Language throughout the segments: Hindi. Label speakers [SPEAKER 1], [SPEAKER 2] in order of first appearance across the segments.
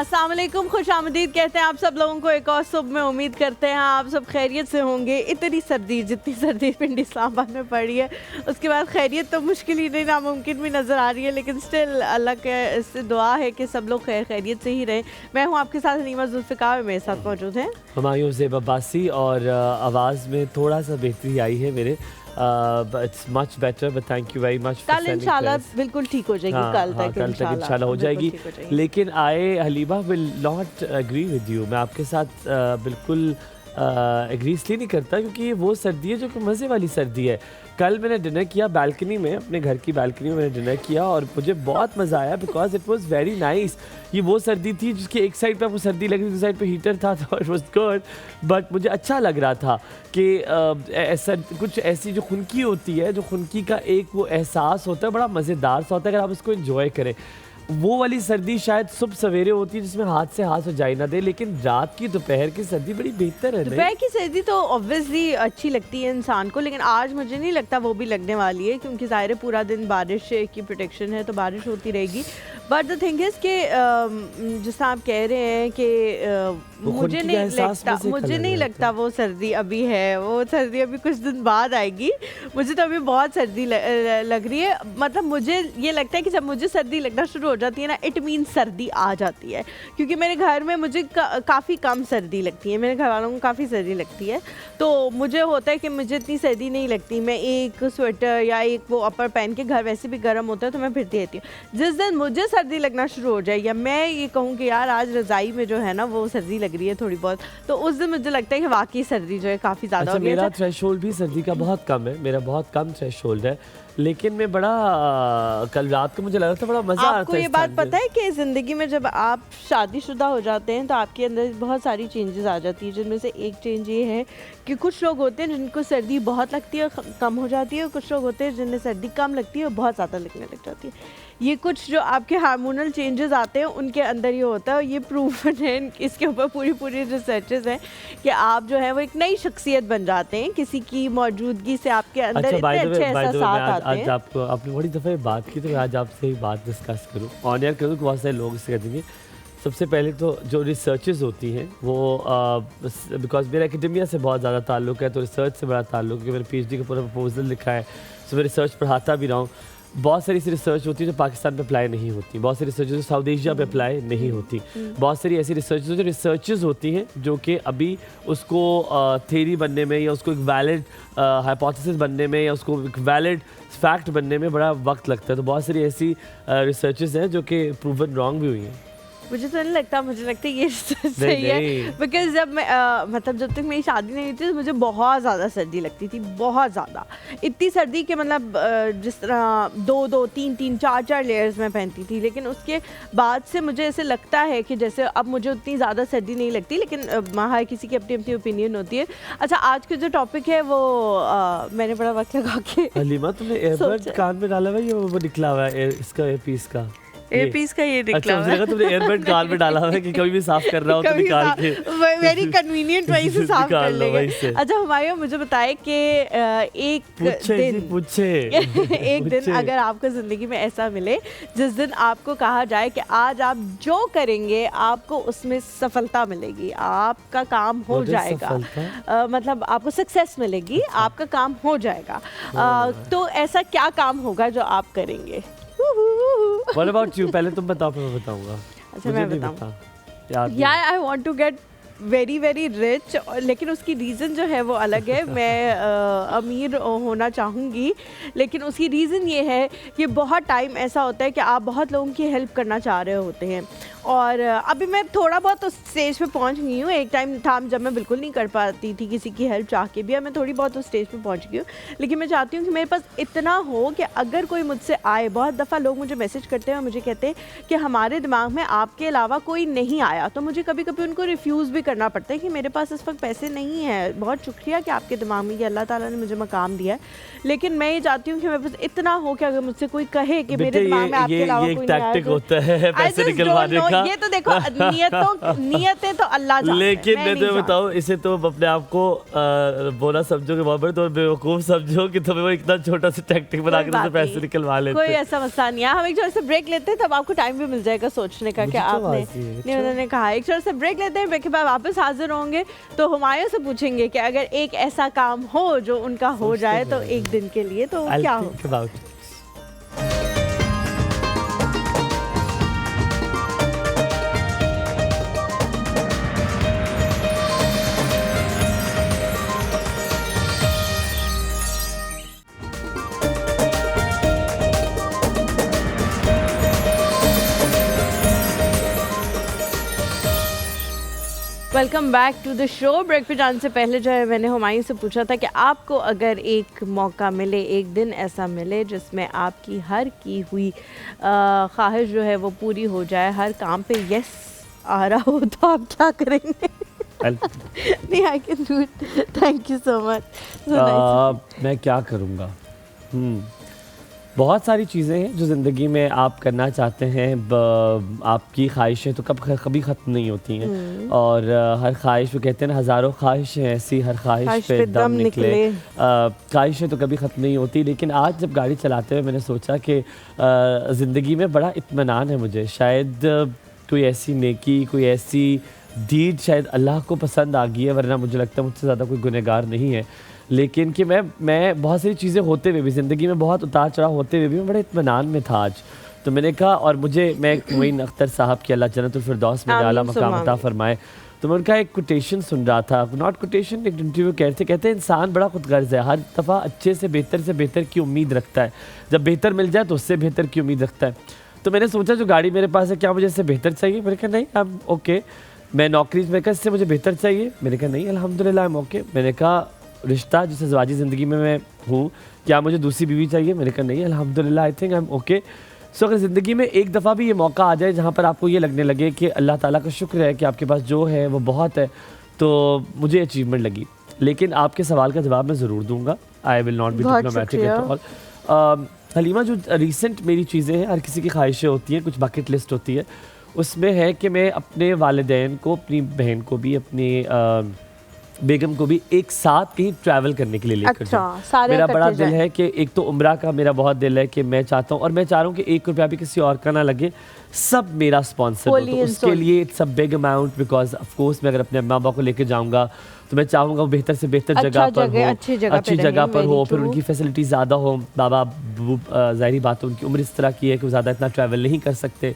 [SPEAKER 1] अस्सलाम वालेकुम, खुशामदीद कहते हैं आप सब लोगों को एक और सुबह में। उम्मीद करते हैं आप सब खैरियत से होंगे। इतनी सर्दी, जितनी सर्दी पिंडी इस्लामाबाद में पड़ी है, उसके बाद खैरियत तो मुश्किल ही नहीं, नामुमकिन भी नज़र आ रही है, लेकिन स्टिल अल्लाह के से दुआ है कि सब लोग खैरियत से ही रहें। मैं हूँ आपके साथ हनीमा जुल्फ़िकार, मेरे साथ मौजूद हैं
[SPEAKER 2] हुमायूं ज़ेब अब्बासी, और आवाज़ में थोड़ा सा बेहतरी आई है मेरे, it's much better, but thank you very much.
[SPEAKER 1] कल इंशाल्लाह बिल्कुल ठीक हो जाएगी। कल तक
[SPEAKER 2] इंशाल्लाह हो जाएगी। लेकिन I Halima will not agree with you. मैं आपके साथ बिल्कुल एग्री इसलिए नहीं करता क्योंकि ये वो सर्दी है जो कि मज़े वाली सर्दी है। कल मैंने डिनर किया बैल्कनी में, अपने घर की बैल्कनी में मैंने डिनर किया और मुझे बहुत मज़ा आया because it was very nice. ये वो सर्दी थी जिसकी एक साइड पे आपको सर्दी लग रही थी, दूसरी साइड पे हीटर था, तो इट वाज गुड। बट मुझे अच्छा लग रहा था कि ऐसा कुछ ऐसी जो खुनकी होती है, जो खुनकी का एक वो एहसास होता है, बड़ा मज़ेदार सा होता है अगर आप उसको एंजॉय करें। वो वाली सर्दी शायद सुबह सवेरे होती है जिसमें हाथ से हाथ हो जाए ना दे, लेकिन रात की दोपहर की सर्दी बड़ी बेहतर है।
[SPEAKER 1] दोपहर की सर्दी तो ऑब्वियसली अच्छी लगती है इंसान को, लेकिन आज मुझे नहीं लगता वो भी लगने वाली है, क्योंकि ज़ाहिर है पूरा दिन बारिश की प्रोटेक्शन है, तो बारिश होती रहेगी। बट द थिंग इज़ कि जिस आप कह रहे हैं कि मुझे नहीं लगता वो सर्दी अभी है, वो सर्दी अभी कुछ दिन बाद आएगी। मुझे तो अभी बहुत सर्दी लग रही है। मतलब मुझे ये लगता है कि जब मुझे सर्दी लगना शुरू हो जाती है ना, इट मीन सर्दी आ जाती है, क्योंकि मेरे घर में मुझे काफ़ी कम सर्दी लगती है, मेरे घर वालों को काफ़ी सर्दी लगती है। तो मुझे होता है कि मुझे इतनी सर्दी नहीं लगती, मैं एक स्वेटर या एक वो अपर पहन के, घर वैसे भी गर्म होता है तो मैं फिरती रहती हूँ। जिस दिन मुझे सर्दी लगना शुरू हो जाए या मैं ये कहूँ कि यार आज रज़ाई में जो है ना वो सर्दी लग रही है थोड़ी बहुत, तो उस दिन मुझे लगता है कि वाकई सर्दी जो है काफ़ी ज़्यादा हो गई है।
[SPEAKER 2] मेरा थ्रेशोल्ड भी सर्दी का बहुत कम है, मेरा बहुत कम थ्रेशोल्ड है, लेकिन मैं बड़ा कल रात को मुझे लगा था बड़ा मज़ा आता है।
[SPEAKER 1] आपको ये बात पता है कि ज़िंदगी में जब आप शादीशुदा हो जाते हैं तो आपके अंदर बहुत सारी चेंजेस आ जाती है, जिनमें से एक चेंज ये है कि कुछ लोग होते हैं जिनको सर्दी बहुत लगती है और कम हो जाती है, और कुछ लोग होते हैं जिन्हें सर्दी कम लगती है और बहुत ज़्यादा लगने लग जाती है। ये कुछ जो आपके हार्मोनल चेंजेस आते हैं उनके अंदर ये होता है, और ये प्रूवन है, इसके ऊपर पूरी रिसर्चेस हैं कि आप जो है वो एक नई शख्सियत बन जाते हैं किसी की मौजूदगी से, आपके अंदर इतने अच्छे एहसास आते हैं।
[SPEAKER 2] आज आपको आपने बड़ी दफ़ा बात की, तो मैं आज आपसे ही बात डिस्कस करूँ, ऑन एयर करूँ, बहुत सारे लोग इससे करेंगे। सबसे पहले तो जो रिसर्चेस होती हैं वो बिकॉज मेरा एकेडमिया से बहुत ज़्यादा ताल्लुक़ है, तो रिसर्च से बड़ा ताल्लुक़ है। मैंने PhD का पूरा प्रपोजल लिखा है, तो मैं रिसर्च पढ़ाता भी रहा हूँ। बहुत सारी ऐसी रिसर्च होती है जो पाकिस्तान पे अप्लाई नहीं होती, बहुत सारी रिसर्च जो साउथ एशिया पे अप्लाई नहीं होती, बहुत सारी ऐसी रिसर्चेस होती हैं जो कि अभी उसको थ्योरी बनने में या उसको एक वैलिड हाइपोथेसिस बनने में या उसको एक वैलिड फैक्ट बनने में बड़ा वक्त लगता है। तो बहुत सारी ऐसी रिसर्चेस हैं जो कि प्रूवन रॉन्ग भी हुई हैं।
[SPEAKER 1] मुझे तो नहीं लगता, मुझे लगता है ये सही है, बिकॉज जब मैं मतलब जब तक मेरी शादी नहीं हुई थी तो मुझे बहुत ज़्यादा सर्दी लगती थी, बहुत ज़्यादा। इतनी सर्दी के मतलब जिस तरह 2-2, 3-3, 4-4 लेयर्स में पहनती थी, लेकिन उसके बाद से मुझे ऐसे लगता है कि जैसे अब मुझे उतनी ज़्यादा सर्दी नहीं लगती, लेकिन हर किसी की अपनी अपनी ओपिनियन होती है। अच्छा, आज का जो टॉपिक है वो मैंने बड़ा वक्त लगा के
[SPEAKER 2] हलीमा, तुमने एयरबड कान में डाला हुआ है, वो निकला हुआ है इसका एयरपीस का,
[SPEAKER 1] एयरपीस का ये निकला हुआ है।
[SPEAKER 2] अच्छा, तुमने एयरबड कान में डाला हुआ है कि कभी भी साफ कर रहा हो तो निकाल के
[SPEAKER 1] वेरी कन्वीनियंट वहीं से साफ कर लेंगे। अच्छा हुमायूं, मुझे बताए कि एक दिन अगर आपको ज़िंदगी में ऐसा मिले जिस दिन आपको कहा जाए कि आज आप जो करेंगे आपको उसमें सफलता मिलेगी, आपका काम हो जाएगा, मतलब आपको सक्सेस मिलेगी, आपका काम हो जाएगा, तो ऐसा क्या काम होगा जो आप करेंगे?
[SPEAKER 2] What about you? पहले तुम बताओ फिर मैं बताऊंगा।
[SPEAKER 1] अच्छा, मैं बताऊं यार, I want to get very very rich, लेकिन उसकी रीज़न जो है वो अलग है। मैं अमीर होना चाहूँगी, लेकिन उसकी रीज़न ये है कि बहुत टाइम ऐसा होता है कि आप बहुत लोगों की हेल्प करना चाह रहे होते हैं, और अभी मैं थोड़ा बहुत उस स्टेज पे पहुंच गई हूँ। एक टाइम था जब मैं बिल्कुल नहीं कर पाती थी किसी की हेल्प चाह के भी, अब मैं थोड़ी बहुत उस स्टेज पे पहुंच गई हूँ, लेकिन मैं चाहती हूँ कि मेरे पास इतना हो कि अगर कोई मुझसे आए, बहुत दफ़ा लोग मुझे मैसेज करते हैं और मुझे कहते हैं कि हमारे दिमाग में आपके अलावा कोई नहीं आया, तो मुझे कभी कभी उनको रिफ्यूज़ भी करना पड़ता है कि मेरे पास इस वक्त पैसे नहीं है। बहुत शुक्रिया कि आपके दिमाग में कि अल्लाह ताला ने मुझे मकाम दिया है, लेकिन मैं ये चाहती हूँ कि मेरे पास इतना हो कि अगर मुझसे कोई कहे कि मेरे दिमाग में आपके अलावा कोई नहीं आया,
[SPEAKER 2] होता है पैसे निकलवाने का।
[SPEAKER 1] ये तो देखो नियतें तो अल्लाह जानता है,
[SPEAKER 2] लेकिन मैं
[SPEAKER 1] नहीं
[SPEAKER 2] तो बताऊँ, इसे तो अपने आप को बोला समझो कि बहुत बड़े तो बेवकूफ समझो कि तुम्हें वो इतना छोटा सा टैक्टिक बना के तुमसे पैसे निकलवा लेते।
[SPEAKER 1] कोई ऐसा मसला नहीं है। हम एक छोटे से ब्रेक लेते हैं, तब आपको टाइम भी मिल जाएगा सोचने का कि आपने नहीं। उन्होंने कहा एक छोटे से ब्रेक लेते हैं, ब्रेक के बाद वापस हाजिर होंगे तो हुमायूं से पूछेंगे कि अगर एक ऐसा काम हो जो उनका हो जाए तो एक दिन के लिए तो क्या हो। Welcome back to the show. Break पे जाने से पहले जो है मैंने हुमायूं से पूछा था कि आपको अगर एक मौका मिले, एक दिन ऐसा मिले जिसमें आपकी हर की हुई ख्वाहिश जो है वो पूरी हो जाए, हर काम पे यस आ रहा हो, तो आप क्या करेंगे? नहीं, I can do it, thank you so much.
[SPEAKER 2] मैं क्या करूँगा? बहुत सारी चीज़ें हैं जो ज़िंदगी में आप करना चाहते हैं। आपकी ख्वाहिशें तो कभी ख़त्म नहीं होती हैं, और हर ख्वाहिश, वो कहते हैं ना, हज़ारों ख्वाहिशें ऐसी, हर ख्वाहिश पे दम निकले। ख्वाहिशें तो कभी ख़त्म नहीं होती, लेकिन आज जब गाड़ी चलाते हुए मैंने सोचा कि ज़िंदगी में बड़ा इत्मीनान है मुझे। शायद कोई ऐसी नेकी, कोई ऐसी डीड शायद अल्लाह को पसंद आ गई है, वरना मुझे लगता है मुझसे ज़्यादा कोई गुनहगार नहीं है। लेकिन कि मैं बहुत सारी चीज़ें होते हुए भी, ज़िंदगी में बहुत उतार चढ़ाव होते हुए भी, मैं बड़े इत्मीनान में था आज। तो मैंने कहा, और मैं मोइन अख्तर साहब की अल्लाह जन्नतुल फिरदौस में आला मकाम अता फरमाए, तो मैं उनका एक कोटेशन सुन रहा था, नॉट कोटेशन, एक इंटरव्यू कहते हैं इंसान बड़ा खुदगर्ज़ है, हर दफ़ा अच्छे से बेहतर की उम्मीद रखता है, जब बेहतर मिल जाए तो उससे बेहतर की उम्मीद रखता है। तो मैंने सोचा जो गाड़ी मेरे पास है, क्या मुझे इससे बेहतर चाहिए? मैंने कहा नहीं, अब ओके। मैं नौकरी में कहा इससे मुझे बेहतर चाहिए? मैंने कहा नहीं, अल्हम्दुलिल्लाह I'm ओके। मैंने कहा रिश्ता जिसे ज़वाजी ज़िंदगी में मैं हूँ, क्या मुझे दूसरी बीवी चाहिए? मैंने कहा नहीं, अल्हम्दुलिल्लाह I think I am okay. So अगर ज़िंदगी में एक दफ़ा भी ये मौका आ जाए जहाँ पर आपको ये लगने लगे कि अल्लाह ताला का शुक्र है कि आपके पास जो है वो बहुत है, तो मुझे अचीवमेंट लगी। लेकिन आपके सवाल का जवाब मैं ज़रूर दूँगा, I will not be diplomatic at all. Halima, जो रिसेंट मेरी चीज़ें हैं, हर किसी की ख्वाहिशें होती हैं, कुछ बकेट लिस्ट होती है, उसमें है कि मैं अपने वालिदैन को, अपनी बहन को भी, अपनी बेगम को भी एक साथ कहीं ट्रैवल करने के लिए लेकर जाऊं। मेरा बड़ा दिल है कि एक तो उम्रा का मेरा बहुत दिल है कि मैं चाहता हूँ, और मैं चाह रहा हूँ कि 1 रुपया भी किसी और का ना लगे, सब मेरा स्पॉन्सर हो। तो उसके लिए it's a big amount, because of course मैं अगर अपने अम्मा अब्बा को लेकर जाऊँगा तो मैं चाहूँगा वो बेहतर से बेहतर जगह पर हो, अच्छी जगह पर हो, फिर उनकी फैसिलिटी ज़्यादा हो। बाबा ज़ाहिरी बात है, उनकी उम्र इस तरह की है कि वो ज़्यादा इतना ट्रैवल नहीं कर सकते,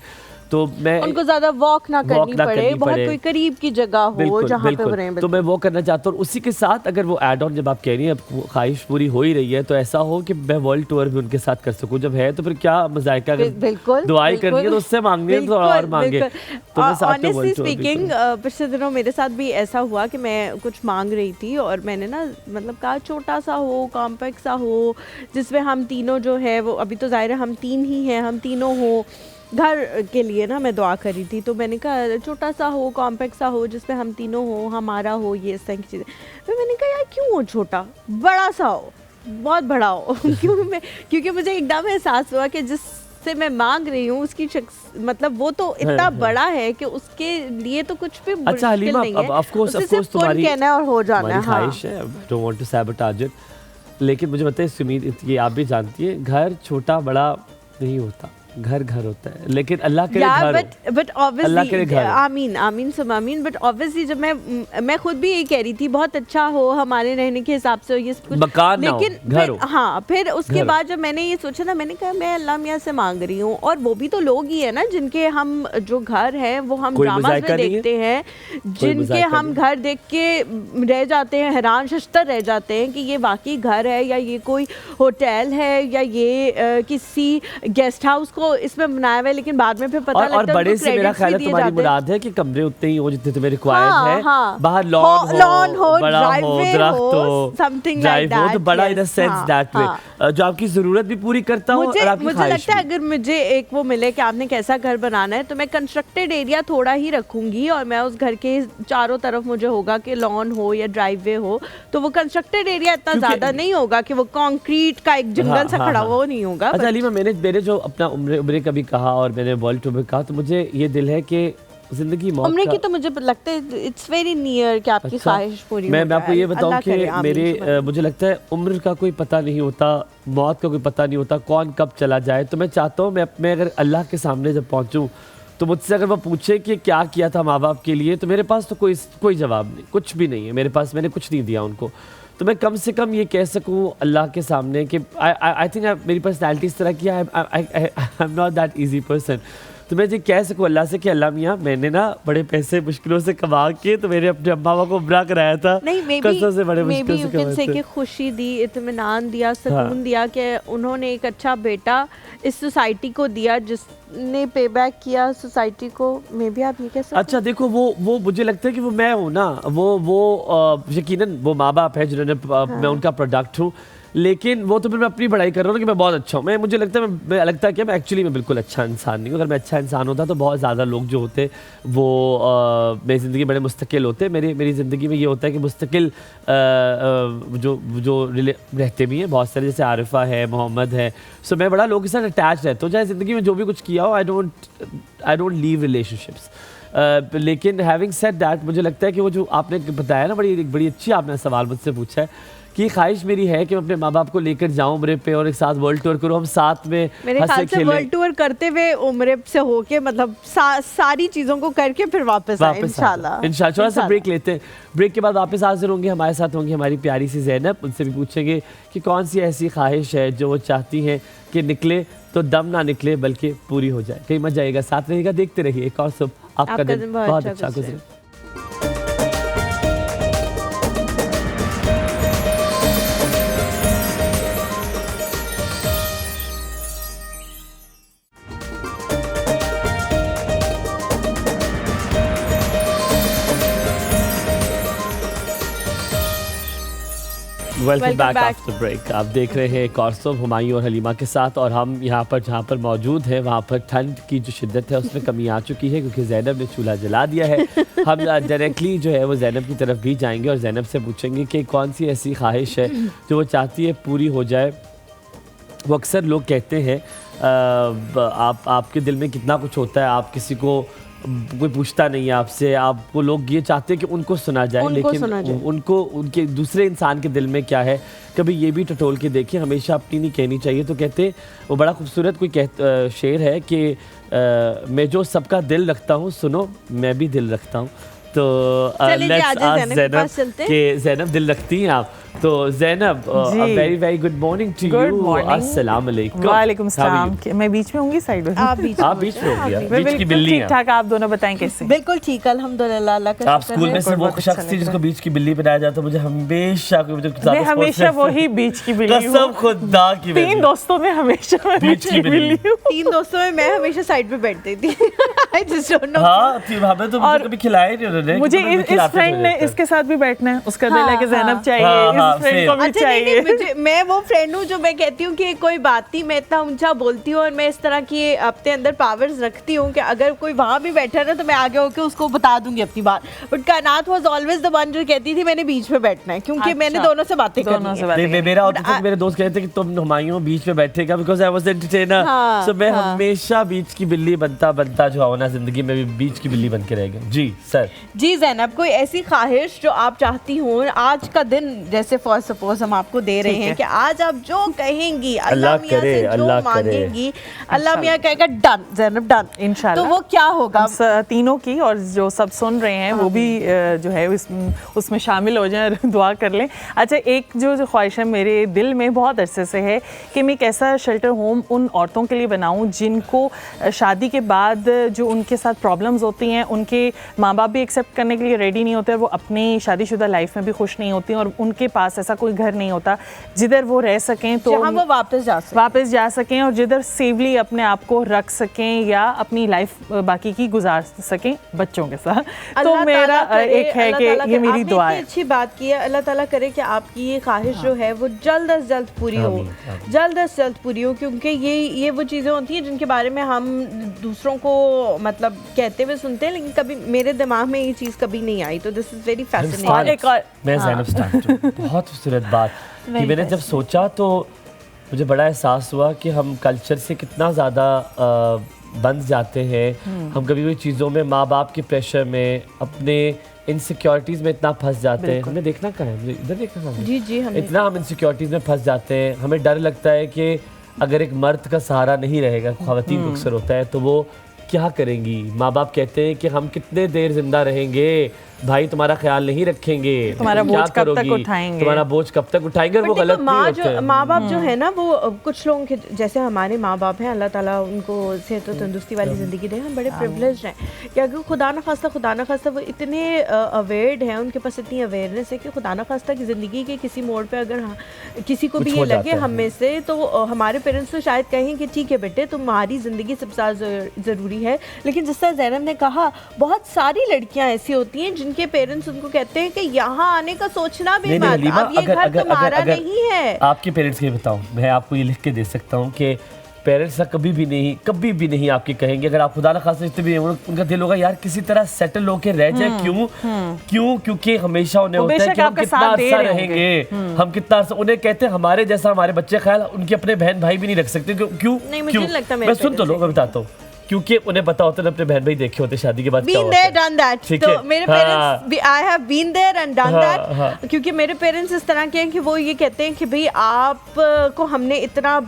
[SPEAKER 2] तो मैं
[SPEAKER 1] उनको ज़्यादा वॉक ना करनी पड़े, बहुत कोई करीब की जगह हो जहाँ पे वो रहें।
[SPEAKER 2] तो मैं वो करना चाहता हूँ। उसी के साथ अगर वो ऐड ऑन, जब आप कह रही हैं अब ख्वाहिश पूरी हो ही रही है, तो ऐसा हो कि मैं वर्ल्ड टूर भी उनके साथ कर सकूँ। जब है तो फिर क्या मज़ायका, अगर दुआई करनी है तो उससे मांगनी है तो और मांगे। तो मैं साथ में वर्ल्ड टूर भी
[SPEAKER 1] स्पीकिंग, पिछले दिनों मेरे साथ भी ऐसा हुआ कि मैं कुछ मांग रही थी, और मैंने ना मतलब कहा छोटा सा हो, कॉम्पैक्ट सा हो, जिसमें हम तीनों जो है वो, अभी तो ज़ाहिर है हम 3 ही हैं, हम तीनों हो घर के लिए ना मैं दुआ करी थी। तो मैंने कहा छोटा सा हो, कॉम्पैक्ट सा हो, जिसमें हम तीनों हो, हमारा हो, ये इस तरह की चीज़ें। फिर मैंने कहा यार क्यों हो छोटा, बड़ा सा हो, बहुत बड़ा हो। क्योंकि मुझे एकदम एहसास हुआ कि जिससे मैं मांग रही हूँ उसकी शख्स, मतलब वो तो इतना बड़ा है कि उसके लिए तो कुछ भी मुश्किल नहीं है।
[SPEAKER 2] उसे सिर्फ
[SPEAKER 1] तुम्हारी कहना है और हो जाना है।
[SPEAKER 2] ख्वाहिश है, I don't want to sabotage it, लेकिन मुझे पता है इस उम्मीद, ये आप भी जानती है, घर छोटा बड़ा नहीं होता, घर घर होता है, लेकिन अल्लाह के घर,
[SPEAKER 1] बट ऑब्वियसली आमीन सब आमीन। बट ऑब्वियसली जब मैं खुद भी यही कह रही थी, बहुत अच्छा हो हमारे रहने के हिसाब से ये सब कुछ, लेकिन फिर हाँ, फिर उसके बाद जब मैंने ये सोचा ना, मैंने कहा मैं अल्लाह मियाँ से मांग रही हूँ, और वो भी तो लोग ही है ना जिनके हम जो घर है वो हम ड्रामा में देखते हैं, जिनके हम घर देख के रह जाते हैं, हैरान शश्तर रह जाते हैं कि ये वाकई घर है, या ये कोई होटल है, या ये किसी गेस्ट हाउस को को इसमें बनाया हुआ है, लेकिन बाद में फिर पता लगता है
[SPEAKER 2] और बड़े से मेरा ख्याल है तुम्हारी मुराद है कि कमरे उतने ही हो जितने तुम्हें रिक्वायर्ड है, बाहर लॉन हो, बड़ा हो, दरख्त हो,
[SPEAKER 1] समथिंग
[SPEAKER 2] लाइक दैट, तो बड़ा इन अ सेंस दैट वे जो आपकी जरूरत भी पूरी करता हो और आपकी
[SPEAKER 1] मुझे लगता है अगर मुझे एक वो मिले कि आपने कैसा घर बनाना है, तो मैं कंस्ट्रक्टेड एरिया थोड़ा ही रखूंगी और मैं उस घर के चारों तरफ मुझे होगा कि लॉन हो या ड्राइववे हो, तो वो कंस्ट्रक्टेड एरिया इतना ज्यादा नहीं होगा कि वो कंक्रीट का एक जंगल सा खड़ा वो नहीं होगा।
[SPEAKER 2] अच्छा अलीमा, मैंने जो अपना उम्र का भी कहा और मैंने वर्ल्ड टूर में कहा, तो मुझे ये दिल है कि जिंदगी मौत
[SPEAKER 1] उम्र की तो मुझे लगता है इट्स वेरी नियर कि आपकी ख्वाहिश पूरी हो जाए।
[SPEAKER 2] मैं आपको ये बताऊं कि मेरे मुझे लगता है उम्र का कोई पता नहीं होता, मौत का कोई पता नहीं होता, कौन कब चला जाए। तो मैं चाहता हूँ मैं अगर अल्लाह के सामने जब पहुँचूँ तो मुझसे अगर वो पूछे कि क्या किया था माँ बाप के लिए, तो मेरे पास तो कोई जवाब नहीं, कुछ भी नहीं है मेरे पास, मैंने कुछ नहीं दिया उनको। तो मैं कम से कम ये कह सकूँ अल्लाह के सामने कि आई थिंक मेरी पर्सनैलिटी इस तरह की है, I am not that easy person. तो मैं ये कह सकूँ अल्लाह से कि अल्लाह मियाँ मैंने ना बड़े पैसे मुश्किलों से कमा के तो मेरे अपने अम्मा बाबा को उम्रा कराया था, कसम से बड़े मुश्किल से कमाया था।
[SPEAKER 1] खुशी दी, इत्मीनान दिया, सुकून दिया कि उन्होंने एक अच्छा बेटा इस सोसाइटी को दिया जिसने पे बैक किया सोसाइटी को। मे भी आप ये कह सकते हैं।
[SPEAKER 2] अच्छा देखो वो मुझे लगता है कि वो मैं हूँ ना, वो यकीनन वो माँ बाप है जिन्होंने मैं उनका प्रोडक्ट हूँ, लेकिन वो तो फिर मैं अपनी पढ़ाई कर रहा हूँ कि मैं बहुत अच्छा हूँ। मुझे लगता है लगता है कि मैं एक्चुअली मैं बिल्कुल अच्छा इंसान नहीं हूँ। अगर मैं अच्छा इंसान होता तो बहुत ज़्यादा लोग जो होते वो मेरी ज़िंदगी बड़े मुस्तकिल होते। मेरी ज़िंदगी में ये होता है कि मुस्तकिल जो रहते भी हैं बहुत सारे, जैसे आरिफा है, मोहम्मद है। सो मैं बड़ा लोगों के साथ अटैच रहता हूँ, चाहे ज़िंदगी में जो भी कुछ किया हो। I don't leave relationships. लेकिन हैविंग सेड दैट मुझे लगता है कि वो जो आपने बताया ना, बड़ी अच्छी आपने सवाल मुझसे पूछा है कि ख्वाहिश मेरी है कि मैं अपने माँ बाप को लेकर जाऊँ उम्रे पे और एक साथ वर्ल्ड टूर करूँ, हम साथ में
[SPEAKER 1] मेरे ख्याल से वर्ल्ड टूर करते हुए उम्रे से होके मतलब सारी चीज़ों को करके फिर वापस आए इंशाल्लाह।
[SPEAKER 2] थोड़ा सा ब्रेक लेते हैं, ब्रेक के बाद वापस हाजिर होंगे। हमारे साथ होंगी हमारी प्यारी सी ज़ैनब, उनसे भी पूछेंगे कि कौन सी ऐसी ख्वाहिश है जो वो चाहती हैं कि निकले तो दम ना निकले बल्कि पूरी हो जाए। कहीं मत जाइएगा, साथ रहिएगा, देखते रहिए एक और सुबह। आपका दिन बहुत अच्छा गुजरे। Welcome back after break. आप देख रहे हैं एक और सुबह हुमायूं और हलीमा के साथ, और हम यहाँ पर जहाँ पर मौजूद हैं वहाँ पर ठंड की जो शिद्दत है उसमें कमी आ चुकी है क्योंकि ज़ैनब ने चूल्हा जला दिया है। हम डायरेक्टली जो है वो ज़ैनब की तरफ भी जाएंगे और ज़ैनब से पूछेंगे कि कौन सी ऐसी ख्वाहिश है जो वो चाहती है पूरी हो जाए। वो अक्सर लोग कहते हैं आपके दिल में कितना कुछ होता है, आप किसी को कोई पूछता नहीं है आपसे, आपको लोग ये चाहते हैं कि उनको सुना जाए, लेकिन उनको उनके दूसरे इंसान के दिल में क्या है कभी ये भी टटोल के देखें, हमेशा अपनी नहीं कहनी चाहिए। तो कहते वो बड़ा खूबसूरत कोई शेर है कि मैं जो सबका दिल रखता हूँ सुनो मैं भी दिल रखता हूँ। तो लेट्स आस्क ज़ैनब कि ज़ैनब दिल रखती हैं आप? तो Zainab very very good morning to you. अस्सलाम वालेकुम।
[SPEAKER 3] वालेकुम सलाम। मैं बीच में होंगी, साइड में
[SPEAKER 2] आप बीच में होंगी, बीच की बिल्ली हैं।
[SPEAKER 3] ठीक ठाक, आप दोनों बताएं कैसे?
[SPEAKER 1] बिल्कुल ठीक अल्हम्दुलिल्लाह, अल्लाह का
[SPEAKER 2] आप स्कूल में से वो शख्स थी जिसको बीच की बिल्ली बनाया जाता, मुझे हमेशा
[SPEAKER 3] वही बीच की बिल्ली हूं।
[SPEAKER 2] कसम खुदा की।
[SPEAKER 3] 3 दोस्तों में हमेशा बीच की बिल्ली हूं।
[SPEAKER 1] 3 दोस्तों में मैं हमेशा साइड पे बैठती थी। I just don't know.
[SPEAKER 2] हां थी, हमें तो मुझे कभी खिलाया नहीं उन्होंने।
[SPEAKER 3] मुझे इस फ्रेंड ने इसके साथ भी बैठना है, उसका दिल है कि ज़ैनब चाहिए, इस फ्रेंड को भी चाहिए।
[SPEAKER 1] मैं वो फ्रेंड हूँ जो मैं कहती हूँ कि कोई बात नहीं, मैं इतना ऊंचा बोलती हूँ और मैं इस तरह की अपने अंदर पावर्स रखती हूँ कि अगर कोई वहाँ भी बैठा ना तो मैं आगे होकर उसको बता दूंगी अपनी बात। बट कायनात वाज ऑलवेज द वन जो कहती थी मैंने बीच में बैठना है क्योंकि मैंने दोनों से बातें करनी है।
[SPEAKER 2] मेरा होता था, मेरे दोस्त कहते थे कि तुम हुमायूं बीच में बैठेगा बिकॉज़ आई वाज एंटरटेनर। सो मैं हमेशा बीच की बिल्ली बनता जो हो ना जिंदगी में भी बीच की बिल्ली बन के रहेगा। जी सर।
[SPEAKER 1] जी ज़ैनब, कोई ऐसी ख्वाहिश जो आप चाहती हो आज का दिन, जैसे फॉर सपोज हम आपको दे रहे हैं कि आज आप जो कहेंगी अल्लाह मियां से जो मांगेंगी अल्लाह मियां कहेगा डन ज़ैनब डन इंशाल्लाह, तो वो क्या होगा?
[SPEAKER 3] तीनों की, और जो सब सुन रहे हैं वो भी जो है उसमें शामिल हो जाएं, दुआ कर लें। अच्छा, एक जो ख्वाहिश है मेरे दिल में बहुत अरसे से है कि मैं एक ऐसा शेल्टर होम उन औरतों के लिए बनाऊं जिनको शादी के बाद जो उनके साथ प्रॉब्लम्स होती हैं, उनके माँ बाप भी एक्सेप्ट करने के लिए रेडी नहीं होते और वो अपनी शादीशुदा लाइफ में भी खुश नहीं होती और उनके पास ऐसा कोई घर नहीं होता जिधर वो रह सकें, तो
[SPEAKER 1] जहाँ वो वापस जा सकें
[SPEAKER 3] और जिधर सेफली अपने आप को रख सकें या अपनी लाइफ बाकी की गुजार सकें बच्चों के साथ। तो मेरा एक है कि ये मेरी दुआ है।
[SPEAKER 1] अच्छी बात की है, अल्लाह ताला करे कि आपकी ये ख्वाहिश जो है वो जल्द अज जल्द पूरी हो, जल्द अज जल्द पूरी हो, क्योंकि ये वो चीज़ें होती हैं जिनके बारे में हम दूसरों को मतलब कहते हुए सुनते हैं, लेकिन कभी मेरे दिमाग में ये चीज़ कभी नहीं आई। तो दिस इज़ वेरी फैसिनेटिंग।
[SPEAKER 2] मैं ज़ैनब स्टार्ट बहुत खूबसूरत बात कि मैंने जब सोचा तो मुझे बड़ा एहसास हुआ कि हम कल्चर से कितना ज़्यादा बंध जाते हैं। हम कभी कभी चीज़ों में माँ बाप के प्रेशर में अपने इनसिक्योरिटीज़ में इतना फंस जाते हैं। हमने देखना कहाँ है, इधर देखना कहाँ है,
[SPEAKER 1] जी
[SPEAKER 2] इतना हम इनसिक्योरिटीज़ में फंस जाते हैं। हमें डर लगता है कि अगर एक मर्द का सहारा नहीं रहेगा, ख़वातीन को अक्सर होता है, तो वो क्या करेंगी। माँ बाप कहते हैं कि हम कितने देर जिंदा रहेंगे, भाई तुम्हारा ख्याल नहीं रखेंगे,
[SPEAKER 3] तुम्हारा बोझ कब तक उठाएंगे,
[SPEAKER 2] तुम्हारा बोझ कब तक उठाएंगे। और वो गलत नहीं होते हैं।
[SPEAKER 1] माँ बाप जो है ना, वो कुछ लोगों के जैसे हमारे माँ बाप हैं, अल्लाह ताला उनको सेहत और तंदुरुस्ती वाली ज़िंदगी दे, हम बड़े प्रिविलेज्ड हैं कि अगर खुदा न खास्ता वो इतने अवेयर्ड हैं, उनके पास इतनी अवेयरनेस है कि खुदा न खास्ता की ज़िंदगी के किसी मोड़ पर अगर किसी को भी ये लगे हम में से, तो हमारे पेरेंट्स तो शायद कहें कि ठीक है बेटे तुम्हारी ज़िंदगी सबसे ज़्यादा ज़रूरी है। लेकिन जिस तरह ज़ैनब ने कहा, बहुत सारी लड़कियाँ ऐसी होती हैं जिनके पेरेंट्स उनको कहते हैं कि यहाँ आने का सोचना भी मत, अब ये घर तुम्हारा नहीं है।
[SPEAKER 2] आपके पेरेंट्स के बताओ, मैं आपको ये लिख के दे सकता हूँ कि पेरेंट्स कभी भी नहीं आपके कहेंगे, अगर आप खुदा न खास्ता जितने भी उनका दिल होगा यार किसी तरह सेटल होके रह जाए। क्यों? क्योंकि हमेशा उन्हें होता है कि हम कितना अर्सा रहेंगे, हम कितना अर्सा, उन्हें कहते हैं हमारे जैसा हमारे बच्चे ख्याल उनके अपने बहन भाई भी नहीं रख सकते। क्यों? मैं सुन तो लो, मैं बताता हूँ। क्योंकि उन्हें पता होता है अपने बहन भाई देखे होते शादी के बाद क्या होता है।
[SPEAKER 1] done that. तो मेरे parents I have been there and done that. क्योंकि मेरे पेरेंट्स इस तरह के हैं कि वो ये कहते हैं कि भाई आपको हमने इतना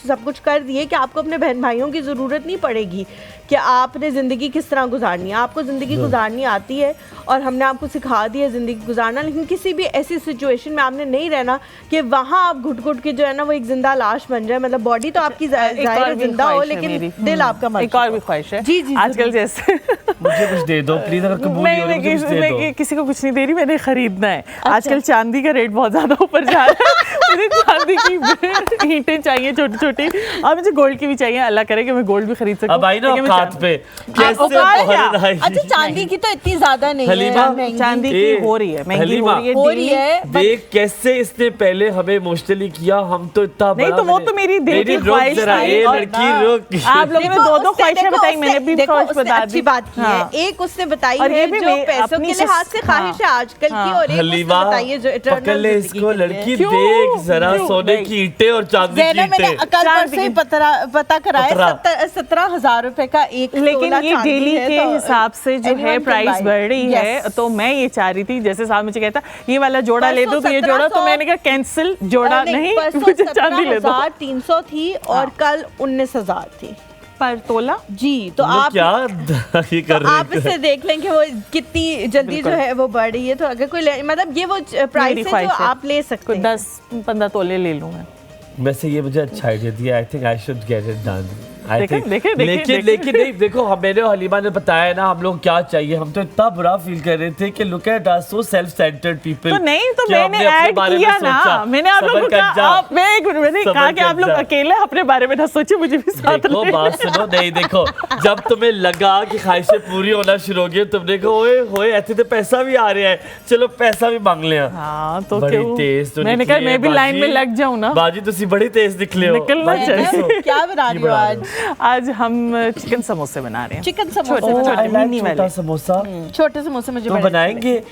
[SPEAKER 1] सब कुछ कर दिए कि आपको अपने बहन भाइयों की ज़रूरत नहीं पड़ेगी कि आपने ज़िंदगी किस तरह गुजारनी है, आपको ज़िंदगी गुजारनी आती है और हमने आपको सिखा दिया ज़िंदगी गुजारना। लेकिन किसी भी ऐसी सिचुएशन में आपने नहीं रहना कि वहाँ आप घुट घुट के जो है ना वो एक जिंदा लाश बन जाए। मतलब बॉडी तो आपकी ज़ाहिर जिंदा हो, लेकिन दिल आपका मर।
[SPEAKER 3] एक और भी ख्वाहिश है
[SPEAKER 1] जी
[SPEAKER 3] आजकल, जैसे
[SPEAKER 2] मुझे कुछ दे दो प्लीज, अगर कबूल नहीं हो मुझे कुछ दे दो।
[SPEAKER 3] मैं किसी को कुछ नहीं दे रही, मैंने खरीदना है। आजकल चांदी का रेट बहुत ज्यादा ऊपर जा रहा है, मुझे चांदी की ईंटें चाहिए छोटी छोटी, और मुझे गोल्ड की भी चाहिए। अल्लाह करे कि मैं गोल्ड भी खरीद सकूं।
[SPEAKER 2] अब आई ना औकात पे
[SPEAKER 1] अच्छा चांदी की तो इतनी ज्यादा नहीं है,
[SPEAKER 3] चांदी की हो रही है, महंगी हो रही है।
[SPEAKER 2] देख कैसे इसने पहले हमें इमोशनली किया, हम तो इतना
[SPEAKER 3] नहीं, तो वो तो मेरी दिल की ख्वाहिश थी। आप लोगों ने दो ख्वाहिशें बताई, मैंने भी ख्वाहिश बता दी।
[SPEAKER 1] अच्छी बात की है, एक उसने बताई है जो पैसों के लिहाज से ख्वाहिश है आजकल की, और एक उसने बताई है जो इटर्नल जिंदगी
[SPEAKER 2] इसको लड़की देख जरा, सोने की ईंटें और चांदी की ईंटें।
[SPEAKER 1] मैंने कल परसों ही पता कराया 17,000 रुपए का एक।
[SPEAKER 3] लेकिन ये डेली के हिसाब से जो है प्राइस बढ़ रही है, तो मैं ये चाह रही थी, जैसे साहब मुझे कहता ये वाला जोड़ा ले दो, तो ये जोड़ा, तो मैंने कहा कैंसिल, जोड़ा नहीं, मुझे चांदी ले दो।
[SPEAKER 1] 17,300 थी और कल 19,000 थी
[SPEAKER 3] पर तोला।
[SPEAKER 1] जी, तो आप
[SPEAKER 2] क्या ये कर रहे हैं?
[SPEAKER 1] आप इससे देख लें कि वो कितनी जल्दी जो है वो बढ़ रही है। तो अगर कोई मतलब ये वो प्राइस है जो आप ले सकते हैं।
[SPEAKER 3] 10-15 तोले ले लूँ मैं।
[SPEAKER 2] वैसे ये मुझे अच्छा आइडिया दिया, आई think I should get it done.
[SPEAKER 3] लेकिन
[SPEAKER 2] नहीं देखो, मैंने और हलीमा ने बताया ना हम लोग क्या चाहिए। हम तो इतना बुरा फील कर रहे थे कि look at us so self centred people.
[SPEAKER 3] तो नहीं, तो मैंने ऐड किया ना, मैंने आप लोगों को मैंने कहा कि आप लोग अकेले अपने बारे में ना सोचिए, मुझे भी साथ
[SPEAKER 2] देखो बात सुनो। नहीं देखो, जब तुम्हें लगा कि ख्वाहिशें पूरी होना शुरू हो गई, तुमने कहा ओए होए ऐसे तो पैसा भी आ रहा है, चलो पैसा भी मांग लिया।
[SPEAKER 3] हाँ, तो
[SPEAKER 2] बड़ी तेज तो
[SPEAKER 3] मैंने कहा मैं भी लाइन में लग जाऊं ना।
[SPEAKER 2] बाजी तुसी बड़ी तेज निकले हो,
[SPEAKER 3] निकलना चाहिए।
[SPEAKER 1] क्या बना रही हो आज?
[SPEAKER 3] आज हम चिकन समोसे बना रहे हैं।
[SPEAKER 1] चिकन समोसे,
[SPEAKER 2] छोटा समोसा,
[SPEAKER 1] छोटे समोसे मुझे
[SPEAKER 2] तो बनाएंगे।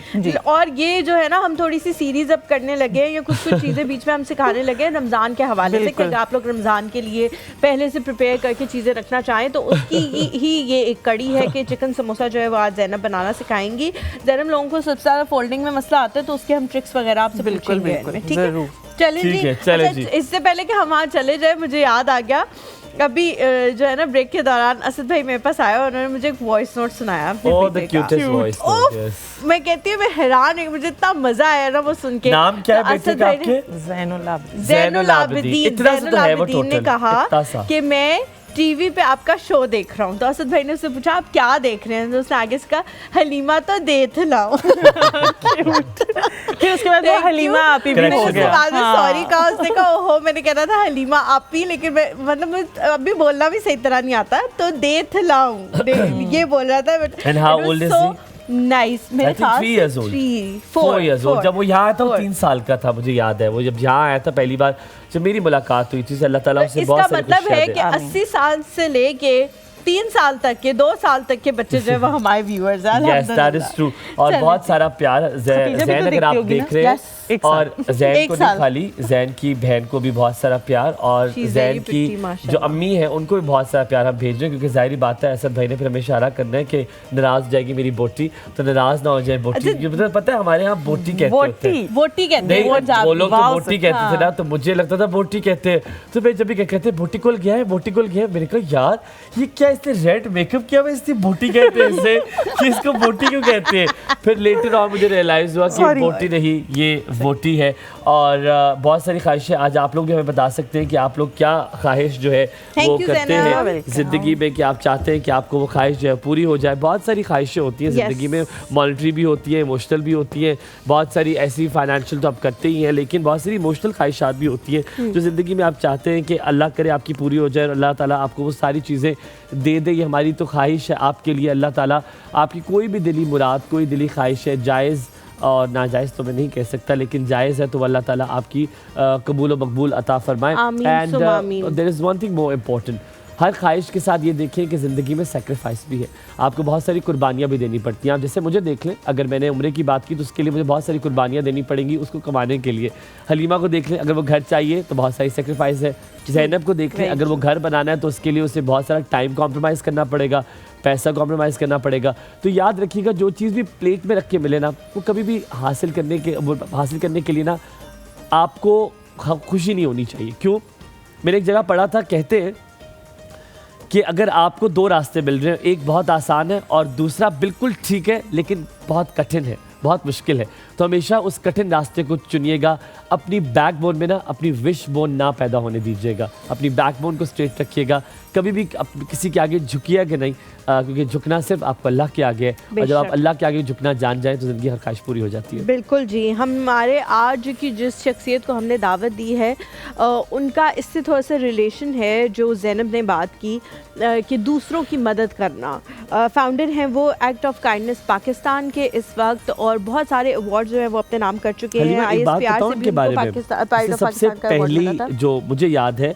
[SPEAKER 1] और ये जो है ना, हम थोड़ी सी सीरीज अब करने लगे हैं, या कुछ चीजें बीच में हम सिखाने लगे हैं रमजान के हवाले से, कि आप लोग रमजान के लिए पहले से प्रिपेयर करके चीजें रखना चाहें तो उसकी ही ये एक कड़ी है कि चिकन समोसा जो है वो आज ज़ैनब बनाना सिखाएंगी। ज़ैनब लोगों को सबसे ज्यादा फोल्डिंग में मसला आता है, तो उसके हम ट्रिक्स वगैरह आपसे
[SPEAKER 3] बिल्कुल
[SPEAKER 1] ठीक है। चलें जी। इससे पहले कि हम वहाँ चले जाए, मुझे याद आ गया अभी जो है ना ब्रेक के दौरान असद भाई मेरे पास आया और उन्होंने मुझे एक वॉइस नोट सुनाया। मैं कहती हूँ मैं हैरान हूँ, मुझे इतना मजा आया ना वो सुन के।
[SPEAKER 2] नाम क्या है बेटे का आपके?
[SPEAKER 1] ज़ैनुल आबिदीन ने कहा कि मैं टीवी पे आपका शो देख रहा हूँ। तो असद भाई ने उससे पूछा आप क्या देख रहे हैं, तो उसने आगे से कहा हलीमा तो देख लाओ।
[SPEAKER 3] फिर उसके बाद वो हलीमा आपी भी हो गया।
[SPEAKER 1] बाद में सॉरी कहा, उसने कहा ओहो मैंने कहना था हलीमा आपी, लेकिन मैं मतलब अभी बोलना भी सही तरह नहीं आता, तो देख लाऊं ये बोल रहा था।
[SPEAKER 2] And how old is he?
[SPEAKER 1] Nice, मेरे ख्याल
[SPEAKER 2] 3 years old. 4 years old. जब वो यहाँ आया था वो 3 साल का था, मुझे याद है। वो जब यहाँ आया था पहली बार, जब मेरी मुलाकात हुई थी, अल्लाह ताला उसे बहुत सारी
[SPEAKER 1] इसका मतलब है कि 80 साल से लेके 3 साल तक के 2 साल तक के बच्चे जो है वो हमारे व्यूअर्स हैं।
[SPEAKER 2] Yes, that is true. और बहुत सारा प्यार ज़ैन अगर आप देख रहे हैं, और ज़ैन को नहीं खाली, ज़ैन की बहन को भी बहुत सारा प्यार, और ज़ैन की जो अम्मी है उनको भी बहुत सारा प्यार हम भेज रहे हैं, क्योंकि जाहिर बात है असद भाई ने फिर हमें इशारा करना है कि नाराज हो जाएगी मेरी बोटी, तो नाराज ना हो जाए बोटी। मतलब पता है हमारे यहाँ बोटी कहते होते हैं,
[SPEAKER 1] बोटी कहते हैं,
[SPEAKER 2] वो लोग तो बोटी कहते थे ना, तो मुझे लगता था बोटी कहते हैं। तो मैं जब भी कहते हैं बोटी कोल गया है, बोटी कोल गया है, मेरे को यार ये क्या इसने रेड मेकअप किया हुआ, इसने बोटी कहते हैं इसे, कि इसको बोटी क्यों कहते हैं। फिर लेटर ऑन मुझे रियलाइज हुआ कि बोटी नहीं, ये बोटी है। और बहुत सारी ख्वाहिशें आज आप लोग भी हमें बता सकते हैं कि आप लोग क्या ख्वाहिश जो है वो करते हैं ज़िंदगी में, कि आप चाहते हैं कि आपको वो ख्वाहिश जो है पूरी हो जाए। बहुत सारी ख्वाहिशें होती हैं ज़िंदगी में, मॉनेटरी भी होती है, इमोशनल भी होती है, बहुत सारी ऐसी फाइनेंशियल तो आप करते ही हैं, लेकिन बहुत सारी इमोशनल ख्वाहिशात भी होती हैं जो ज़िंदगी में आप चाहते हैं कि अल्लाह करे आपकी पूरी हो जाए, अल्लाह ताला आपको वो सारी चीज़ें दे दे। ये हमारी तो ख्वाहिश है आपके लिए, अल्लाह ताला आपकी कोई भी दिली मुराद, कोई दिली ख्वाहिश है, जायज़ और नाजायज़ तो मैं नहीं कह सकता, लेकिन जायज़ है तो अल्लाह ताला आपकी कबूल व मकबूल अता फरमाए। And there is one thing more important, हर ख्वाहिश के साथ ये देखें कि ज़िंदगी में सेक्रीफाइस भी है, आपको बहुत सारी कुर्बानियाँ भी देनी पड़ती हैं। आप जैसे मुझे देख लें, अगर मैंने उम्रे की बात की तो उसके लिए मुझे बहुत सारी कुर्बानियाँ देनी पड़ेंगी उसको कमाने के लिए। हलीमा को देख लें, अगर वो घर चाहिए तो बहुत सारी सेक्रीफाइस है। ज़ैनब को देख लें, अगर वो घर बनाना है तो उसके लिए उसे बहुत सारा टाइम कॉम्प्रोमाइज़ करना पड़ेगा, पैसा कॉम्प्रोमाइज़ करना पड़ेगा। तो याद रखिएगा जो चीज़ भी प्लेट में रख के मिले ना, वो कभी भी हासिल करने के लिए ना आपको खुशी नहीं होनी चाहिए। क्यों? मैंने एक जगह पढ़ा था, कहते हैं कि अगर आपको 2 रास्ते मिल रहे हैं, एक बहुत आसान है और दूसरा बिल्कुल ठीक है लेकिन बहुत कठिन है, बहुत मुश्किल है, तो हमेशा उस कठिन रास्ते को चुनिएगा। अपनी बैकबोन में ना अपनी विश बोन ना पैदा होने दीजिएगा, अपनी बैकबोन को स्ट्रेट रखिएगा, कभी भी किसी के आगे झुकिएगा नहीं, क्योंकि झुकना सिर्फ आपको अल्लाह के आगे है, और जब आप अल्लाह के आगे झुकना जान जाए तो ज़िंदगी हर ख्वाहिश पूरी हो जाती है।
[SPEAKER 1] बिल्कुल जी, हमारे आज की जिस शख्सियत को हमने दावत दी है उनका इससे थोड़ा सा रिलेशन है, जो ज़ैनब ने बात की कि दूसरों की मदद करना। फाउंडर हैं वो एक्ट ऑफ काइंडनेस पाकिस्तान के इस वक्त, और बहुत सारे अवार्ड जो है वो अपने नाम कर चुके हैं। ISPR से भी उनको
[SPEAKER 2] सबसे पहली जो मुझे याद है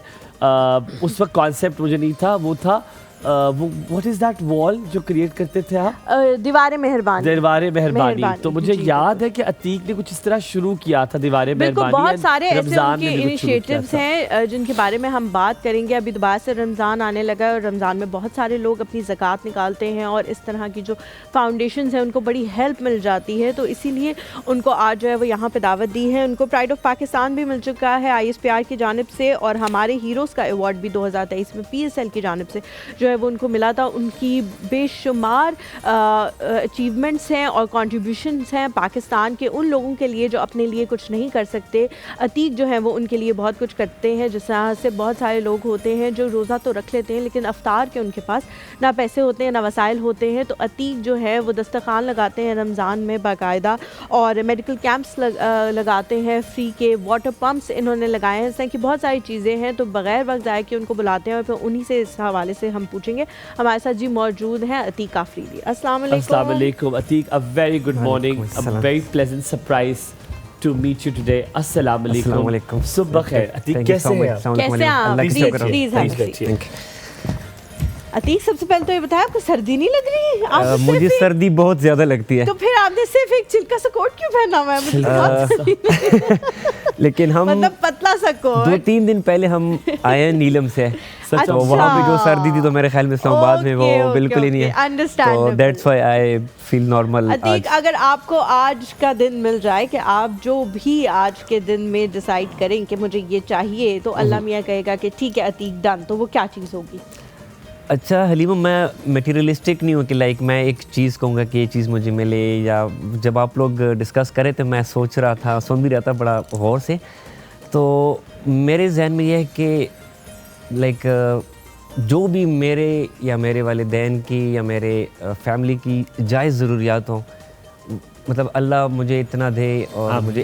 [SPEAKER 2] उस वक्त कॉन्सेप्ट मुझे नहीं था, वो था व्हाट इज दैट वॉल जो क्रिएट करते थे आप,
[SPEAKER 1] दीवारें मेहरबानी।
[SPEAKER 2] तो मुझे याद है कि अतीक ने कुछ इस तरह शुरू किया था, दीवारें मेहरबानी।
[SPEAKER 1] बहुत सारे ऐसे उनके इनिशिएटिव्स हैं जिनके बारे में हम बात करेंगे। अभी दोबारा से रमज़ान आने लगा है और रमज़ान में बहुत सारे लोग अपनी ज़कात निकालते हैं, और इस तरह की जो फाउंडेशंस हैं उनको बड़ी हेल्प मिल जाती है, तो इसीलिए उनको आज जो है वो यहाँ पे दावत दी है। उनको प्राइड ऑफ पाकिस्तान भी मिल चुका है ISPR की जानिब से, और हमारे हीरोज़ का अवार्ड भी 2023 में PSL की जानिब से जो है वो उनको मिला था। उनकी बेशुमार अचीवमेंट्स हैं और कंट्रीब्यूशंस हैं पाकिस्तान के उन लोगों के लिए जो अपने लिए कुछ नहीं कर सकते। अतीक जो हैं वो उनके लिए बहुत कुछ करते हैं। जिस तरह से बहुत सारे लोग होते हैं जो रोज़ा तो रख लेते हैं लेकिन अफ्तार के उनके पास ना पैसे होते हैं ना वसाइल होते हैं, तो अतीक जो है वो दस्तरखान लगाते हैं रमज़ान में बाकायदा, और मेडिकल कैंप्स लगाते हैं, फ्री के वाटर पम्प्स इन्होंने लगाए हैं। इस तरह की बहुत सारी चीज़ें हैं, तो बग़ैर वक्त ज़ाया के उनको बुलाते हैं और फिर उन्हीं से इस हवाले से हम पूछेंगे। हमारे साथ जी मौजूद हैं अतीक आफरीदी। अस्सलाम
[SPEAKER 2] वालेकुम Atiq, a very good morning, a very pleasant surprise to meet you today. अस्सलाम वालेकुम, सुबह खैर। अतीक कैसे हैं आप?
[SPEAKER 1] कैसे हैं आप? प्लीज अतीक, सबसे पहले तो ये बताया आपको सर्दी नहीं लग रही है?
[SPEAKER 4] मुझे सर्दी बहुत ज्यादा लगती है।
[SPEAKER 1] तो फिर आपने सिर्फ एक चिल्का सा कोट क्यों पहना हुआ है? मुझे
[SPEAKER 4] लेकिन हम
[SPEAKER 1] मतलब पतला सा कोट।
[SPEAKER 4] 2-3 दिन पहले हम आए हैं नीलम से,
[SPEAKER 1] अच्छा।
[SPEAKER 4] तो वहाँ पे जो सर्दी थी तो मेरे ख्याल में इस्लामाबाद में वो बिल्कुल ही नहीं है, तो that's why I feel normal.
[SPEAKER 1] Atiq, अगर आपको आज का दिन मिल जाए कि आप जो भी आज के दिन में डिसाइड करें कि मुझे ये चाहिए, तो अल्लाह मियाँ कहेगा कि ठीक है अतीक डन, तो वो क्या चीज़ होगी?
[SPEAKER 4] अच्छा हलीमा, मैं मटीरियलिस्टिक नहीं हूँ कि लाइक मैं एक चीज़ कहूँगा कि ये चीज़ मुझे मिले, या जब आप लोग डिस्कस करे तो मैं सोच रहा था, सुन भी रहा था बड़ा गौर से, तो मेरे जहन में ये है कि लाइक जो भी मेरे या मेरे वालिदैन की या मेरे फैमिली की जायज़ ज़रूरियात हों, मतलब अल्लाह मुझे इतना दे और मुझे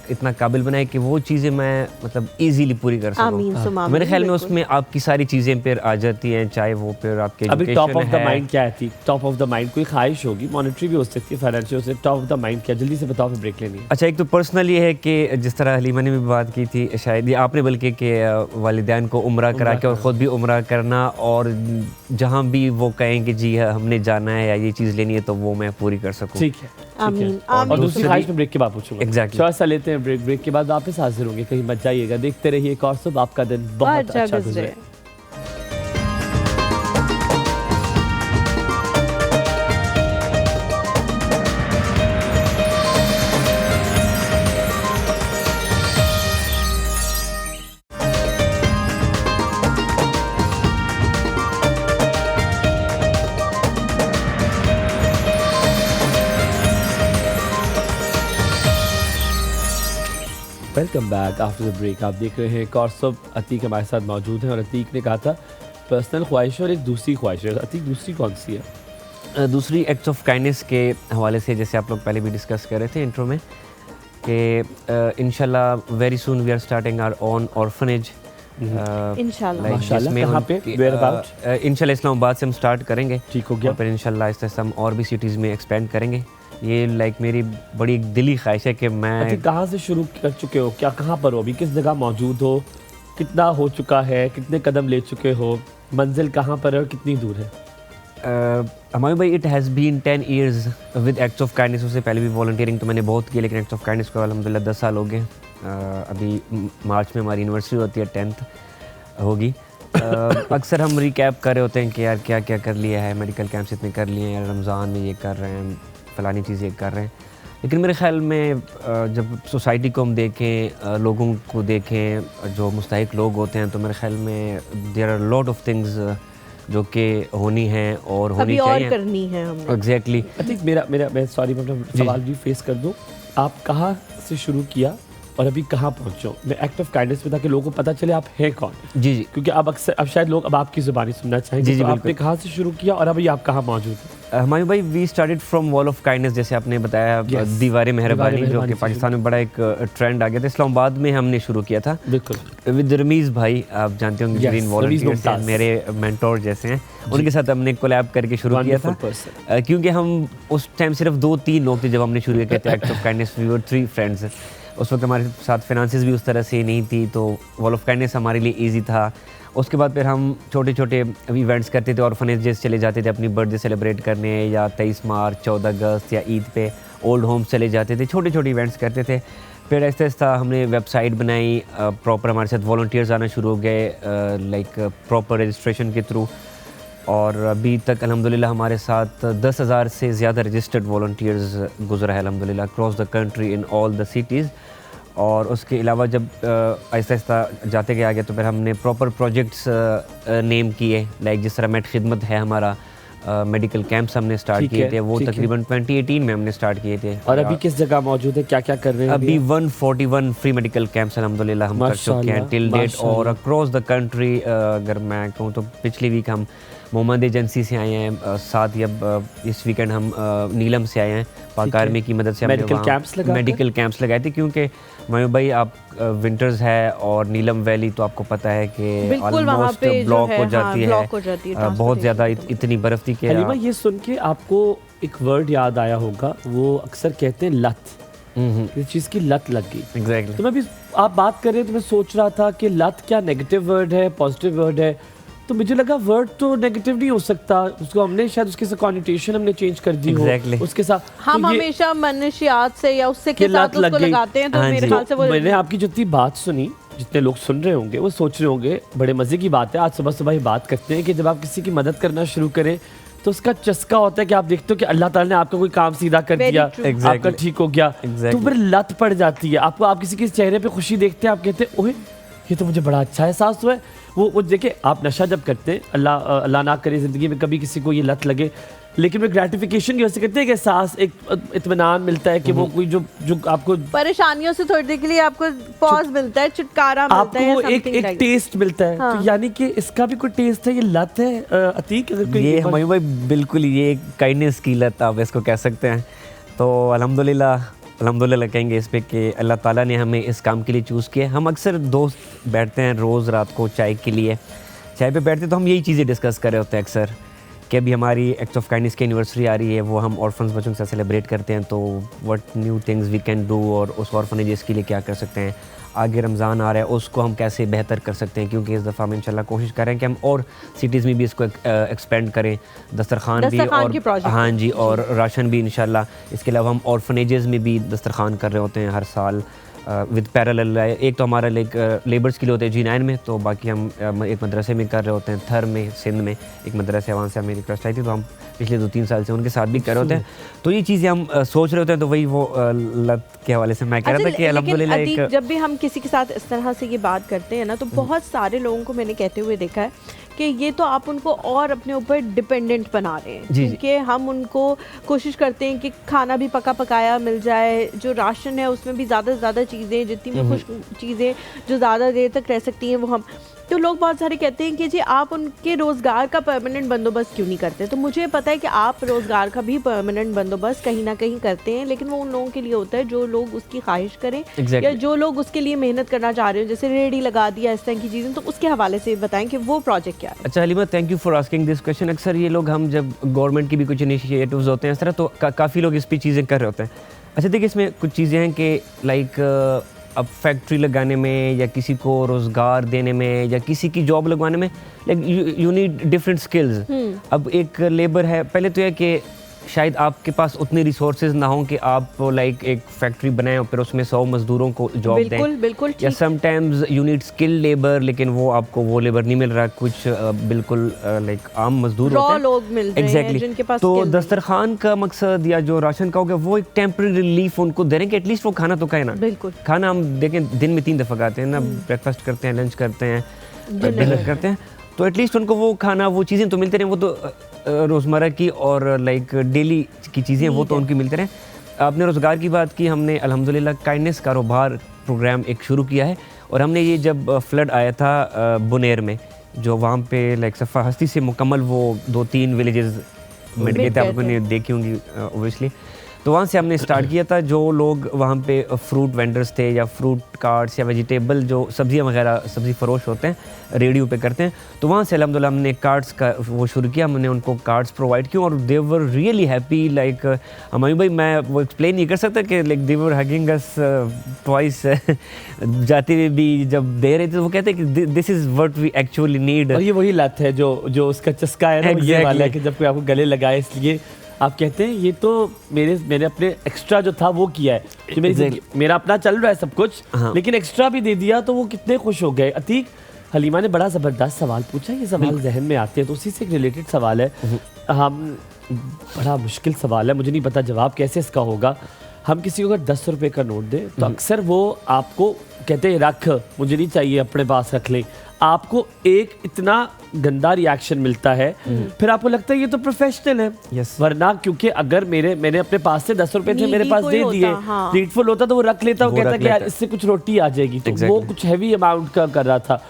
[SPEAKER 4] इतना काबिल बनाए कि वो चीज़ें मैं मतलब इजीली पूरी कर सकूं। मेरे ख्याल में उसमें आपकी सारी चीज़ें फिर आ जाती हैं, चाहे वो फिर आपके
[SPEAKER 2] अभी टॉप ऑफ द माइंड क्या थी? टॉप ऑफ द माइंड कोई ख्वाहिश होगी, मॉनेटरी भी हो सकती है, फाइनेंशियल से। टॉप ऑफ द माइंड क्या? जल्दी से बताओ, फिर ब्रेक लेनी है।
[SPEAKER 4] अच्छा, एक तो पर्सनल ये है कि जिस तरह हलीमा ने भी बात की थी, शायद ये आपने बल्कि कि वालिदैन को उम्रा करा के और ख़ुद भी उम्रा करना, और जहाँ भी वो कहें कि जी हमने जाना है या ये चीज़ लेनी है तो वो मैं पूरी कर सकूँ।
[SPEAKER 2] ठीक है, आमीन। और दूसरी ख्वाहिश में ब्रेक के बाद पूछूंगा।
[SPEAKER 4] एग्जैक्टली।
[SPEAKER 2] थोड़ा सा लेते हैं ब्रेक के बाद वापस हाजिर होंगे, कहीं मत जाइएगा, देखते रहिए कॉर्सब, आपका दिन बहुत अच्छा गुजरे। Welcome back after the break. आप देख रहे हैं कॉर्सब। अतीक हमारे साथ मौजूद हैं और अतीक ने कहा था पर्सनल ख्वाहिश और एक दूसरी ख्वाहिश है। अतीक, दूसरी कौन सी है?
[SPEAKER 4] दूसरी एक्ट्स ऑफ काइंडनेस के हवाले से, जैसे आप लोग पहले भी डिस्कस कर रहे थे इंट्रो में, कि इंशाल्लाह very soon we are starting our own orphanage.
[SPEAKER 1] इंशाल्लाह
[SPEAKER 2] कहाँ पे? Where about?
[SPEAKER 4] इंशाल्लाह इस्लामाबाद से हम स्टार्ट करेंगे।
[SPEAKER 2] ठीक हो गया।
[SPEAKER 4] फिर इंशाल्लाह इस तरह हम और भी सिटीज़ में एक्सपेंड करेंगे। ये मेरी बड़ी एक दिली ख्वाहिश है कि मैं
[SPEAKER 2] कहाँ से शुरू कर चुके हो, क्या कहाँ पर हो अभी, किस जगह मौजूद हो, कितना हो चुका है, कितने कदम ले चुके हो, मंजिल कहाँ पर है और कितनी दूर है?
[SPEAKER 4] हमारे भाई, it has been 10 years with acts of kindness. उससे पहले भी वॉलंटियरिंग तो मैंने बहुत की, लेकिन एक्ट्स ऑफ काइंडनेस को अल्हम्दुलिल्लाह 10 साल हो गए। अभी मार्च में हमारी एनिवर्सरी होती है, 10th होगी। अक्सर हम रिकैप कर रहे होते हैं कि यार क्या क्या कर लिया है, मेडिकल कैंप्स इतने कर लिए हैं, रमज़ान में ये कर रहे हैं, फलानी चीज़ें कर रहे हैं। लेकिन मेरे ख़्याल में जब सोसाइटी को हम देखें, लोगों को देखें जो मुस्तहिक लोग होते हैं, तो मेरे ख्याल में there are lot of things जो कि होनी है और होनी चाहिए,
[SPEAKER 1] और करनी है हमने।
[SPEAKER 4] एग्जैक्टली।
[SPEAKER 2] आई थिंक मैं सॉरी, मैं अपना सवाल भी फेस कर दूँ। आप कहाँ से शुरू किया और अभी कहाँ पहुँचो? मैं एक्ट ऑफ काइंडनेस में, ताकि लोगों को पता चले आप हैं कौन।
[SPEAKER 4] जी जी।
[SPEAKER 2] क्योंकि अब शायद लोग अब आपकी ज़ुबानी सुनना चाहेंगे।
[SPEAKER 4] जी,
[SPEAKER 2] तो आपने कहाँ से शुरू किया और अभी आप कहाँ मौजूद हैं?
[SPEAKER 4] हमारे भाई, we started from wall of kindness, जैसे आपने बताया, दीवार मेहरबानी, जो कि पाकिस्तान में बड़ा एक ट्रेंड आ गया था। इस्लामाबाद में हमने शुरू किया था,
[SPEAKER 2] बिल्कुल,
[SPEAKER 4] विद रमीज़ भाई, आप जानते होंगे, ग्रीन वॉलंटियर्स हैं, मेरे मेंटोर जैसे हैं, उनके साथ हमने कोलैब करके शुरू किया था। क्योंकि हम उस टाइम सिर्फ 2-3 लोग थे जब हमने शुरू किया था act of kindness. We were 3 friends. उस वक्त हमारे साथ फाइनेंसेस भी उस तरह से नहीं थी, तो वॉल ऑफ काइंडनेस हमारे लिए ईजी था। उसके बाद फिर हम छोटे छोटे इवेंट्स करते थे, ऑर्फनेजेस चले जाते थे अपनी बर्थडे सेलिब्रेट करने, या 23 मार्च, 14 अगस्त या ईद पे ओल्ड होम्स चले जाते थे, छोटे छोटे इवेंट्स करते थे। फिर ऐसे ऐसा हमने वेबसाइट बनाई, प्रॉपर हमारे साथ वॉलंटियर्स आना शुरू हो गए, लाइक प्रॉपर रजिस्ट्रेशन के थ्रू। और अभी तक अल्हम्दुलिल्लाह हमारे साथ 10,000 से ज़्यादा रजिस्टर्ड वॉलंटियर्स गुजरा है अल्हम्दुलिल्लाह across the country in all the cities. और उसके अलावा जब आहिस्ता आहिस्ता जाते गए आगे, तो फिर हमने प्रॉपर प्रोजेक्ट्स नेम किए, लाइक जिस तरह मेड खिदमत है हमारा, मेडिकल कैंप्स हमने स्टार्ट किए थे, वो तकरीबन 2018 में हमने स्टार्ट किए थे।
[SPEAKER 2] और अभी किस जगह मौजूद है, क्या क्या कर रहे हैं?
[SPEAKER 4] अभी 141 फ्री मेडिकल कैंप्स अल्हम्दुलिल्लाह हम कर चुके हैं टिल डेट, और अक्रॉस द कंट्री। अगर मैं कहूँ तो पिछली वीक हम मोहम्मद एजेंसी से आए हैं, साथ ही अब इस वीकेंड हम नीलम से आए हैं, पाक आर्मी की मदद से हमने मेडिकल कैंप्स लगाए थे। क्योंकि मयूर भाई, आप विंटर्स है और नीलम वैली तो आपको पता है कि ऑलमोस्ट ब्लॉक हो जाती है, बहुत ज़्यादा इतनी बर्फ थी कि।
[SPEAKER 2] हलीमा, ये सुन के आपको एक वर्ड याद आया होगा, वो अक्सर कहते हैं लत, किसी चीज़ की लत लग गई।
[SPEAKER 4] एग्जैक्टली।
[SPEAKER 2] तो मैं भी आप बात कर रहे हैं तो मैं सोच रहा था कि लत क्या नेगेटिव वर्ड है, पॉजिटिव वर्ड है? तो मुझे लगा वर्ड तो नेगेटिव नहीं हो सकता, उसको हमने शायद उसके साथ कॉन्नोटेशन हमने चेंज कर दी हो उसके साथ।
[SPEAKER 1] हम
[SPEAKER 2] तो
[SPEAKER 1] हमेशा मनशियात से या उससे के साथ उसको लगाते हैं, तो मेरे ख्याल से वो
[SPEAKER 2] मैंने आपकी जितनी बात सुनी, जितने लोग सुन रहे होंगे वो सोच रहे होंगे बड़े मज़े की बात है। आज सुबह सुबह ही बात करते हैं कि जब आप किसी की मदद करना शुरू करें तो उसका चस्का होता है कि आप देखते हो कि अल्लाह ताला ने आपका कोई काम सीधा कर दिया, आपका ठीक हो गया, तो फिर लत पड़ जाती है आपको। आप किसी के चेहरे पे खुशी देखते हैं, आप कहते हैं ओए ये तो मुझे बड़ा अच्छा एहसास हुआ है। वो देखिए, आप नशा जब करते हैं, अल्लाह ना करे ज़िंदगी में कभी किसी को ये लत लगे, लेकिन वो ग्रेटिफिकेशन की वजह से कहते हैं कि एहसास, एक इत्मीनान मिलता है कि वो कोई जो आपको
[SPEAKER 1] परेशानियों से थोड़ी देर के लिए आपको पॉज मिलता है, छुटकारा मिलता है,
[SPEAKER 2] आपको एक टेस्ट मिलता है।
[SPEAKER 1] हाँ।
[SPEAKER 2] तो यानी कि इसका भी कोई टेस्ट है, ये लत है अतीक?
[SPEAKER 4] ये हमारी भाई बिल्कुल ये काइंडनेस की लत आप इसको कह सकते हैं। तो अल्हम्दुलिल्लाह कहेंगे इस पे कि अल्लाह ताला ने हमें इस काम के लिए चूज़ किया। हम अक्सर दोस्त बैठते हैं रोज़ रात को चाय के लिए, चाय पे बैठते तो हम यही चीज़ें डिस्कस कर रहे होते हैं अक्सर कि अभी हमारी एक्ट ऑफ काइंडनेस की एनिवर्सरी आ रही है, वो हम ऑर्फन्स बच्चों के साथ सेलिब्रेट करते हैं। तो what new things we can do, और उस ऑर्फनेजेस के लिए क्या कर सकते हैं। आगे रमज़ान आ रहा है, उसको हम कैसे बेहतर कर सकते हैं, क्योंकि इस दफ़ा हम इंशाल्लाह कोशिश कर रहे हैं कि हम और सिटीज़ में भी इसको एक्सपेंड करें। दस्तरखान भी, और हाँ जी, और राशन भी इंशाल्लाह। इसके अलावा हम ऑर्फनेजेस में भी दस्तरखान कर रहे होते हैं हर साल विद पैरेलल। एक तो हमारा लेबर्स के लिए होते हैं G9 में, तो बाकी हम एक मदरसे में कर रहे होते हैं, थर में सिंध में एक मदरसे, वहाँ से हमें रिक्वेस्ट आई थी, तो हम पिछले 2-3 साल से उनके साथ भी कर रहे होते हैं। तो ये चीज़ें हम सोच रहे होते हैं। तो वही वो लत के हवाले से मैं कह रहा था कि अल्हम्दुलिल्लाह एक
[SPEAKER 1] जब भी हम किसी के साथ इस तरह से ये बात करते हैं ना, तो बहुत सारे लोगों को मैंने कहते हुए देखा है कि ये तो आप उनको और अपने ऊपर डिपेंडेंट बना रहे हैं, क्योंकि हम उनको कोशिश करते हैं कि खाना भी पका पकाया मिल जाए, जो राशन है उसमें भी ज़्यादा से ज़्यादा चीज़ें, जितनी भी खुश चीज़ें जो ज़्यादा देर तक रह सकती हैं वो हम। तो लोग बहुत सारे कहते हैं कि जी आप उनके रोज़गार का परमानेंट बंदोबस्त क्यों नहीं करते। तो मुझे पता है कि आप रोज़गार का भी परमानेंट बंदोबस्त कहीं ना कहीं करते हैं, लेकिन वो उन लोगों के लिए होता है जो लोग उसकी ख्वाहिश करें, या जो लोग उसके लिए मेहनत करना चाह रहे हो, जैसे रेडी लगा दिया, इस तरह की चीज़ें। तो उसके हवाले से बताएं कि वो प्रोजेक्ट क्या है।
[SPEAKER 4] अच्छा Halima, thank you for asking this question. अक्सर ये लोग, हम जब गवर्नमेंट की भी कुछ इनिशिएटिव्स होते हैं इस तरह, तो काफ़ी लोग इस पर चीज़ें कर रहे होते हैं। अच्छा देखिए, इसमें कुछ चीज़ें हैं कि लाइक अब फैक्ट्री लगाने में, या किसी को रोज़गार देने में, या किसी की जॉब लगवाने में, like you need different skills. अब एक लेबर है, पहले तो यह कि शायद आपके पास उतने रिसोर्सेज ना हों कि आप लाइक एक फैक्ट्री बनाएं और फिर उसमें 100 मजदूरों को जॉब दें।
[SPEAKER 1] बिल्कुल
[SPEAKER 4] या sometimes you need skill labour, लेकिन वो आपको वो लेबर नहीं मिल रहा, कुछ बिल्कुल लाइक आम मजदूर होते हैं,
[SPEAKER 1] लोग मिल रहे हैं जिनके पास
[SPEAKER 4] तो दस्तरखान का मकसद या जो राशन का हो गया, वो एक टेम्परेरी रिलीफ उनको दे रहे हैं कि एटलीस्ट वो खाना तो खाए ना।
[SPEAKER 1] बिल्कुल,
[SPEAKER 4] खाना हम देखें दिन में 3 दफ़ा खाते हैं ना, ब्रेकफास्ट करते हैं, लंच करते हैं, डिनर करते हैं, तो एटलीस्ट उनको वो खाना, वो चीज़ें तो मिलते रहे। वो तो रोज़मर्रा की और लाइक डेली की चीज़ें वो तो उनकी मिलते रहे। आपने रोज़गार की बात की, हमने अल्हम्दुलिल्लाह काइंडनेस कारोबार प्रोग्राम एक शुरू किया है। और हमने ये जब फ्लड आया था बुनेर में, जो वहाँ पे लाइक सफ़ा हस्ती से मुकम्मल वो 2-3 विलेजेस मिट गए थे, आपने देखी होंगी ओबियसली। तो वहाँ से हमने स्टार्ट किया था। जो लोग वहाँ पे फ्रूट वेंडर्स थे, या फ्रूट कार्ट्स, या वेजिटेबल जो सब्जियाँ वगैरह सब्ज़ी फरोश होते हैं, रेडियो पे करते हैं, तो वहाँ से अल्हम्दुलिल्लाह हमने कार्ड्स का वो शुरू किया। हमने उनको कार्ड्स प्रोवाइड किए और दे वर रियली हैप्पी। लाइक हमारी भाई, मैं वो एक्सप्लेन नहीं कर सकता कि like they were hugging us twice. जाते हुए भी जब दे रहे थे, वो कहते हैं कि this is what we actually need.
[SPEAKER 2] और ये वही लत है जो उसका चस्का है ना, ये वाला है कि जब कोई आपको गले लगाए, इसलिए आप कहते हैं ये तो मेरे अपने एक्स्ट्रा जो था वो किया है, जो मेरा अपना चल रहा है सब कुछ, लेकिन एक्स्ट्रा भी दे दिया, तो वो कितने खुश हो गए। अतीक, हलीमा ने बड़ा ज़बरदस्त सवाल पूछा, ये सवाल जहन में आते हैं तो उसी से एक रिलेटेड सवाल है। हम बड़ा मुश्किल सवाल है, मुझे नहीं पता जवाब कैसे इसका होगा। हम किसी को अगर 10 रुपये का नोट दें, तो अक्सर वो आपको कहते हैं रख, मुझे नहीं चाहिए, अपने पास रख ले। आपको एक इतना गंदा रिएक्शन मिलता है, फिर आपको लगता है ये तो प्रोफेशनल है। वरना क्योंकि अगर मैंने अपने पास से 10 रुपए थे, मेरे पास दे दिए, नीडफुल होता तो वो रख लेता, वो कहता कि यार इससे कुछ रोटी आ जाएगी, तो वो कुछ हैवी अमाउंट का कर रहा था।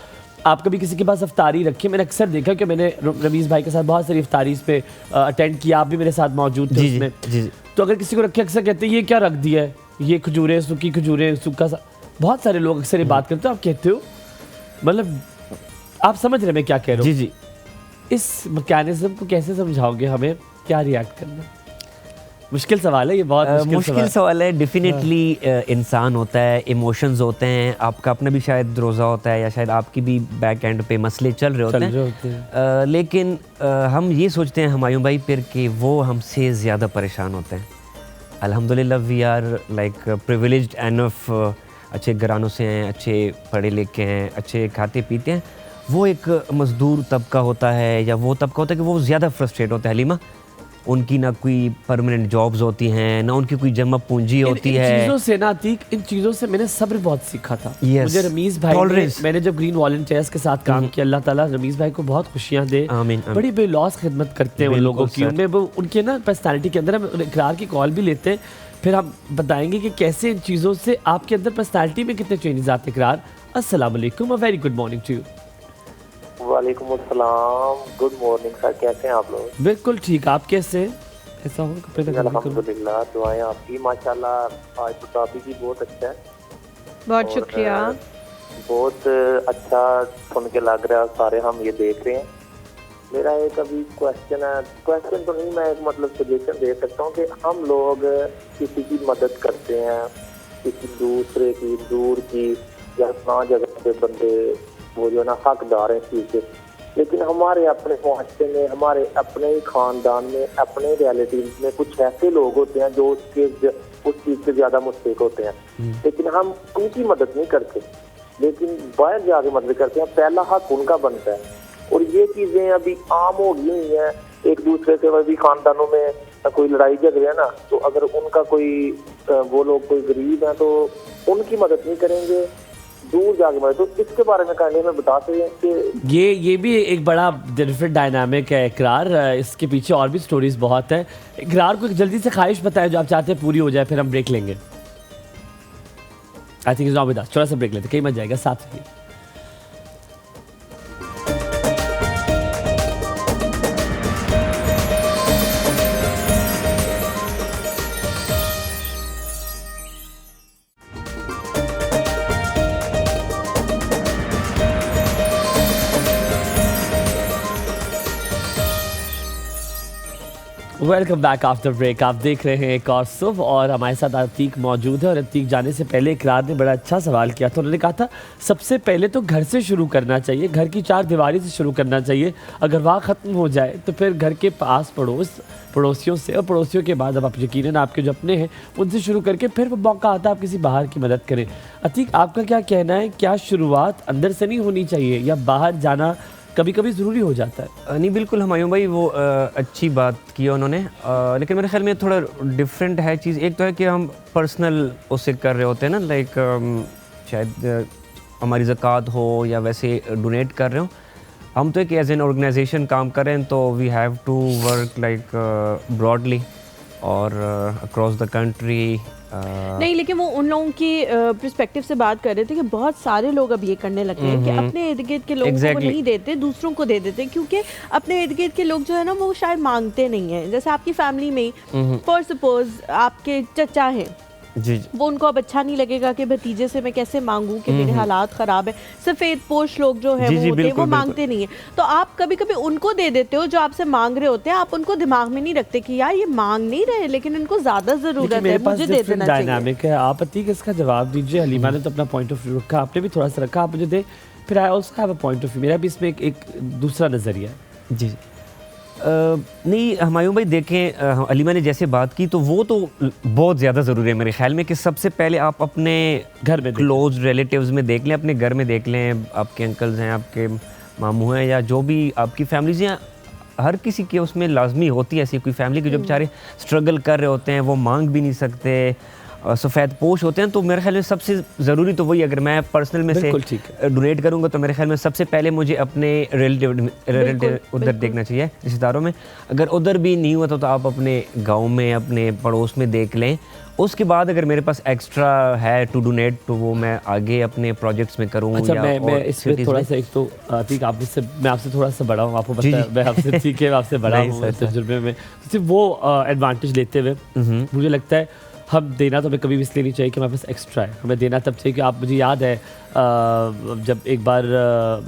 [SPEAKER 2] आप कभी किसी के पास इफ्तारी रखी? मैंने अक्सर देखा कि मैंने रमीज़ भाई के साथ बहुत सारी इफ्तारीज़ पे अटेंड किया, आप भी मेरे साथ मौजूद थे उसमें। तो अगर किसी को रखे, अक्सर कहते हैं ये क्या रख दिया है, ये खजूरें, सूखी खजूरें, सूखा सा। बहुत सारे लोग अक्सर ये बात करते हो, आप कहते हो, मतलब आप समझ रहे मैं क्या कह रहा हूँ? जी। इस मैकेनिज्म को कैसे समझाओगे हमें, क्या रिएक्ट करना? मुश्किल सवाल है ये, बहुत मुश्किल सवाल है।
[SPEAKER 4] डेफिनेटली इंसान होता है, इमोशंस होते हैं, आपका अपना भी शायद रोज़ा होता है, या शायद आपकी भी बैक एंड पे मसले चल रहे होते हैं। लेकिन हम ये सोचते हैं हुमायूं भाई फिर कि वो हमसे ज़्यादा परेशान होते हैं। अल्हम्दुलिल्लाह we are like privileged enough, अच्छे घरानों से हैं, अच्छे पढ़े लिखे हैं, अच्छे खाते पीते हैं। वो एक मज़दूर तबका होता है, या वो तबका होता है कि वो ज़्यादा फ्रस्ट्रेट होता है। हलीमा, उनकी ना कोई परमानेंट जॉब्स होती हैं, ना उनकी कोई जमा पूंजी होती है।
[SPEAKER 2] इन चीज़ों से ना अतीक, इन चीज़ों से मैंने सब्र बहुत सीखा था।
[SPEAKER 4] Yes.
[SPEAKER 2] मुझे रमीज़ भाई ने, मैंने जब ग्रीन वॉलंटियर्स के साथ काम किया, अल्लाह ताला रमीज़ भाई को बहुत खुशियाँ दे, बड़ी बेलौस खिदमत करते हैं उन लोगों की, उनमें वो उनके ना पर्सनैलिटी के अंदर। हम इकरार की कॉल भी लेते हैं, फिर हम बताएंगे कि कैसे इन चीज़ों से आपके अंदर पर्सनैलिटी में कितने चेंजेस आते। इकरार, अस्सलाम वालेकुम, a very good morning to you.
[SPEAKER 5] वालेकुम अस्सलाम, गुड मॉर्निंग सर, कैसे हैं आप लोग?
[SPEAKER 2] बिल्कुल ठीक, आप कैसे हैं? ऐसा हो कपड़े
[SPEAKER 5] अल्हम्दुलिल्लाह, दुआएं आपकी। माशाल्लाह आज तो टॉपिक ही बहुत अच्छा है।
[SPEAKER 1] बहुत शुक्रिया।
[SPEAKER 5] बहुत अच्छा सुन के लग रहा है, सारे हम ये देख रहे हैं। मेरा एक अभी क्वेश्चन है, क्वेश्चन तो नहीं, मैं एक मतलब सजेशन दे सकता हूँ कि हम लोग किसी की मदद करते हैं, किसी दूसरे की, दूर की या ना जगह पे बंदे वो जो है ना हकदार हैं चीज़ के, लेकिन हमारे अपने मुआशरे में, हमारे अपने ही खानदान में, अपने रिलेटिव में कुछ ऐसे लोग होते हैं जो उस चीज़ से ज़्यादा मुस्तहिक होते हैं, लेकिन हम उनकी मदद नहीं करते, लेकिन बाहर जाके मदद करते हैं। पहला हक उनका बनता है, और ये चीज़ें अभी आम हो गई हुई हैं। एक दूसरे से भी खानदानों में कोई लड़ाई झगड़े है ना, तो अगर उनका कोई वो लोग कोई गरीब है तो उनकी मदद नहीं करेंगे, दूर जाके मदद। तो इसके बारे में कहने में बता सकते हैं कि
[SPEAKER 2] ये भी एक बड़ा डिफरेंट डायनामिक है। इकरार, इसके पीछे और भी स्टोरीज बहुत है। इकरार को एक जल्दी से ख्वाहिश बताए जो आप चाहते हैं पूरी हो जाए, फिर हम ब्रेक लेंगे। I think is not with us, थोड़ा सा ब्रेक लेते, कहीं मत जाएगा, साथ रहिए। Welcome back after break. आप देख रहे हैं एक और सुबह, और हमारे साथ अतीक मौजूद है। और अतीक जाने से पहले इकरार ने बड़ा अच्छा सवाल किया था। उन्होंने कहा था सबसे पहले तो घर से शुरू करना चाहिए, घर की चार दीवारी से शुरू करना चाहिए। अगर वहाँ ख़त्म हो जाए तो फिर घर के पास पड़ोसियों से, और पड़ोसियों के बाद अब आप यकीनन आपके जो अपने हैं उनसे शुरू करके फिर वो मौका आता है आप किसी बाहर की मदद करें। अतीक, आपका क्या कहना है, क्या शुरुआत अंदर से नहीं होनी चाहिए या बाहर जाना कभी कभी ज़रूरी हो जाता है?
[SPEAKER 4] नहीं, बिल्कुल हुमायूं भाई, वो अच्छी बात की उन्होंने, लेकिन मेरे ख्याल में थोड़ा डिफरेंट है चीज़। एक तो है कि हम पर्सनल उससे कर रहे होते हैं ना, लाइक शायद हमारी ज़कात हो या वैसे डोनेट कर रहे हो। हम तो एक एज एन ऑर्गेनाइजेशन काम कर रहे हैं, तो we have to work like broadly और अक्रॉस द कंट्री।
[SPEAKER 1] नहीं, लेकिन वो उन लोगों की पर्सपेक्टिव से बात कर रहे थे कि बहुत सारे लोग अब ये करने लगे हैं कि अपने इर्द गिर्द के लोगों को नहीं देते, दूसरों को दे देते, क्योंकि अपने इर्द गिर्द के लोग जो है ना वो शायद मांगते नहीं हैं। जैसे आपकी फैमिली में फॉर सपोज आपके चचा हैं,
[SPEAKER 4] जी,
[SPEAKER 1] वो उनको अब अच्छा नहीं लगेगा कि भतीजे से मैं कैसे मांगूं कि मेरे हालात ख़राब है। सफ़ेद पोश लोग जो है वो होते हैं, वो मांगते नहीं है, तो आप कभी कभी उनको दे देते हो जो आपसे मांग रहे होते हैं। आप उनको दिमाग में नहीं रखते कि यार ये मांग नहीं रहे लेकिन इनको ज़्यादा ज़रूरत है, मुझे दे देना चाहिए।
[SPEAKER 2] डायनामिक है। आप अतीक इसका जवाब दीजिए। हलीमा ने तो अपना पॉइंट ऑफ व्यू रखा, आपने भी थोड़ा सा रखा, आप मुझे दे, फिर I also have a point of view. मेरा भी इसमें एक दूसरा नज़रिया है।
[SPEAKER 4] जी, नहीं हुमायूं भाई, देखें हलीमा ने जैसे बात की तो वो तो बहुत ज़्यादा ज़रूरी है मेरे ख्याल में कि सबसे पहले आप अपने
[SPEAKER 2] घर में
[SPEAKER 4] क्लोज रिलेटिव्स में देख लें, अपने घर में देख लें, आपके अंकल्स हैं, आपके मामू हैं, या जो भी आपकी फैमिलीज हैं, हर किसी के उसमें लाजमी होती है ऐसी कोई फैमिली के जो बेचारे स्ट्रगल कर रहे होते हैं, वो मांग भी नहीं सकते, सफ़ेद पोश होते हैं। तो मेरे ख्याल में सबसे ज़रूरी तो वही, अगर मैं पर्सनल में से डोनेट करूँगा तो मेरे ख्याल में सबसे पहले मुझे अपने रिलेटिव उधर देखना चाहिए, रिश्तेदारों में। अगर उधर भी नहीं हुआ तो आप अपने गांव में, अपने पड़ोस में देख लें। उसके बाद अगर मेरे पास एक्स्ट्रा है टू डोनेट तो वो मैं आगे अपने प्रोजेक्ट्स में करूँ।
[SPEAKER 2] अच्छा, मैं इसमें थोड़ा सा, एक तो ठीक मैं आपसे थोड़ा सा बड़ा हूँ, आपको पता है मैं आपसे ठीक है, मैं आपसे बड़ा हूँ तजुर्बे में, सिर्फ वो एडवांटेज लेते हुए मुझे लगता है हम देना तो हमें कभी भी इसलिए नहीं चाहिए कि हमारे पास एक्स्ट्रा है। हमें देना तब चाहिए कि आप, मुझे याद है जब एक बार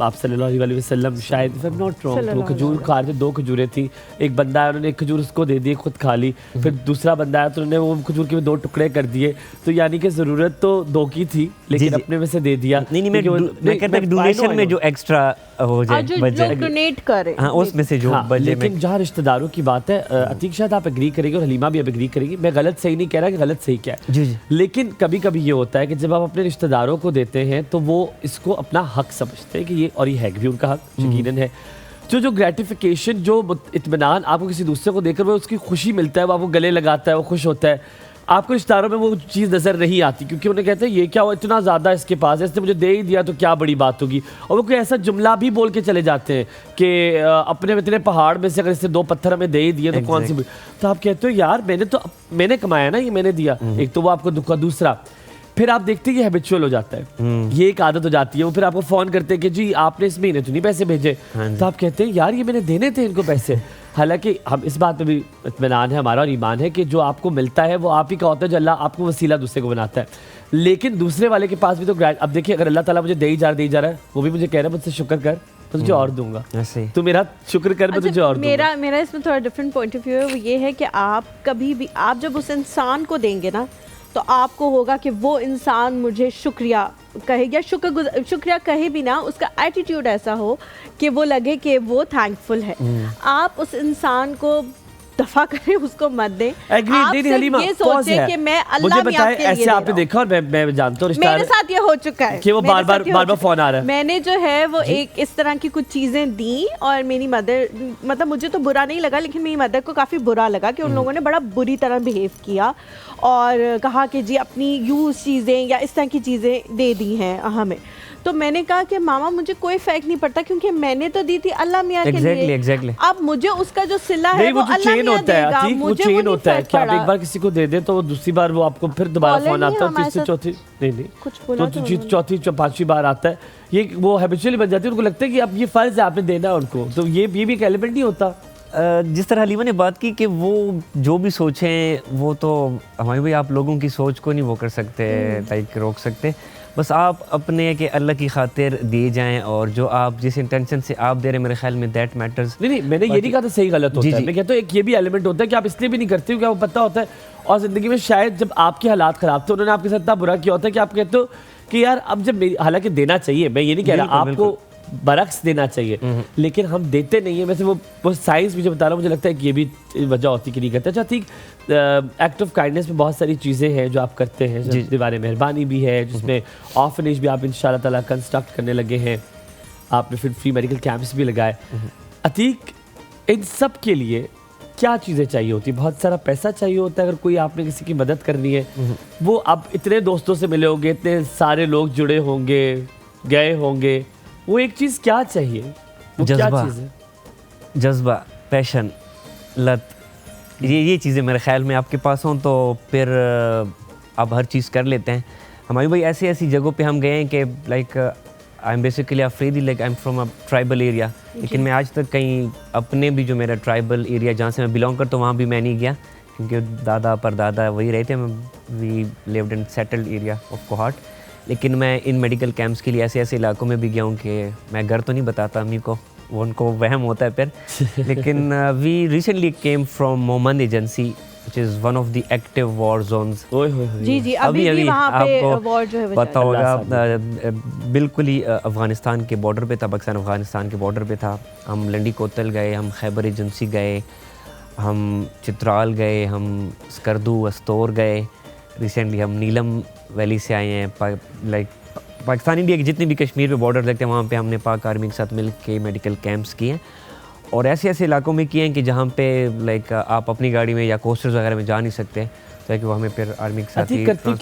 [SPEAKER 2] आप सल्लल्लाहु अलैहि वसल्लम शायद if I am not wrong, तो खजूर खा रहे थे, 2 खजूरें थी, एक बंदा है उन्होंने एक खजूर उसको दे दी, खुद खा ली, फिर दूसरा बंदा है तो उन्होंने वो खजूर के 2 टुकड़े कर दिए। तो यानी कि ज़रूरत तो 2 की थी लेकिन अपने में से दे दिया।
[SPEAKER 4] नहीं, मैं कहता हूं डोनेशन में जो एक्स्ट्रा हो जाए,
[SPEAKER 1] जो डोनेट करें,
[SPEAKER 4] हाँ, उसमें से जो बचे।
[SPEAKER 2] लेकिन जहाँ रिश्तेदारों की बात है, अतीक शायद आप एग्री करेंगे और हलीमा भी अब एग्री करेंगी, मैं गलत सही नहीं कह रहा कि गलत सही क्या है, लेकिन कभी कभी ये होता है कि जब आप अपने रिश्तेदारों को देते हैं तो वो इसको अपना हक समझते हैं कि ये, और ये है भी उनका हक यकीनन है, जो ग्रेटिफिकेशन, जो इत्मीनान आपको किसी दूसरे को देकर वो उसकी खुशी मिलता है, वो आपको गले लगाता है, वो खुश होता है, आपको रिश्तेदारों में वो चीज़ नज़र नहीं आती, क्योंकि उन्हें कहते हैं ये क्या हुआ, इतना ज़्यादा इसके पास है, इसने मुझे दे ही दिया तो क्या बड़ी बात होगी। और वो कोई ऐसा जुमला भी बोल के चले जाते हैं कि अपने इतने पहाड़ में से अगर इससे 2 पत्थर हमें दे ही दिए तो कौन सी, तो आप कहते हो यार मैंने कमाया ना, ये मैंने दिया। एक तो वो आपको दुख, दूसरा फिर आप देखते हैं कि हैबिचुअल हो जाता है, ये एक आदत हो जाती है। वो फिर आपको फ़ोन करते हैं कि जी आपने इस महीने तो नहीं पैसे भेजे, तो आप कहते हैं यार ये मैंने देने थे इनको पैसे। हालांकि हम इस बात पे भी इत्मीनान है हमारा और ईमान है कि जो आपको मिलता है वो आप ही का होता है, जो अल्लाह आपको वसीला दूसरे को बनाता है। लेकिन दूसरे वाले के पास भी तो अब देखिए, अगर अल्लाह ताला मुझे दे ही जा रहा है, वो भी मुझे कह रहा है मुझसे शुक्र कर, तो तुझे और दूंगा, तो मेरा शुक्र कर, मैं तुझे और दूंगा।
[SPEAKER 1] मेरा इसमें थोड़ा डिफरेंट पॉइंट ऑफ व्यू है, वो ये है कि आप कभी भी, आप जब उस इंसान को देंगे ना, तो आपको होगा कि वो इंसान मुझे शुक्रिया कहे, या शुक्रिया कहे भी ना, उसका एटीट्यूड ऐसा हो कि वो लगे कि वो थैंकफुल है। आप उस इंसान को दफा करें, उसको मत दें। आप ये सोचे कि मैं अल्लाह में आपके लिए
[SPEAKER 2] ऐसे आपने देखा, और मैं जानता हूँ
[SPEAKER 1] मेरे साथ ये हो चुका है
[SPEAKER 2] कि वो बार-बार फोन आ रहा है।
[SPEAKER 1] मैंने जो है वो एक इस तरह की कुछ चीज़ें दी, और मेरी मदर, मतलब मुझे तो बुरा नहीं लगा, लेकिन मेरी मदर को काफ़ी बुरा लगा कि उन लोगों ने बड़ा बुरी तरह बिहेव किया और कहा कि जी अपनी यूज़ चीज़ें या इस तरह की चीज़ें दे दी हैं हमें। तो मैंने कहा कि मामा मुझे कोई फर्क नहीं पड़ता, क्योंकि मैंने तो दी थी अल्लाह मियाँ के लिए। अब मुझे उसका जो सिला है वो अल्लाह मियाँ देगा, मुझे वो नहीं फर्क
[SPEAKER 2] पड़ा। आप एक बार किसी को दे दे तो दूसरी बार वो आपको फिर दोबारा फोन आता है, तीसरी चौथी नहीं तो चौथी 5वीं बार आता है, ये वो हैबिचुअली बन जाती है। उनको लगता है कि अब ये फर्ज है आपने देना है उनको, तो ये भी एक एलिमेंट नहीं होता।
[SPEAKER 4] जिस तरह हलीमा ने बात की कि वो जो भी सोचें, वो तो हमारी भाई आप लोगों की सोच को नहीं वो कर सकते, लाइक रोक सकते। बस आप अपने कि अल्लाह की खातिर दिए जाएं, और जो आप जिस इंटेंशन से आप दे रहे हैं, मेरे ख्याल में दैट मैटर्स।
[SPEAKER 2] नहीं, मैंने ये नहीं कहा था सही गलत होता है, मैं कहता हूँ एक ये भी एलिमेंट होता है कि आप इसलिए भी नहीं करते हो कि आपको पता होता है, और ज़िंदगी में शायद जब आपके हालात ख़राब थे, उन्होंने आपके साथ इतना बुरा किया होता है कि आप कहते हो कि यार अब जब मेरी, हालांकि देना चाहिए, मैं ये नहीं कह रहा, आपको बरक्स देना चाहिए, लेकिन हम देते नहीं है। वैसे वो साइंस मुझे बता रहा हूँ, मुझे लगता है कि ये भी वजह होती कि नहीं करते। अच्छा ठीक, एक्ट ऑफ काइंडनेस में बहुत सारी चीज़ें हैं जो आप करते हैं, दीवार मेहरबानी भी है, जिसमें ऑर्फनेज भी आप इंशाल्लाह ताला कंस्ट्रक्ट करने लगे हैं, आपने फिर फ्री मेडिकल कैंप्स भी लगाए। अतीक, इन सब के लिए क्या चीज़ें चाहिए होती? बहुत सारा पैसा चाहिए होता है अगर कोई आपने किसी की मदद करनी है। वो अब इतने दोस्तों से मिले होंगे, इतने सारे लोग जुड़े होंगे, गए होंगे, वो एक चीज़ क्या चाहिए? वो क्या चीज़ है?
[SPEAKER 4] जज्बा, पैशन, लत, ये चीज़ें मेरे ख्याल में आपके पास हों तो फिर आप हर चीज़ कर लेते हैं। हमारी भाई ऐसी जगहों पे हम गए हैं कि like I am basically Afridi, like I am from a tribal area, लेकिन मैं आज तक कहीं अपने भी जो मेरा ट्राइबल एरिया जहाँ से मैं बिलोंग करता हूँ वहाँ भी मैं नहीं गया, क्योंकि दादा परदादा वही रहते हैं। We lived in settled area of Kohat. लेकिन मैं इन मेडिकल कैंप्स के लिए ऐसे इलाकों में भी गया हूँ कि मैं घर तो नहीं बताता अम्मी को, वो उनको वहम होता है फिर। लेकिन we recently came from Mohmand agency which is one of the active war zones.
[SPEAKER 1] जी अभी वहाँ पे वॉर जो है
[SPEAKER 4] पता होगा, बिल्कुल ही अफ़गानिस्तान के बॉर्डर पे था, पाकिस्तान अफ़गानिस्तान के बॉर्डर पे था। हम लंडी कोतल गए, हम खैबर एजेंसी गए, हम चित्राल गए, हम स्कर्दू अस्तोर गए, रिसेंटली हम नीलम वैली से आए हैं। लाइक पाकिस्तान इंडिया के जितने भी कश्मीर पे बॉर्डर लगते हैं वहाँ पे हमने पाक आर्मी के साथ मिल के मेडिकल कैंप्स किए हैं, और ऐसे इलाकों में किए हैं कि जहाँ पे लाइक आप अपनी गाड़ी में या कोस्टर्स वगैरह में जा नहीं सकते, तो वो हमें फिर आर्मी के साथ
[SPEAKER 2] करते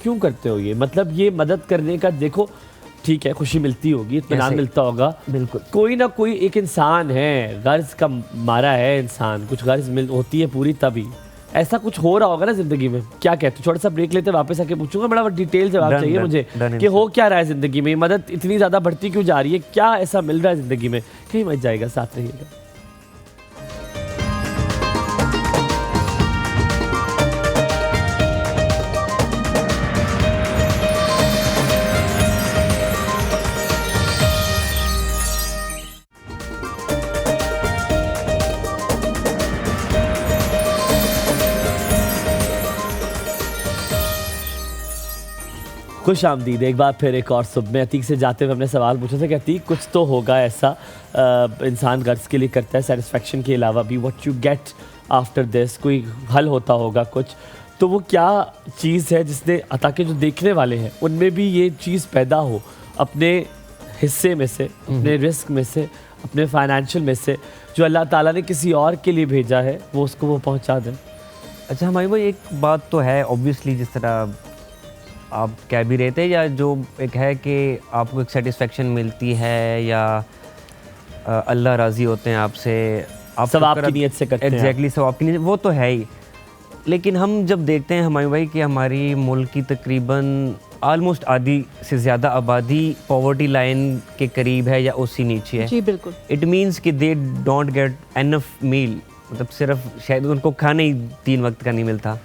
[SPEAKER 2] क्यों करते हो ये? मतलब ये मदद करने का, देखो ठीक है खुशी मिलती होगी, इत्मीनान मिलता होगा, बिल्कुल, कोई ना कोई एक इंसान है, गर्ज का मारा है इंसान, कुछ गर्ज होती है पूरी, तभी ऐसा कुछ हो रहा होगा ना जिंदगी में। क्या कहते हो? छोटा सा ब्रेक लेते हैं, वापस आके पूछूंगा, बड़ा डिटेल जवाब चाहिए मुझे कि हो क्या रहा है जिंदगी में, मदद इतनी ज़्यादा बढ़ती क्यों जा रही है, क्या ऐसा मिल रहा है जिंदगी में? कहीं मच जाएगा, साथ रहिएगा। खुश आमदीद एक बार फिर एक और सुबह में। अतीक से जाते हुए हमने सवाल पूछा था कि अतीक कुछ तो होगा ऐसा इंसान गर्ज के लिए करता है सेटिस्फेक्शन के अलावा भी, what you get after this, कोई हल होता होगा कुछ, तो वो क्या चीज़ है जिसने, ताकि जो देखने वाले हैं उनमें भी ये चीज़ पैदा हो, अपने हिस्से में से, अपने रिस्क में से अपने फाइनेंशियल में से जो अल्लाह ताला ने किसी और के लिए भेजा है वो उसको वो पहुंचा दें।
[SPEAKER 4] अच्छा हमारी भाई एक बात तो है ऑब्वियसली, जिस तरह आप कह भी रहे थे, या जो एक है कि आपको एक सेटिस्फेक्शन मिलती है या अल्लाह राज़ी होते हैं आपसे, आप
[SPEAKER 2] सब आपकी नीयत से करते हैं।
[SPEAKER 4] एग्जैक्टली, सब आपकी नीयत, वो तो है ही। लेकिन हम जब देखते हैं हमारे भाई कि हमारी मुल्क की तकरीबन ऑलमोस्ट आधी से ज़्यादा आबादी पॉवर्टी लाइन के करीब है या उससे नीचे है।
[SPEAKER 1] जी बिल्कुल।
[SPEAKER 4] इट मीन्स कि दे डोंट गेट एनफ मील, मतलब सिर्फ शायद उनको खाना ही 3 वक्त का नहीं मिलता।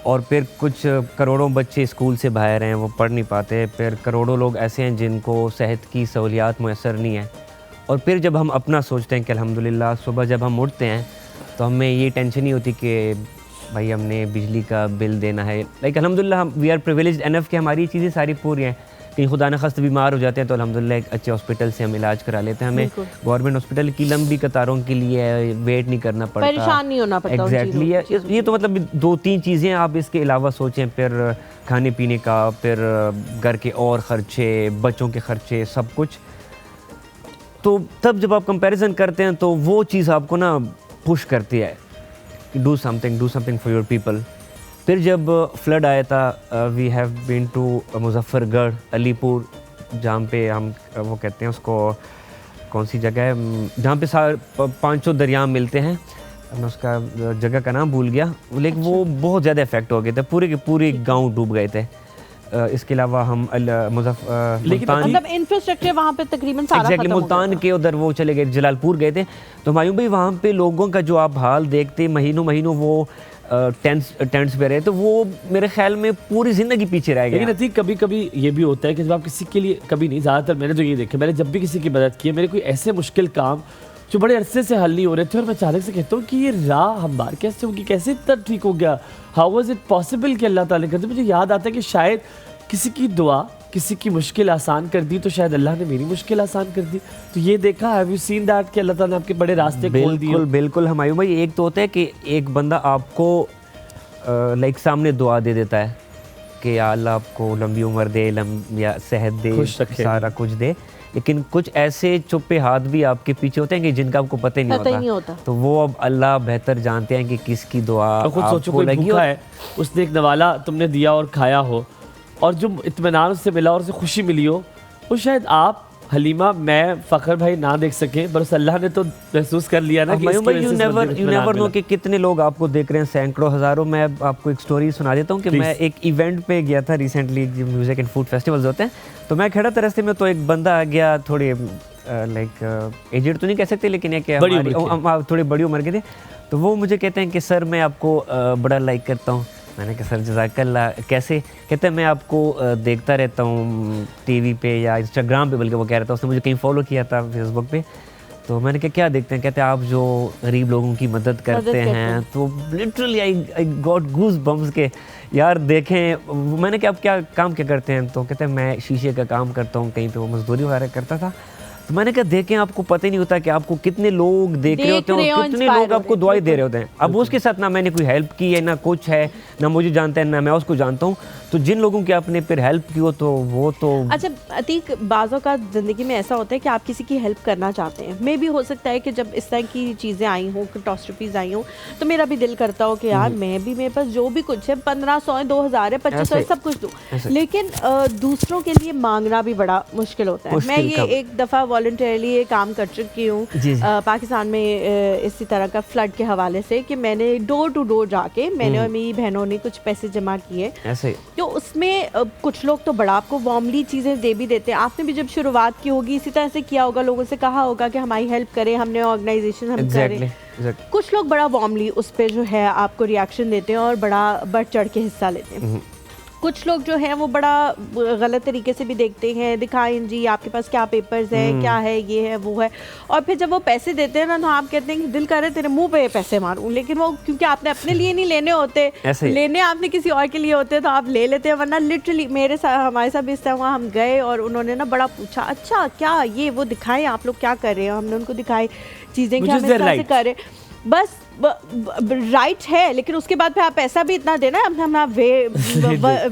[SPEAKER 4] और फिर कुछ करोड़ों बच्चे स्कूल से बाहर हैं, वो पढ़ नहीं पाते। फिर करोड़ों लोग ऐसे हैं जिनको सेहत की सहूलियात मुयसर नहीं है। और फिर जब हम अपना सोचते हैं कि अल्हम्दुलिल्लाह सुबह जब हम उठते हैं तो हमें ये टेंशन नहीं होती कि भाई हमने बिजली का बिल देना है। लाइक अल्हम्दुलिल्लाह वी आर प्रिविलेज्ड एनफ कि हमारी चीज़ें सारी पूरी हैं। कहीं खुदा न खास्ता बीमार हो जाते हैं तो अल्हम्दुलिल्लाह एक अच्छे हॉस्पिटल से हम इलाज करा लेते हैं। हमें गवर्नमेंट हॉस्पिटल की लंबी कतारों के लिए वेट नहीं करना पड़ता,
[SPEAKER 1] परेशान नहीं होना पड़ता।
[SPEAKER 4] एग्जैक्टली। ये तो मतलब 2-3 चीज़ें आप इसके अलावा सोचें, फिर खाने पीने का, फिर घर के और ख़र्चे, बच्चों के ख़र्चे, सब कुछ। तो तब जब आप कंपैरिजन करते हैं तो वो चीज़ आपको ना पुश करती है, do something for your people. फिर जब फ्लड आया था, we have been to Muzaffargarh, Alipur, जहाँ पे हम वो कहते हैं उसको, कौन सी जगह है जहाँ पे 500 दरिया मिलते हैं, मैं उसका जगह का नाम भूल गया, लेकिन वो बहुत ज़्यादा इफेक्ट हो गए थे, पूरे के पूरे गांव डूब गए थे। इसके अलावा हम
[SPEAKER 1] मतलब इंफ्रास्ट्रक्चर वहाँ पे तकरीबन सारा खत्म हो गया।
[SPEAKER 4] मुल्तान के उधर वो चले गए, जलालपुर गए थे। तो हमायूं भाई वहाँ पे लोगों का जो आप हाल देखते, महीनों वो टेंट्स पे रहे, तो वो मेरे ख्याल में पूरी ज़िंदगी पीछे रह गए।
[SPEAKER 2] लेकिन अतीक कभी कभी ये भी होता है कि जब आप किसी के लिए, कभी नहीं, ज़्यादातर मैंने जो ये देखा, मैंने जब भी किसी की मदद की है, मेरे कोई ऐसे मुश्किल काम जो बड़े अरसे से हल नहीं हो रहे थे और मैं अचानक से कहता हूँ कि ये राह हमवार कैसे होगी, कैसे इतना ठीक हो गया, हाउ वाज इट पॉसिबल कि अल्लाह ताला कर दे। मुझे याद आता है कि शायद किसी की दुआ किसी की मुश्किल आसान कर दी तो शायद अल्लाह ने मेरी मुश्किल आसान कर दी। तो ये देखा, हैव यू सीन दैट कि अल्लाह ताला ने आपके बड़े रास्ते खोल दिए।
[SPEAKER 4] बिल्कुल हमायूं भाई, एक तो होता है कि एक बंदा आपको लाइक सामने दुआ दे देता है कि या अल्लाह आपको लंबी उम्र दे, या सेहत दे, सारा कुछ दे। लेकिन कुछ ऐसे चुप्पे हाथ भी आपके पीछे होते हैं कि जिनका आपको पता ही नहीं होता। तो वो अब अल्लाह बेहतर जानते हैं कि किसकी दुआ
[SPEAKER 2] खुद सोचो, कोई भूखा है, उसने एक नवाला तुमने दिया और खाया हो, और जो इत्मीनान से मिला और उसे खुशी मिली हो, वो शायद आप, हलीमा, मैं, फ़खर भाई ना देख सके, बस अल्लाह ने तो महसूस कर लिया ना कि
[SPEAKER 4] यू नेवर नो कि कितने लोग आपको देख रहे हैं, सैकड़ों, हज़ारों। मैं आपको एक स्टोरी सुना देता हूँ कि मैं एक इवेंट पे गया था रिसेंटली, जो म्यूज़िक एंड फूड फेस्टिवल्स होते हैं। तो मैं खड़ा था रास्ते में, तो एक बंदा आ गया, थोड़े लाइक एजेड तो नहीं कह सकते, लेकिन एक थोड़ी बड़ी उम्र के थे। तो वो मुझे कहते हैं कि सर मैं आपको बड़ा लाइक करता हूँ। मैंने कहा सर जज़ाकल्लाह, कैसे? कहते हैं मैं आपको देखता रहता हूँ टीवी पे या इंस्टाग्राम पे, बल्कि वो कह रहा था, उसने मुझे कहीं फॉलो किया था फेसबुक पे। तो मैंने कहा क्या देखते हैं? कहते हैं आप जो गरीब लोगों की मदद करते हैं। तो literally I got goose bumps के यार देखें। मैंने कहा आप क्या काम क्या करते हैं? तो कहते हैं मैं शीशे का काम करता हूँ, कहीं पे वो मजदूरी वगैरह करता था। तो मैंने कहा देखें, आपको पता ही नहीं होता कि आपको कितने लोग देख रहे होते हैं और कितने लोग आपको दुआएं दे रहे होते हैं। अब उसके साथ ना मैंने कोई हेल्प की है, ना कुछ है, ना मुझे जानता है, ना मैं उसको जानता हूँ। तो जिन लोगों की आपने फिर हेल्प की हो, तो वो तो
[SPEAKER 1] अच्छा अतीक, बाज़ों का ज़िंदगी में ऐसा होता है कि आप किसी की हेल्प करना चाहते हैं। मे भी हो सकता है कि जब इस तरह की चीज़ें आई हों, कैटास्ट्रोफीज़ आई हों, तो मेरा भी दिल करता हो कि यार मैं भी, मेरे पास जो भी कुछ है, 1500 है, 2000 है, 2500 है, सब कुछ दूँ। लेकिन दूसरों के लिए मांगना भी बड़ा मुश्किल होता है। मैं ये एक दफ़ा वॉलंटरली ये काम कर चुकी हूँ पाकिस्तान में इसी तरह का फ्लड के हवाले से, कि मैंने डोर टू डोर जाके, मैंने और मेरी बहनों ने कुछ पैसे जमा किए।
[SPEAKER 4] ऐसे
[SPEAKER 1] तो उसमें कुछ लोग तो बड़ा आपको वार्मली चीज़ें दे भी देते हैं। आपने भी जब शुरुआत की होगी इसी तरह से किया होगा, लोगों से कहा होगा कि हमारी हेल्प करें, हमने ऑर्गेनाइजेशन हम करें। कुछ लोग बड़ा वार्मली उस पर जो है आपको रिएक्शन देते हैं और बड़ा बढ़ चढ़ के हिस्सा लेते हैं। कुछ लोग जो हैं वो बड़ा गलत तरीके से भी देखते हैं, दिखाएं जी आपके पास क्या पेपर्स हैं, क्या है, ये है, वो है। और फिर जब वो पैसे देते हैं ना, तो आप कहते हैं कि दिल करे तेरे मुंह पे पैसे मारूं, लेकिन वो क्योंकि आपने अपने लिए नहीं लेने होते, लेने आपने किसी और के लिए होते, तो आप ले लेते हैं। वरना लिटरली मेरे साथ, हमारे साथ भी इस तरह हुआ, हम गए और उन्होंने ना बड़ा पूछा, अच्छा क्या ये वो दिखाएं, आप लोग क्या कर रहे हो। हमने उनको दिखाई चीज़ें कि हम इस तरह से करें। बस राइट है, लेकिन उसके बाद फिर आप पैसा भी इतना देना, अपना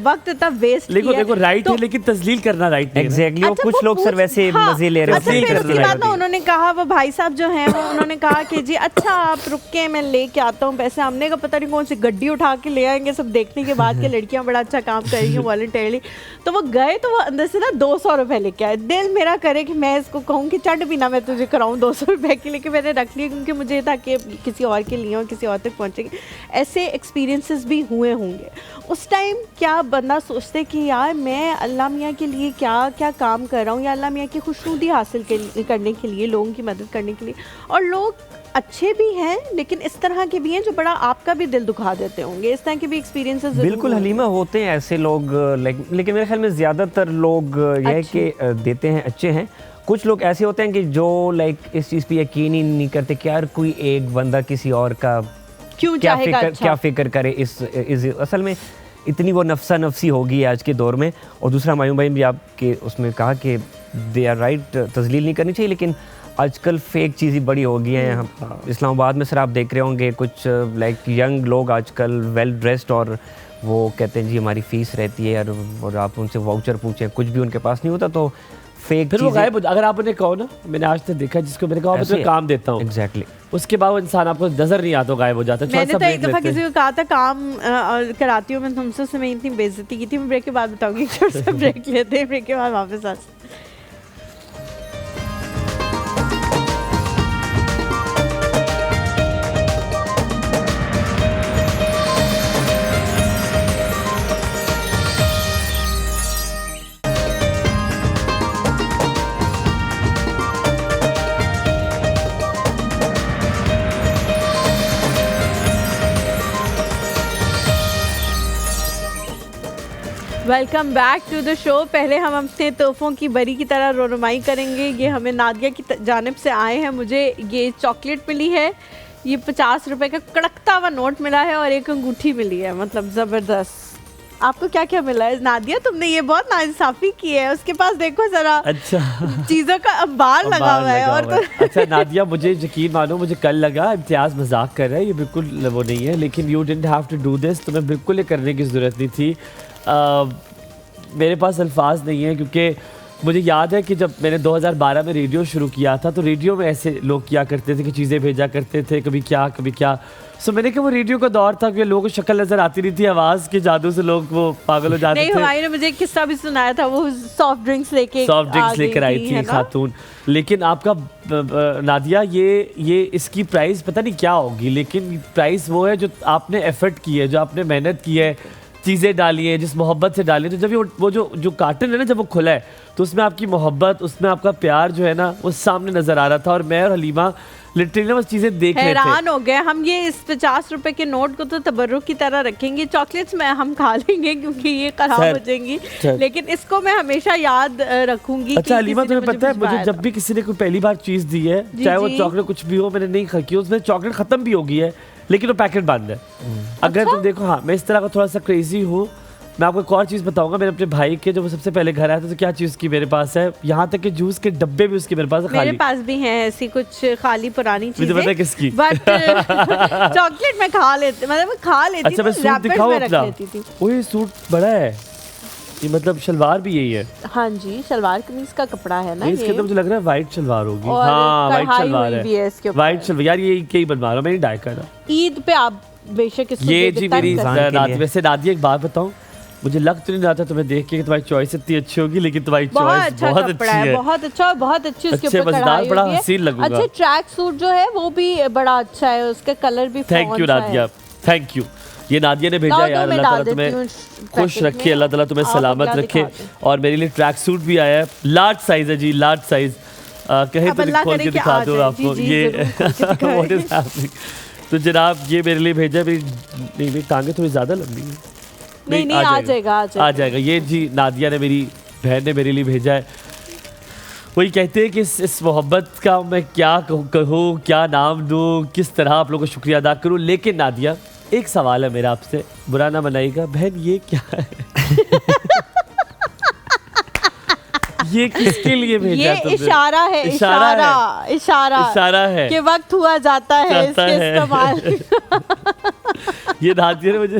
[SPEAKER 1] वक्त इतना वेस्ट
[SPEAKER 2] किया। देखो राइट है, लेकिन तस्लील करना राइट नहीं।
[SPEAKER 4] एग्जैक्टली, और कुछ लोग सर वैसे मजे ले रहे
[SPEAKER 1] हैं।
[SPEAKER 4] हैं।
[SPEAKER 1] फिर उसके बाद ना उन्होंने कहा, वो भाई साहब जो हैं वो उन्होंने कहा कि जी अच्छा आप रुक के मैं लेके आता हूँ पैसे। हमने का पता नहीं कौन सी गड्डी उठा के ले आएंगे सब देखने के बाद कि लड़कियां बड़ा अच्छा काम कर रही हैं वॉलंटियरली। तो वो गए तो वो अंदर से ना 200 रुपए लेके आए। दिल मेरा करे कि मैं इसको कहूँ कि चढ़ भी ना मैं तुझे कराऊँ 200 रुपए के, लेकिन मैंने रख लिया क्योंकि मुझे था कि किसी और के लिए और किसी और तक पहुँचेंगे। ऐसे एक्सपीरियंसेस भी हुए होंगे। उस टाइम क्या बंदा सोचते कि यार मैं अल्लाह मियाँ के लिए क्या क्या काम कर रहा हूँ, या अल्लाह मियाँ की खुशनुदी हासिल करने के लिए, लोगों की मदद करने के लिए। और लोग अच्छे भी हैं, लेकिन इस तरह के भी हैं जो बड़ा आपका भी दिल दुखा देते होंगे। इस तरह के भी एक्सपीरियंसेस
[SPEAKER 4] बिल्कुल हलीमा होते हैं ऐसे लोग, लेकिन मेरे ख्याल में ज़्यादातर लोग यह कि देते हैं अच्छे हैं। कुछ लोग ऐसे होते हैं कि जो इस चीज़ पे यकीन ही नहीं करते कि यार कोई एक बंदा किसी और का क्या फिक्र करे। इस असल में इतनी वो नफसा नफसी होगी आज के दौर में। और दूसरा मायूम भाई भी आपके उसमें कहा कि दे आर राइट, तजलील नहीं करनी चाहिए, लेकिन आजकल फेक चीज़ें बड़ी हो गई हैं। इस्लामाबाद में सर आप देख रहे होंगे कुछ यंग लोग आजकल वेल ड्रेस्ड, और वो कहते हैं जी हमारी फ़ीस रहती है, और आप उनसे वाउचर पूछें कुछ भी उनके पास नहीं होता, तो फेक
[SPEAKER 2] फिर वो गायब। अगर आप उन्हें कहो ना, मैंने आज तक देखा जिसको मैंने कहा मैं तुम्हें काम देता हूँ,
[SPEAKER 4] एग्जैक्टली,
[SPEAKER 2] उसके बाद वो इंसान आपको नजर नहीं आता, गायब हो जाता है।
[SPEAKER 1] मैंने तो एक दफा किसी को कहा था काम कराती हूँ मैं तुमसे, उससे मैं इतनी बेइज्जती की थी। मैं ब्रेक के बाद बताऊंगी। छोटा सा ब्रेक लेते हैं, ब्रेक के बाद वापस आ। Welcome back to the show. पहले हम अपने तोहफों की बरी की तरह रोनुमाई करेंगे। ये हमें नादिया की जानिब से आए हैं। मुझे ये चॉकलेट मिली है, ये 50 रुपए का कड़कता हुआ नोट मिला है, और एक अंगूठी मिली है, मतलब ज़बरदस्त। आपको क्या क्या मिला है नादिया? तुमने ये बहुत नाइंसाफी की है। उसके पास देखो जरा, अच्छा चीज़ों का अंबार लगा हुआ है। और तो
[SPEAKER 2] अच्छा नादिया, मुझे यकीन मानो, मुझे कल लगा इम्तियाज़ मजाक कर रहा है, ये बिल्कुल वो नहीं है, लेकिन you didn't have to do this. तुम्हें बिल्कुल ये करने की ज़रूरत नहीं थी। मेरे पास अल्फाज नहीं है, क्योंकि मुझे याद है कि जब मैंने 2012 में रेडियो शुरू किया था, तो रेडियो में ऐसे लोग किया करते थे कि चीज़ें भेजा करते थे, कभी क्या कभी क्या। सो मैंने कहा वो रेडियो का दौर था कि लोगों को शक्ल नज़र आती नहीं थी, आवाज़ के जादू से लोग वो पागल हो जाते थे।
[SPEAKER 1] नहीं, ने मुझे एक किस्सा भी सुनाया था, वो सॉफ्ट ड्रिंक्स लेकर आई थी
[SPEAKER 2] खातून। लेकिन आपका नादिया ये इसकी प्राइस पता नहीं क्या होगी, लेकिन प्राइस वो है जो आपने एफर्ट की है, जो आपने मेहनत की है, चीज़ें डाली है, जिस मोहब्बत से डाली है। तो जब वो जो कार्टन है ना, जब वो खुला है, तो उसमें आपकी मोहब्बत, उसमें आपका प्यार जो है ना, वो सामने नज़र आ रहा था। और मैं और हलीमा लिटरली बस चीज़ें देख रहे थे,
[SPEAKER 1] हैरान हो गए हम। ये इस 50 रुपए के नोट को तो तबर्रुक की तरह रखेंगे, चॉकलेट्स में हम खा लेंगे क्योंकि ये खराब हो जाएंगी, लेकिन इसको मैं हमेशा याद रखूंगी।
[SPEAKER 2] अच्छा हलीमा, तुम्हें पता है मुझे जब भी किसी ने कोई पहली बार चीज़ दी है, चाहे वो चॉकलेट कुछ भी हो, मैंने नहीं खाई, उसमें चॉकलेट ख़त्म भी हो गई है, लेकिन वो पैकेट बंद है। अगर तुम देखो, हाँ मैं इस तरह का थोड़ा सा क्रेजी हूँ। मैं आपको एक और चीज़ बताऊंगा। मैंने अपने भाई के जब वो सबसे पहले घर आया था, तो क्या चीज़ की मेरे पास है, यहाँ तक कि जूस के डब्बे भी उसके मेरे पास है,
[SPEAKER 1] मेरे पास भी हैं ऐसी कुछ खाली पुरानी चीजें।
[SPEAKER 2] मुझे पता है किसकी,
[SPEAKER 1] बट चॉकलेट मैं खा लेती, मतलब खा लेती।
[SPEAKER 2] अच्छा मैं सूट दिखाऊं अपना? ओए सूट बड़ा है ये, मतलब शलवार भी यही है।
[SPEAKER 1] हाँ जी, शलवार कमीज का कपड़ा है ना
[SPEAKER 2] इसके अंदर मुझे लग रहा है वाइट शलवार होगी।
[SPEAKER 1] हाँ
[SPEAKER 2] वाइट शलवार है, वाइट शलवार। यार ये क्या ही बनवा रहा हूँ, मैं नहीं डाई कर रहा।
[SPEAKER 1] ईद पे आप बेशक इसको
[SPEAKER 2] ये जी मेरी वैसे दादी, एक बात बताऊँ, मुझे लग तो नहीं रहा था तुम्हें देख के कि तुम्हारी चॉइस इतनी अच्छी होगी, लेकिन तुम्हारी चॉइस बहुत अच्छी है,
[SPEAKER 1] बहुत अच्छा, बहुत अच्छी। उसके ऊपर
[SPEAKER 2] मजेदार, बड़ा हसीन लगूंगा।
[SPEAKER 1] अच्छा ट्रैक सूट जो है वो भी बड़ा अच्छा है, उसका कलर भी।
[SPEAKER 2] Thank you Nadia, thank you. ये नादिया ने भेजा यार, अल्लाह ताला तुम्हें खुश रखे, अल्लाह ताला तुम्हें सलामत रखे। और मेरे लिए ट्रैक सूट भी आया है, लार्ज साइज है जी, लार्ज साइज। कहीं तो खोल के दिखा दो आपको ये व्हाट इज हैपनिंग। तो जनाब ये मेरे लिए भेजा, मेरी टांगे थोड़ी ज़्यादा लंबी है।
[SPEAKER 1] नहीं आ जाएगा।
[SPEAKER 2] ये जी नादिया ने, मेरी बहन ने मेरे लिए भेजा है। वही कहते हैं कि इस मोहब्बत का मैं क्या कहूँ, क्या नाम दूँ, किस तरह आप लोगों को शुक्रिया अदा करूँ। लेकिन नादिया एक सवाल है मेरा आपसे, बुरा ना मनाइएगा बहन, ये क्या है? ये किसके लिए भेजा
[SPEAKER 1] ये
[SPEAKER 2] तुमने?
[SPEAKER 1] इशारा है, इशारा
[SPEAKER 2] है
[SPEAKER 1] कि वक्त हुआ जाता है इसके इस्तेमाल।
[SPEAKER 2] ये नादिया ने मुझे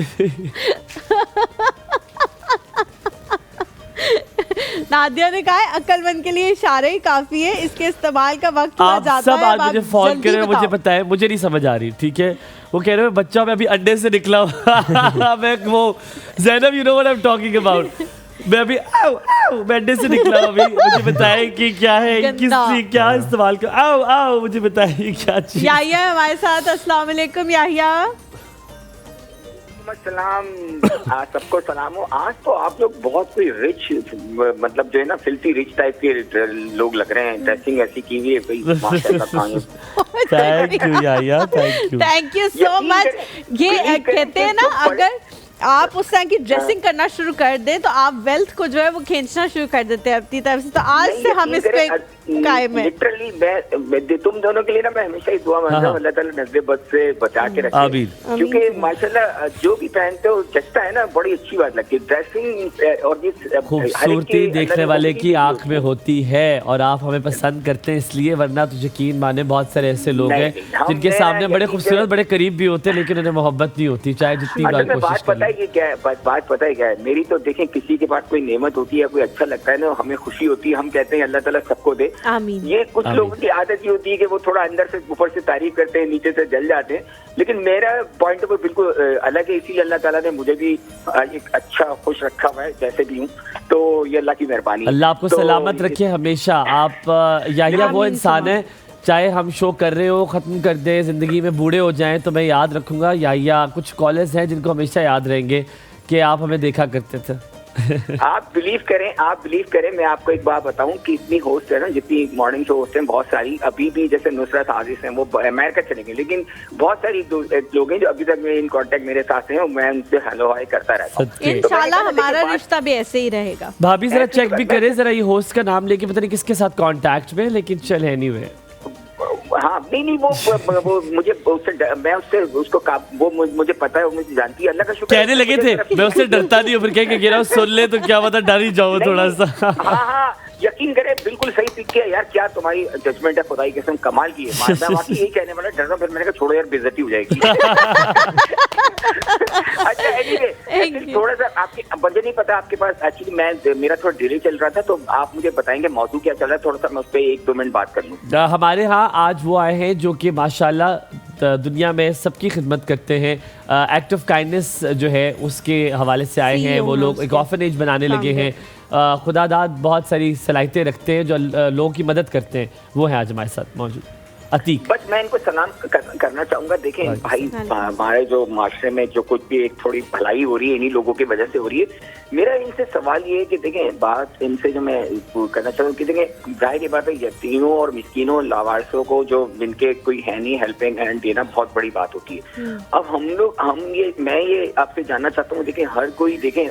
[SPEAKER 1] नादिया ने कहा है अक्लमंद के लिए इशारे ही काफी है, इसके इस्तेमाल का वक्त हुआ
[SPEAKER 2] आप
[SPEAKER 1] जाता
[SPEAKER 2] सब
[SPEAKER 1] है।
[SPEAKER 2] आज मुझे फोन कर रहे हैं, मुझे पता है, मुझे नहीं समझ आ रही, ठीक है। वो कह रहे हैं बच्चा मैं अभी अंडे से निकला हूँ मैं वो Zainab you know what I am talking about, मैं अभी मैं अंडे से निकला हूँ अभी, मुझे बताएं कि क्या है, किस क्या इस्तेमाल कर, आओ मुझे बताइए क्या चीज़।
[SPEAKER 1] याहिया हमारे साथ, अस्सलाम वालेकुम याहिया।
[SPEAKER 6] सलाम, सबको सलाम हो। आज तो आप लोग बहुत कोई रिच, मतलब जो है ना फिल्थी रिच टाइप के लोग लग रहे हैं, ड्रेसिंग ऐसी की हुई है भाई, माशाल्लाह।
[SPEAKER 2] Thank you Yahya,
[SPEAKER 1] thank you so much. ये कहते हैं ना, अगर आप उस तरह की ड्रेसिंग करना शुरू कर दें तो आप वेल्थ को जो है वो खींचना शुरू कर देते हैं अपनी तरफ से। तो आज से हम इस पे कायम है।
[SPEAKER 6] लिटरली मैं तुम दोनों के लिए ना मैं हमेशा ही दुआ मांगता हूं, अल्लाह ताला नज़र बद से बचा के रखे, क्योंकि माशाल्लाह जो भी पहनते हो जचता है ना, बड़ी अच्छी बात लगती है ड्रेसिंग। और ये
[SPEAKER 2] खूबसूरती देखने वाले की आंख में होती है और आप हमें पसंद करते हैं इसलिए, वरना तो यकीन माने बहुत सारे ऐसे लोग हैं जिनके सामने बड़े खूबसूरत बड़े करीब भी होते हैं लेकिन उन्हें मोहब्बत नहीं होती, चाहे जितनी बार कोशिश कर।
[SPEAKER 6] बात पता है क्या है मेरी, तो देखें किसी के पास कोई नेमत होती है, कोई अच्छा लगता है ना, हमें खुशी होती है, हम कहते हैं अल्लाह ताला सबको दे।
[SPEAKER 1] आमीन।
[SPEAKER 6] ये कुछ लोगों की आदत ये होती है कि वो थोड़ा अंदर से ऊपर से तारीफ करते हैं, नीचे से जल जाते हैं, लेकिन मेरा पॉइंट ऑफ व्यू बिल्कुल अलग है। इसीलिए अल्लाह ताला ने मुझे भी एक अच्छा खुश रखा हुआ है जैसे भी हूँ, तो ये अल्लाह की मेहरबानी।
[SPEAKER 2] अल्लाह आपको सलामत रखे हमेशा। आप याहिया वो इंसान है, चाहे हम शो कर रहे हो, ख़त्म कर दें, ज़िंदगी में बूढ़े हो जाएं तो मैं याद रखूंगा। याहिया कुछ कॉलेज हैं जिनको हमेशा याद रहेंगे कि आप हमें देखा करते थे।
[SPEAKER 6] आप बिलीव करें, मैं आपको एक बात बताऊं कि इतनी होस्ट है ना, जितनी मॉर्निंग शो होस्ट हैं बहुत सारी, अभी भी जैसे नुसरत आजिज हैं वो अमेरिका चले गए, लेकिन बहुत सारी लोग हैं जो अभी तक इन कांटेक्ट मेरे साथ हैं और मैं उनसे हेलो हाय करता रहता हूं।
[SPEAKER 1] इंशाल्लाह हमारा रिश्ता भी ऐसे ही रहेगा।
[SPEAKER 2] भाभी जरा चेक भी करें जरा, ये होस्ट का नाम लेके पता नहीं किसके साथ कांटेक्ट में, लेकिन चल एनीवे।
[SPEAKER 6] हाँ नहीं वो मुझे उससे मैं उससे उसको वो मुझे पता है, वो मुझे जानती है, अल्लाह का शुक्र।
[SPEAKER 2] कहने लगे थे मैं उससे डरता नहीं हूँ, फिर कह के गिरा सुन ले तो क्या पता डर ही जाओ थोड़ा सा।
[SPEAKER 6] हाँ यकीन करे बिल्कुल सही पिक किया यार, क्या तुम्हारी जजमेंट है, खुदाई कसम कमाल की है। मैं वाकई यही कहने वाला डर रहा, फिर मैंने कहा छोड़ो यार बेइज्जती हो जाएगी। अच्छा एनीवे थोड़ा सा आपके मुझे नहीं पता आपके पास एक्चुअली मेरा थोड़ा डिले चल रहा था, तो आप मुझे बताएंगे मौजू क्या चल रहा है, थोड़ा सा मैं उस पर 1-2 मिनट बात कर लूँ।
[SPEAKER 2] हमारे यहाँ आज वो आए हैं जो कि माशाल्लाह दुनिया में सबकी खिदमत करते हैं, एक्ट ऑफ काइंडनेस जो है उसके हवाले से आए हैं। वो लोग एक ऑर्फनेज बनाने लगे हैं, खुदादाद बहुत सारी सलाहियतें रखते हैं जो लोगों की मदद करते हैं, वो हैं आज हमारे साथ मौजूद। अतीक,
[SPEAKER 6] बस मैं इनको सलाम करना चाहूंगा। देखें भाई, हमारे जो माशरे में जो कुछ भी एक थोड़ी भलाई हो रही है इन्हीं लोगों की वजह से हो रही है। मेरा इनसे सवाल ये है कि देखें बात इनसे जो मैं करना चाहूँ कि देखें जाहिर बात है यतीमों और मिस्कीनों लावारिसों को जो जिनके कोई है नहीं हेल्पिंग हैंड देना बहुत बड़ी बात होती है। अब मैं ये आपसे जानना चाहता हूँ, देखें हर कोई, देखें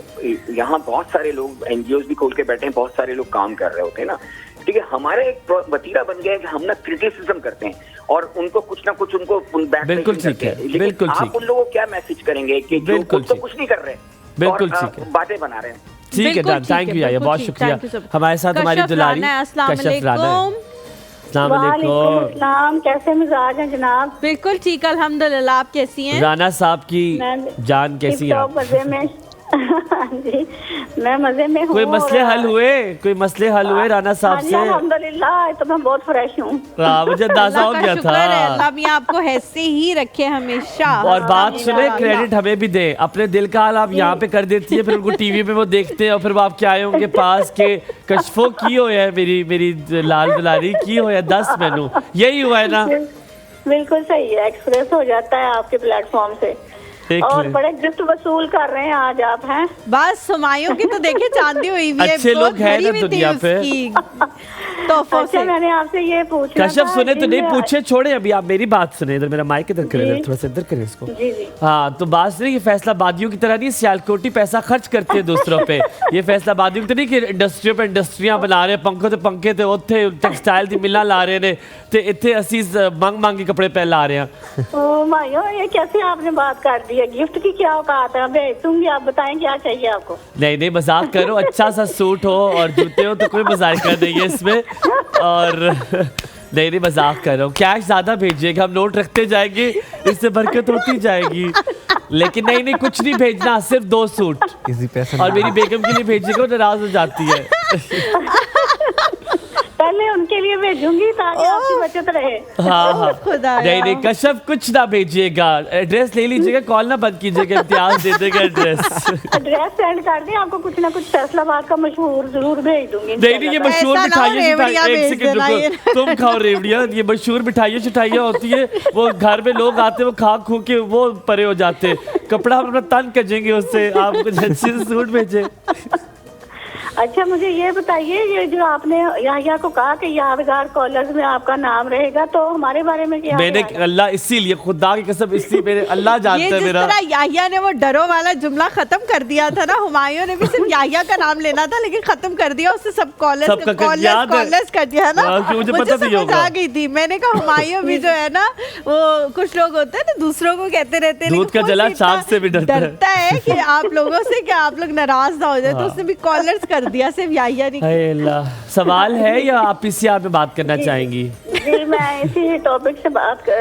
[SPEAKER 6] यहाँ बहुत सारे लोग NGOs भी खोल के बैठे हैं, बहुत सारे लोग काम कर रहे होते हैं ना, ठीक है। हमारा एक वतीरा बन गया है कि हम ना क्रिटिसिज्म करते हैं और उनको कुछ ना कुछ उनको
[SPEAKER 2] बिल्कुल ठीक है, बिल्कुल
[SPEAKER 6] आप उन लोगों को क्या मैसेज करेंगे कि जो तो कुछ नहीं कर रहे,
[SPEAKER 2] बिल्कुल ठीक है,
[SPEAKER 6] बातें बना रहे हैं।
[SPEAKER 2] ठीक है डन, थैंक यू यार, बहुत शुक्रिया। हमारे साथ हमारी दुलारी कशफ राना है। अस्सलाम वालेकुम,
[SPEAKER 7] कैसे मिजाज हैं जनाब?
[SPEAKER 1] बिल्कुल ठीक अल्हम्दुलिल्लाह, आप कैसी हैं?
[SPEAKER 2] राना साहब की जान कैसी है?
[SPEAKER 7] मजे में जी, मैं मजे में हूँ।
[SPEAKER 2] कोई मसले हल हुए राना साहब से?
[SPEAKER 7] अल्हम्दुलिल्लाह, तो मैं बहुत फ्रेश हूँ।
[SPEAKER 2] मुझे अंदाजा हो गया था।
[SPEAKER 1] अल्लाह मियां आपको ऐसे ही रखे हमेशा।
[SPEAKER 2] और बात सुने, क्रेडिट हमें भी दे, अपने दिल का हाल आप यहाँ पे कर देती है, फिर उनको टीवी पे वो देखते हैं और फिर वो आपके आए होंगे पास के कशफो की हो है मेरी लाल दुलारी की हो है 10 मैनू, यही हुआ है ना?
[SPEAKER 7] बिल्कुल सही है, एक्सप्रेस हो जाता है आपके प्लेटफॉर्म से। और बड़े गिफ्ट वसूल कर रहे हैं आज आप, हैं?
[SPEAKER 1] बस हुमायूं की तो देखिए चांदी हुई भी है,
[SPEAKER 2] अच्छे लोग हैं ना दुनिया पे।
[SPEAKER 1] तोहफों से।
[SPEAKER 7] मैंने आपसे ये पूछा
[SPEAKER 2] कश्यप सुने तो नहीं पूछे छोड़े, अभी आप मेरी बात सुने। इधर मेरा माइक इधर करें, थोड़ा सा इधर करें इसको।
[SPEAKER 7] जी जी।
[SPEAKER 2] हाँ, तो बात नहीं, ये फैसलाबादियों की तरह नहीं, सियालकोटी पैसा खर्च करती है दूसरों पे। ये फैसलाबादियों की तरह नहीं कि इंडस्ट्रियों पे इंडस्ट्रियां बना रहे, पंखों ते पंखे ते उत्थे टैक्सटाइल दी मिलां ला रहे ने ते इत्थे असी मांग के कपड़े पहन ला रहे हैं।
[SPEAKER 7] ओ मायो, ये कैसे आपने बात कर दी है? गिफ्ट की क्या औकात है? भेज दूंगी, आप बताएं क्या चाहिए आपको।
[SPEAKER 2] नहीं मजाक करो, अच्छा सा सूट हो और जूते हो तो कोई मजाक नहीं है इसमें। और नहीं मजाक कर रहा हूँ, कैश ज्यादा भेजिएगा, हम नोट रखते जाएंगे, इससे बरकत होती जाएगी। लेकिन नहीं कुछ नहीं भेजना, सिर्फ 2 सूट
[SPEAKER 4] इसी पैसा।
[SPEAKER 2] और मेरी बेगम के लिए भेजिएगा, वो नाराज हो जाती है।
[SPEAKER 7] पहले उनके लिए भेजूंगी ताकि आपकी बचत रहे।
[SPEAKER 2] हाँ
[SPEAKER 1] खुदाया।
[SPEAKER 2] नहीं कश्यप कुछ ना भेजिएगा, एड्रेस ले लीजिएगा, कॉल ना बंद कीजिएगा, इम्तियाज दे देगा एड्रेस।
[SPEAKER 7] एड्रेस सेंड कर दें, आपको कुछ ना कुछ फैसलाबाद का मशहूर जरूर भेज दूंगी।
[SPEAKER 2] नहीं ये मशहूर मिठाइयाँ, एक सेकंड रुको, तुम खाओ रेवड़ियाँ, ये मशहूर मिठाइयाँ होती है, वो घर में लोग आते हैं, वो खा खू के वो परे हो जाते, कपड़ा हम अपना तन कजेंगे उससे, आप कुछ अच्छे सूट भेजे।
[SPEAKER 7] अच्छा मुझे ये बताइए, ये जो आपने याहिया को कहा कि यादगार कॉलर्स में आपका नाम रहेगा, तो हमारे बारे में क्या?
[SPEAKER 2] मैंने अल्लाह इसीलिए खुदा की कसम, इसी मेरे अल्लाह जानता है मेरा।
[SPEAKER 1] याहिया ने वो डरो वाला जुमला खत्म कर दिया था ना, हुमायूं ने भी सिर्फ याहिया का नाम लेना था लेकिन खत्म कर दिया, उससे सब कॉलर्स कर दिया ना।
[SPEAKER 2] मुझे पता नहीं होगा,
[SPEAKER 1] आ गई थी। मैंने कहा हुमायूं भी जो है ना, वो कुछ लोग होते हैं ना दूसरों को कहते रहते हैं,
[SPEAKER 2] दूध का जला चाक से भी डरता है
[SPEAKER 1] कि आप लोगों से कि आप लोग नाराज ना हो जाए, तो उसने भी कॉलर्स कर दिया, सिर्फ याहिया नहीं।
[SPEAKER 2] अल्लाह, सवाल है या आप इसी आप में बात करना चाहेंगी?
[SPEAKER 7] जी मैं इसी टॉपिक से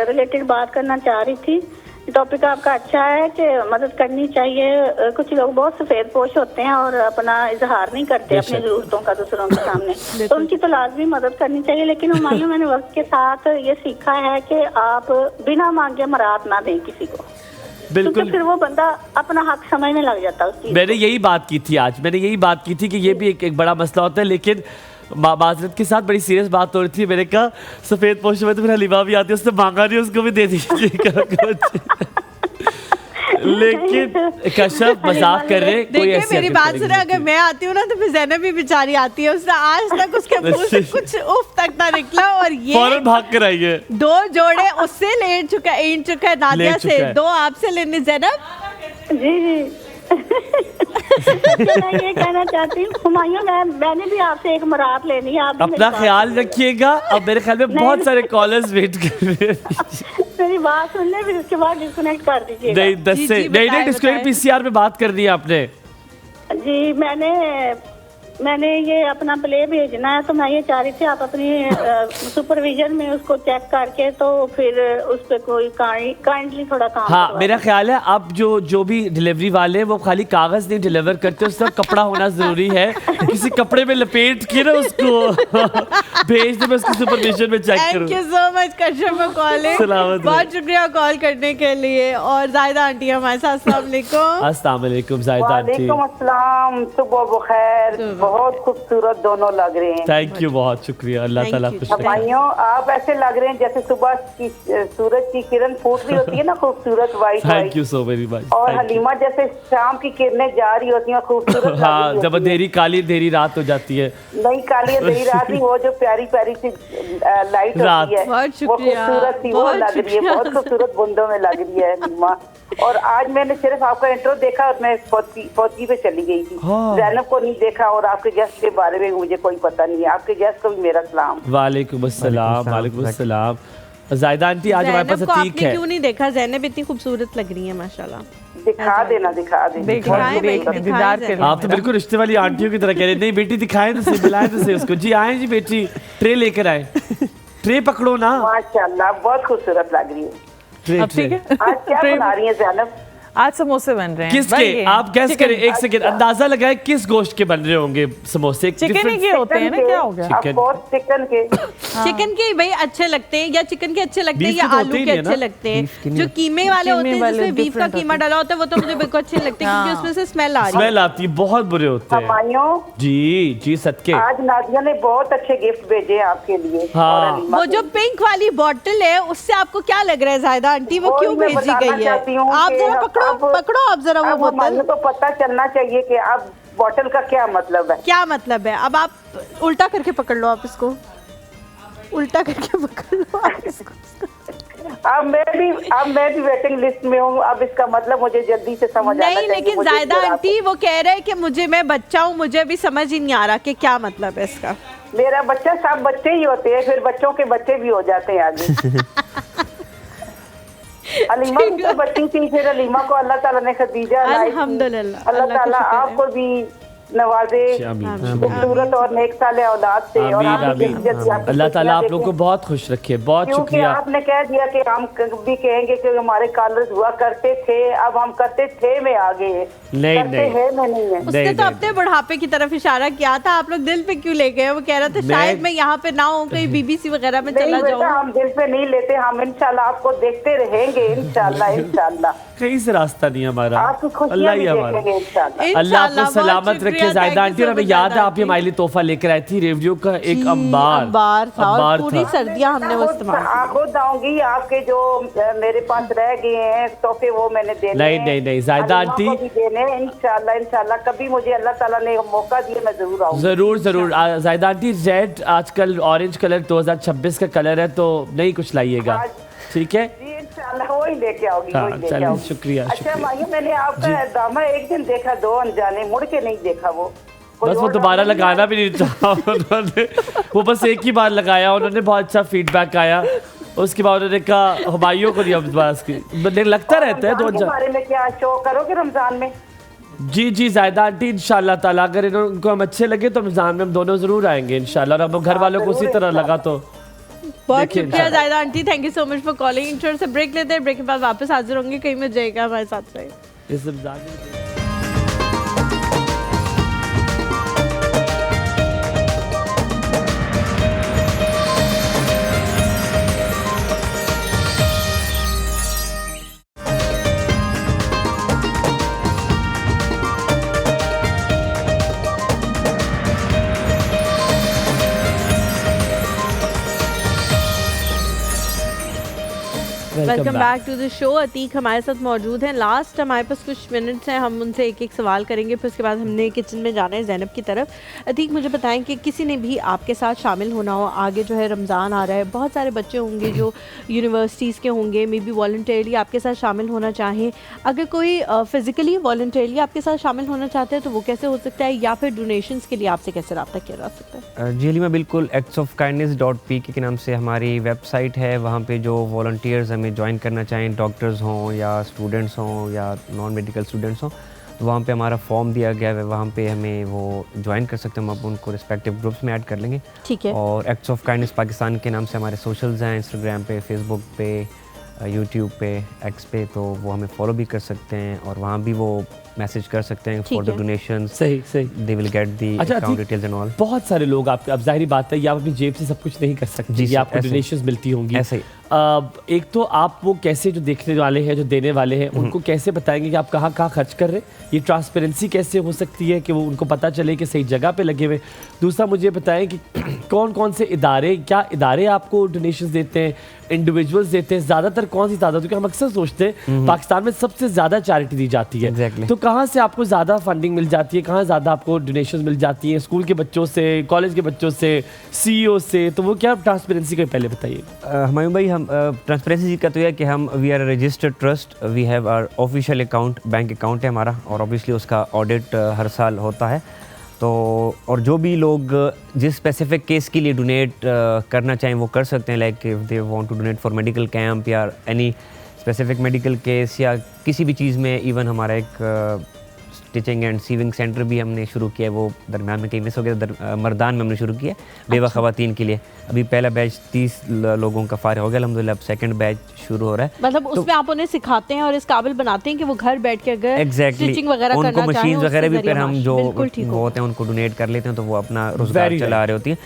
[SPEAKER 7] रिलेटेड बात करना चाह रही थी। टॉपिक आपका अच्छा है कि मदद करनी चाहिए। कुछ लोग बहुत सफेद पोश होते हैं और अपना इजहार नहीं करते अपनी जरूरतों का दूसरों के सामने, तो उनकी तो लाजमी मदद करनी चाहिए। लेकिन हुमायूं मैंने वक्त के साथ ये सीखा है कि आप बिना मांगे मराद ना दें किसी को,
[SPEAKER 2] बिल्कुल,
[SPEAKER 7] फिर वो बंदा अपना हक समझने लग जाता है उस चीज़।
[SPEAKER 2] मैंने यही बात की थी आज, मैंने यही बात की थी कि ये भी एक बड़ा मसला होता है। लेकिन माजरत के साथ बड़ी सीरियस बात हो रही थी, मैंने कहा सफेद पोश में तो फिर हलीमा भी आती है, उसने मांगा नहीं, उसको भी दे दीजिएगा कुछ। लेकिन कश्यप मजाक कर रहे, कोई ऐसी
[SPEAKER 1] मेरी बात सुने, अगर मैं आती हूँ ना तो फिर ज़ैनब भी बेचारी आती है, उसने आज तक उसके मुंह से कुछ उफ तक ना निकला, और ये
[SPEAKER 2] फौरन भाग कर आई है।
[SPEAKER 1] 2 जोड़े उससे ले चुका है नादिया से, 2 आपसे लेने ज़ैनब।
[SPEAKER 7] जी मैं ये कहना चाहती हूँ हुमायूं, मैंने भी आपसे एक मुराद लेनी है, आप
[SPEAKER 2] अपना ख्याल रखिएगा। अब मेरे ख्याल में बहुत सारे कॉलर्स वेट कर रहे हैं।
[SPEAKER 7] मेरी बात सुन ले, फिर उसके बाद डिस्कनेक्ट कर दीजिएगा।
[SPEAKER 2] नहीं 10 से नहीं डिस्कनेक्ट, पीसीआर पे बात कर दी आपने।
[SPEAKER 7] जी मैंने ये अपना प्ले भेजना है, तो मैं ये चाह रही थी आप अपनी सुपरविजन में उसको चेक करके तो फिर उस पर कोई काइंडली थोड़ा काम।
[SPEAKER 2] हाँ मेरा ख्याल है अब जो भी डिलीवरी वाले वो खाली कागज नहीं डिलीवर करते, उसका कपड़ा होना जरूरी है, किसी कपड़े में लपेट के ना उसको भेज दे, मैं उसकी सुपरविजन में चेक करूँ।
[SPEAKER 1] Thank you so much Kashyap for calling, बहुत शुक्रिया कॉल करने के लिए। और जाहिदा आंटी हमारे साथ, अस्सलाम वालेकुम।
[SPEAKER 2] अस्सलाम वालेकुम जाहिदा आंटी।
[SPEAKER 8] वालेकुम अस्सलाम, सुबह बखैर, बहुत खूबसूरत दोनों लग रहे हैं।
[SPEAKER 2] थैंक यू, बहुत शुक्रिया, अल्लाह ताला खुश रखे।
[SPEAKER 8] भाइयों आप ऐसे लग रहे हैं जैसे सुबह की सूरज की किरण फूट रही होती है ना, खूबसूरत white.
[SPEAKER 2] Thank you so very much.
[SPEAKER 8] और हलीमा जैसे शाम की किरणें जा रही होती हैं, खूबसूरत।
[SPEAKER 2] हाँ, जब अंधेरी काली अंधेरी रात हो जाती है।
[SPEAKER 8] नहीं काली अंधेरी रात नहीं, वो जो प्यारी प्यारी सी लाइट होती है, वो खूबसूरत सी वो लग रही है, बहुत खूबसूरत बूंदों में लग रही है हलीमा। और आज मैंने सिर्फ आपका इंट्रो देखा और मैं फौजी पे चली गई थी, ज़ैनब को नहीं देखा, और आपके गेस्ट के बारे में मुझे कोई पता नहीं है। आपके गेस्ट को भी मेरा सलाम।
[SPEAKER 2] वालेकुम अस्सलाम। वालेकुम अस्सलाम। जाहिदा आंटी आज हमारे पास अतीक है।
[SPEAKER 1] क्यों नहीं देखा? ज़ैनब इतनी खूबसूरत लग रही है माशाल्लाह।
[SPEAKER 8] दिखा देना, दिखा
[SPEAKER 3] देना।
[SPEAKER 2] आप तो बिल्कुल रिश्ते वाली आंटियों की तरह कह रहे, नहीं बेटी दिखाएं तो सही, बुलाएं तो सही उसको। जी आए जी बेटी, ट्रे लेकर आए, ट्रे पकड़ो ना।
[SPEAKER 8] माशाल्लाह बहुत खूबसूरत लग रही है।
[SPEAKER 3] अब ठीक है,
[SPEAKER 8] आज क्या बना रही है ज़ैनब?
[SPEAKER 3] आज समोसे बन रहे हैं।
[SPEAKER 2] किसके? आप गैस करें, एक सेकंड अंदाजा लगाएं किस गोश्त के बन रहे होंगे समोसे?
[SPEAKER 3] चिकन के होते हैं ना, क्या हो गया?
[SPEAKER 1] चिकन के भाई अच्छे लगते हैं, या चिकन के अच्छे लगते हैं या आलू के अच्छे लगते हैं। जो कीमे वाले होते हैं जिसमें बीफ का कीमा डाला होता है, वो तो मुझे बिल्कुल अच्छे लगते हैं क्योंकि उसमें से स्मेल आ रही है।
[SPEAKER 2] स्मेल आती है, बहुत बुरे होते हैं। जी सदके।
[SPEAKER 8] आज नादिया ने बहुत अच्छे गिफ्ट भेजे हैं आपके लिए।
[SPEAKER 2] हाँ।
[SPEAKER 1] वो जो पिंक वाली बॉटल है, उससे आपको क्या लग रहा है जाहिदा आंटी, वो क्यों भेजी गई है? आप जरा पकड़ो आप जरा वो बोतल।
[SPEAKER 8] तो पता चलना चाहिए कि आप बॉटल का क्या मतलब है।
[SPEAKER 1] क्या मतलब है? अब आप उल्टा करके पकड़ लो आप इसको। उल्टा करके पकड़ लो आप इसको।
[SPEAKER 8] अब मैं भी वेटिंग लिस्ट में हूँ। अब इसका मतलब मुझे जल्दी से समझ आना चाहिए।
[SPEAKER 1] नहीं, लेकिन जायदा आंटी वो कह रहे हैं कि मैं बच्चा हूँ, मुझे अभी समझ ही नहीं आ रहा कि क्या मतलब है इसका।
[SPEAKER 8] मेरा बच्चा, सब बच्चे ही होते हैं, फिर बच्चों के बच्चे भी हो जाते हैं आगे। अलीमा भी तो बच्ची थी, फिर अलीमा को अल्लाह ताला ने खदीजा लाई।
[SPEAKER 1] अल्हम्दुलिल्लाह,
[SPEAKER 8] अल्लाह ताला आपको भी नवाजे खूबसूरत और नेक साले औलाद से, और
[SPEAKER 2] अल्लाह ताला आप लोगों को बहुत खुश रखे। बहुत शुक्रिया।
[SPEAKER 8] आपने कह दिया कि हम भी कहेंगे कि हमारे कॉलर्स हुआ करते थे, अब हम करते थे में आ गए।
[SPEAKER 2] नहीं
[SPEAKER 8] है मैं नहीं है।
[SPEAKER 1] उसने तो अपने बुढ़ापे की तरफ इशारा किया था, आप लोग दिल पे क्यों ले गए? वो कह रहा था शायद मैं यहाँ पे ना हूँ, कहीं बीबीसी वगैरह में चला जाऊँ।
[SPEAKER 8] हम दिल पे नहीं लेते, हम इंशाल्लाह आपको देखते रहेंगे, इंशाल्लाह
[SPEAKER 2] कहीं से रास्ता नहीं हमारा।
[SPEAKER 8] अल्लाह ही हमारा,
[SPEAKER 2] अल्लाह आपको सलामत रखे। जायदा आंटी, हमें याद है आप हमारे लिए तोहफा लेकर आई थी, रेडियो का एक अंबार था।
[SPEAKER 1] पूरी सर्दियां हमने वो इस्तेमाल किया।
[SPEAKER 8] खुद आऊंगी, आपके जो मेरे पास रह गए हैं तोहफे वो मैंने देने।
[SPEAKER 2] नहीं जायदा आंटी,
[SPEAKER 8] इंशाल्लाह कभी मुझे अल्लाह ताला ने मौका दिया, मैं जरूर आऊंगी।
[SPEAKER 2] जरूर जायदा आंटी। रेड आजकल ऑरेंज कलर 2026 का कलर है, तो नहीं कुछ लाइएगा, ठीक है?
[SPEAKER 8] वो ही लेके आओगी।
[SPEAKER 2] चलिए, शुक्रिया।
[SPEAKER 8] अच्छा माहिया, मैंने आपका दामा एक दिन देखा, दो अनजाने, मुड़ के नहीं देखा वो।
[SPEAKER 2] बस वो दोबारा लगाना भी नहीं चाहा उन्होंने, वो बस एक ही बार लगाया, उन्होंने बहुत अच्छा फीडबैक आया। उसके बाद उन्होंने कहा हमाइयों को नहीं, अब बस की लगता रहता है दो
[SPEAKER 8] बारे में क्या शो करोगे रमजान में?
[SPEAKER 2] जी जायदा आंटी, इंशाल्लाह ताला अगर इनको हम अच्छे लगे तो रमजान में हम दोनों जरूर आएंगे इंशाल्लाह। और अब घर वालों को उसी तरह लगा तो
[SPEAKER 1] बहुत शुक्रिया जायदा aunty, thank you so much for calling. Intro से ब्रेक लेते हैं, ब्रेक के बाद वापस हाजिर होंगे। कहीं में जाएगा हमारे साथ रहिए। Welcome back to the show. Atiq हमारे साथ मौजूद हैं। लास्ट हमारे पास कुछ मिनट्स हैं, हम उनसे एक एक सवाल करेंगे, फिर उसके बाद हमने किचन में जाना है ज़ैनब की तरफ। अतीक मुझे बताएं कि किसी ने भी आपके साथ शामिल होना हो, आगे जो है रमज़ान आ रहा है, बहुत सारे बच्चे होंगे जो यूनिवर्सिटीज़ के होंगे, मे बी वॉलंटियरली आपके साथ शामिल होना चाहें। अगर कोई फ़िज़िकली वॉलंटियरली आपके साथ शामिल होना चाहते हैं तो वो कैसे हो सकता है, या फिर डोनेशंस के लिए आपसे कैसे रब्ता किया जा सकता है?
[SPEAKER 4] जी हलीमा, बिल्कुल actsofkindness.pk के नाम से हमारी वेबसाइट है। वहाँ पे जो वॉलंटियर्स हमें ज्वाइन करना चाहें, डॉक्टर्स हों या स्टूडेंट्स हों या नॉन मेडिकल स्टूडेंट्स हों, तो वहाँ पे हमारा फॉर्म दिया गया है, वहाँ पे हमें वो ज्वाइन कर सकते हैं। हम उनको रिस्पेक्टिव ग्रुप्स में ऐड कर लेंगे।
[SPEAKER 1] ठीक है।
[SPEAKER 4] और एक्ट्स ऑफ काइंडनेस पाकिस्तान के नाम से हमारे सोशल्स हैं, इंस्टाग्राम पे, फेसबुक पे, यूट्यूब पे, एक्स पे, तो वो हमें फॉलो भी कर सकते हैं और वहाँ भी वो मैसेज कर सकते हैं फॉर द डोनेशन।
[SPEAKER 2] सही
[SPEAKER 4] they will get the account details and all.
[SPEAKER 2] बहुत सारे लोग आपके, अब जाहिर बात है, या आप अपनी जेब से सब कुछ नहीं कर सकते जी, आपको डोनेशंस मिलती होंगी।
[SPEAKER 4] ऐसे ही
[SPEAKER 2] एक तो आप वो कैसे, जो देखने वाले हैं, जो देने वाले हैं, उनको कैसे बताएंगे कि आप कहाँ कहाँ खर्च कर रहे हैं? ये ट्रांसपेरेंसी कैसे हो सकती है कि वो उनको पता चले कि सही जगह पे लगे हुए? दूसरा मुझे बताएं कि कौन कौन से इदारे, क्या इदारे आपको डोनेशंस देते हैं, इंडिविजुअल्स देते हैं, ज़्यादातर कौन सी तादाद? क्योंकि हम अक्सर सोचते हैं पाकिस्तान में सबसे ज़्यादा चैरिटी दी जाती है।
[SPEAKER 4] Exactly.
[SPEAKER 2] तो कहाँ से आपको ज़्यादा फंडिंग मिल जाती है, कहाँ ज़्यादा आपको डोनेशंस मिल जाती हैं? स्कूल के बच्चों से, कॉलेज के बच्चों से, CEO से? तो वो क्या ट्रांसपेरेंसी का पहले बताइए।
[SPEAKER 4] हमायूं भाई, हम ट्रांसपेरेंसी का तो यह कि हम we are registered trust, we have our official account, bank account है हमारा, और ऑब्वियसली उसका ऑडिट हर साल होता है। तो और जो भी लोग जिस स्पेसिफिक केस के लिए डोनेट करना चाहें वो कर सकते हैं। Like if they want to donate for medical camp या एनी स्पेसिफिक मेडिकल केस या किसी भी चीज़ में, इवन हमारा एक स्टिचिंग एंड सीविंग सेंटर भी हमने शुरू किया है, वो दरमियान में कहीं मिस हो गया, मर्दान में हमने शुरू किया बेवा ख़वातीन के लिए। अभी पहला बैच 30 लोगों का फारिग हो गया अल्हम्दुलिल्लाह, अब सेकंड बैच शुरू हो रहा है।
[SPEAKER 1] मतलब उसमें आप उन्हें सिखाते हैं और इस काबिल बनाते हैं कि वो घर बैठ के अगर स्टिचिंग वगैरह करना चाहें,
[SPEAKER 4] उनको मशीन वगैरह भी फिर हम जो वो होते हैं उनको डोनेट कर लेते हैं, तो वो अपना रोजगार चला रहे होती हैं।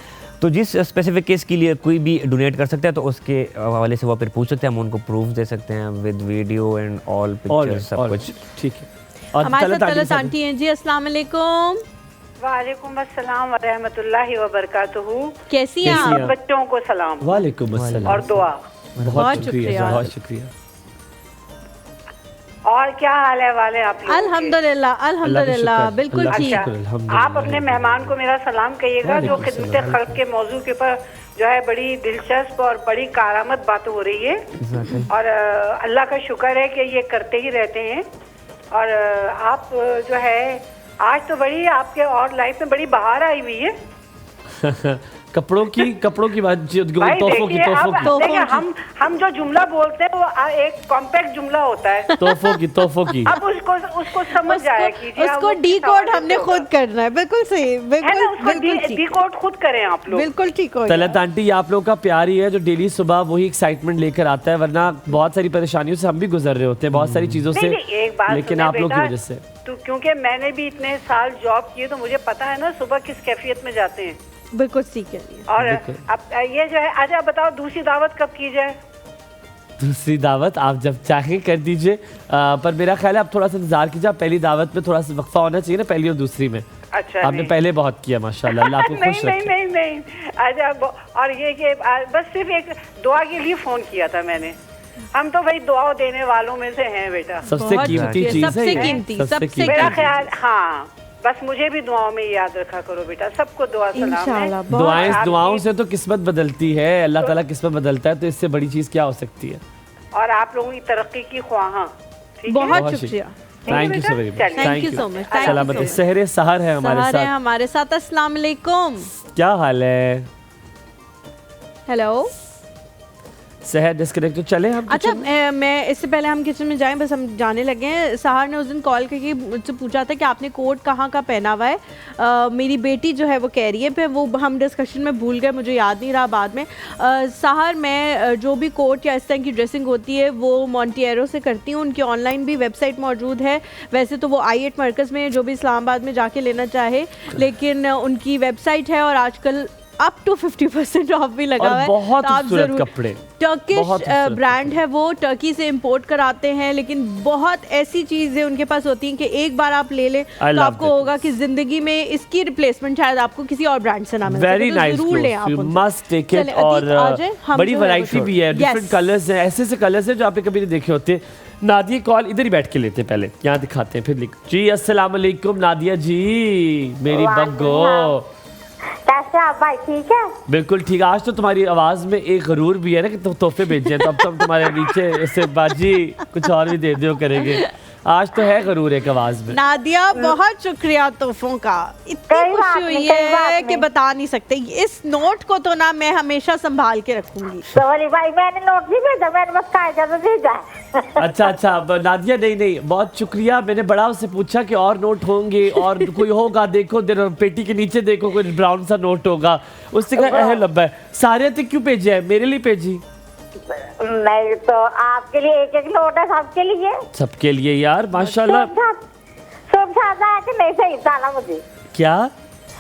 [SPEAKER 4] तो जिस स्पेसिफिक केस के लिए कोई भी डोनेट कर सकता है तो उसके हवाले से वो फिर पूछ सकते हैं, हम उनको प्रूफ दे सकते हैं with video and all pictures, सब कुछ।
[SPEAKER 2] ठीक है।
[SPEAKER 1] हमारे साथ तलत आंटी हैं जी, अस्सलाम वालेकुम।
[SPEAKER 9] वालेकुम अस्सलाम व रहमतुल्लाहि व बरकातहू।
[SPEAKER 1] कैसी हैं आप?
[SPEAKER 9] बच्चों को सलाम।
[SPEAKER 2] वालेकुम अस्सलाम
[SPEAKER 9] और दुआ।
[SPEAKER 2] बहुत शुक्रिया, बहुत शुक्रिया।
[SPEAKER 9] और क्या हाल है वाले आप लोग?
[SPEAKER 1] अल्हम्दुलिल्लाह, अल्हम्दुलिल्लाह, बिल्कुल ठीक।
[SPEAKER 9] आप अपने मेहमान को मेरा सलाम कहिएगा जो खिदमत खल्क के मौजू के ऊपर जो है बड़ी दिलचस्प और बड़ी कारामद बात हो रही है और अल्लाह का शुक्र है कि ये करते ही रहते हैं। और आप जो है आज तो बड़ी आपके और लाइफ में बड़ी बहार आई हुई है।
[SPEAKER 2] कपड़ों की बात, तोहफों की
[SPEAKER 9] हम जो जुमला बोलते हैं वो एक कॉम्पैक्ट जुमला होता है।
[SPEAKER 2] तोहफों की
[SPEAKER 9] अब उसको समझ जाया कीजिए,
[SPEAKER 1] उसको डी कोड हमने खुद करना है। बिल्कुल सही, बिल्कुल
[SPEAKER 9] डी कोड खुद करें आप लोग।
[SPEAKER 1] बिल्कुल ठीक हो।
[SPEAKER 2] तलत आंटी, आप लोग का प्यार ही है जो डेली सुबह वही एक्साइटमेंट लेकर आता है, वरना बहुत सारी परेशानियों से हम भी गुजर रहे होते हैं, बहुत सारी चीजों से, लेकिन आप लोग की वजह से।
[SPEAKER 9] तो क्योंकि मैंने भी इतने साल जॉब किए तो मुझे पता है ना सुबह किस कैफियत में जाते हैं।
[SPEAKER 1] बिल्कुल सीख है।
[SPEAKER 9] और अब ये जो है, अच्छा बताओ दूसरी दावत कब की जाए?
[SPEAKER 2] दूसरी दावत आप जब चाहें कर दीजिए, पर मेरा ख्याल है आप थोड़ा सा इंतजार कीजिए। पहली दावत में थोड़ा सा वक्फा होना चाहिए ना, पहली और दूसरी में।
[SPEAKER 9] अच्छा,
[SPEAKER 2] आपने पहले बहुत किया माशाल्लाह, अल्लाह आपको खुश रखे।
[SPEAKER 9] नहीं। अच्छा, और ये कि बस सिर्फ एक दुआ के लिए फोन किया था मैंने। हम तो भाई दुआ देने वालों में से हैं बेटा।
[SPEAKER 2] सबसे कीमती चीज है,
[SPEAKER 1] सबसे कीमती
[SPEAKER 9] मेरा ख्याल। हाँ, बस मुझे भी दुआओं में याद रखा करो बेटा, सबको दुआ सलाम है।
[SPEAKER 2] दुआओं से तो किस्मत बदलती है, अल्लाह ताला किस्मत बदलता है, तो इससे बड़ी चीज क्या हो सकती है।
[SPEAKER 9] और आप लोगों की तरक्की की ख्वाहां।
[SPEAKER 1] बहुत शुक्रिया,
[SPEAKER 2] thank you so very much,
[SPEAKER 1] thank you so much.
[SPEAKER 2] सलामत सहरे सहर है हमारे
[SPEAKER 1] साथ। अस्सलाम वालेकुम,
[SPEAKER 2] क्या हाल है?
[SPEAKER 1] हेलो
[SPEAKER 2] सहर डिस्कनेक्ट तो चले हम।
[SPEAKER 1] अच्छा, मैं इससे पहले हम किचन में जाएं, बस हम जाने लगे हैं। सहर ने उस दिन कॉल करके मुझसे पूछा था कि आपने कोट कहाँ का पहना हुआ है। मेरी बेटी जो है वो कह रही है, फिर वो हम डिस्कशन में भूल गए, मुझे याद नहीं रहा बाद में। सहर, मैं जो भी कोट या इस तरह की ड्रेसिंग होती है वो मॉन्टियरो से करती हूँ। उनकी ऑनलाइन भी वेबसाइट मौजूद है, वैसे तो वो I8 मरकज़ में जो भी इस्लामाबाद में जाके लेना चाहे, लेकिन उनकी वेबसाइट है और आजकल अप टू 50% ऑफ भी लगा हुआ है।
[SPEAKER 2] बहुत खूबसूरत कपड़े,
[SPEAKER 1] टर्किश ब्रांड है वो, टर्की से इंपोर्ट कराते हैं, लेकिन बहुत ऐसी चीजें उनके पास होती हैं कि एक बार आप ले लें तो आपको होगा कि जिंदगी में इसकी रिप्लेसमेंट शायद आपको किसी और ब्रांड से ना मिले।
[SPEAKER 2] Very nice, you must take it. और बड़ी वैरायटी भी है, डिफरेंट कलर्स हैं, ऐसे कलर्स हैं जो आपने कभी नहीं देखे होते। नादिया कॉल इधर ही बैठ के लेते हैं, पहले यहाँ दिखाते हैं फिर लिख जी। अस्सलाम वालेकुम नादिया जी, मेरी बग्गो,
[SPEAKER 10] कैसे आप भाई? ठीक है,
[SPEAKER 2] बिल्कुल ठीक। आज तो तुम्हारी आवाज में एक गरूर भी है ना कि तुम तोहफे भेजे, तो अब तो हम तुम्हारे नीचे इससे बाजी कुछ और भी दे दो करेंगे। आज तो है गरूर एक आवाज में।
[SPEAKER 1] नादिया, बहुत शुक्रिया तोहफों का, इतनी खुशी हुई है कि बता नहीं सकते। इस नोट को तो ना मैं हमेशा संभाल के रखूंगी।
[SPEAKER 10] सॉरी भाई, मैंने नोट नहीं भेजा, मैंने बस कायदा में भेजा है।
[SPEAKER 2] अच्छा, नादिया नहीं, बहुत शुक्रिया। मैंने बड़ा उससे पूछा कि और नोट होंगे और कोई होगा, देखो पेटी के नीचे देखो कोई ब्राउन सा नोट होगा। उससे कहा लब्बा है, सारे तक क्यों भेजे है, मेरे लिए भेजी?
[SPEAKER 10] नहीं तो आपके लिए एक एक नोट है, सबके लिए।
[SPEAKER 2] सबके लिए यार, माशाल्लाह।
[SPEAKER 10] सब ज्यादा है कि नहीं? सही साला मुझे
[SPEAKER 2] क्या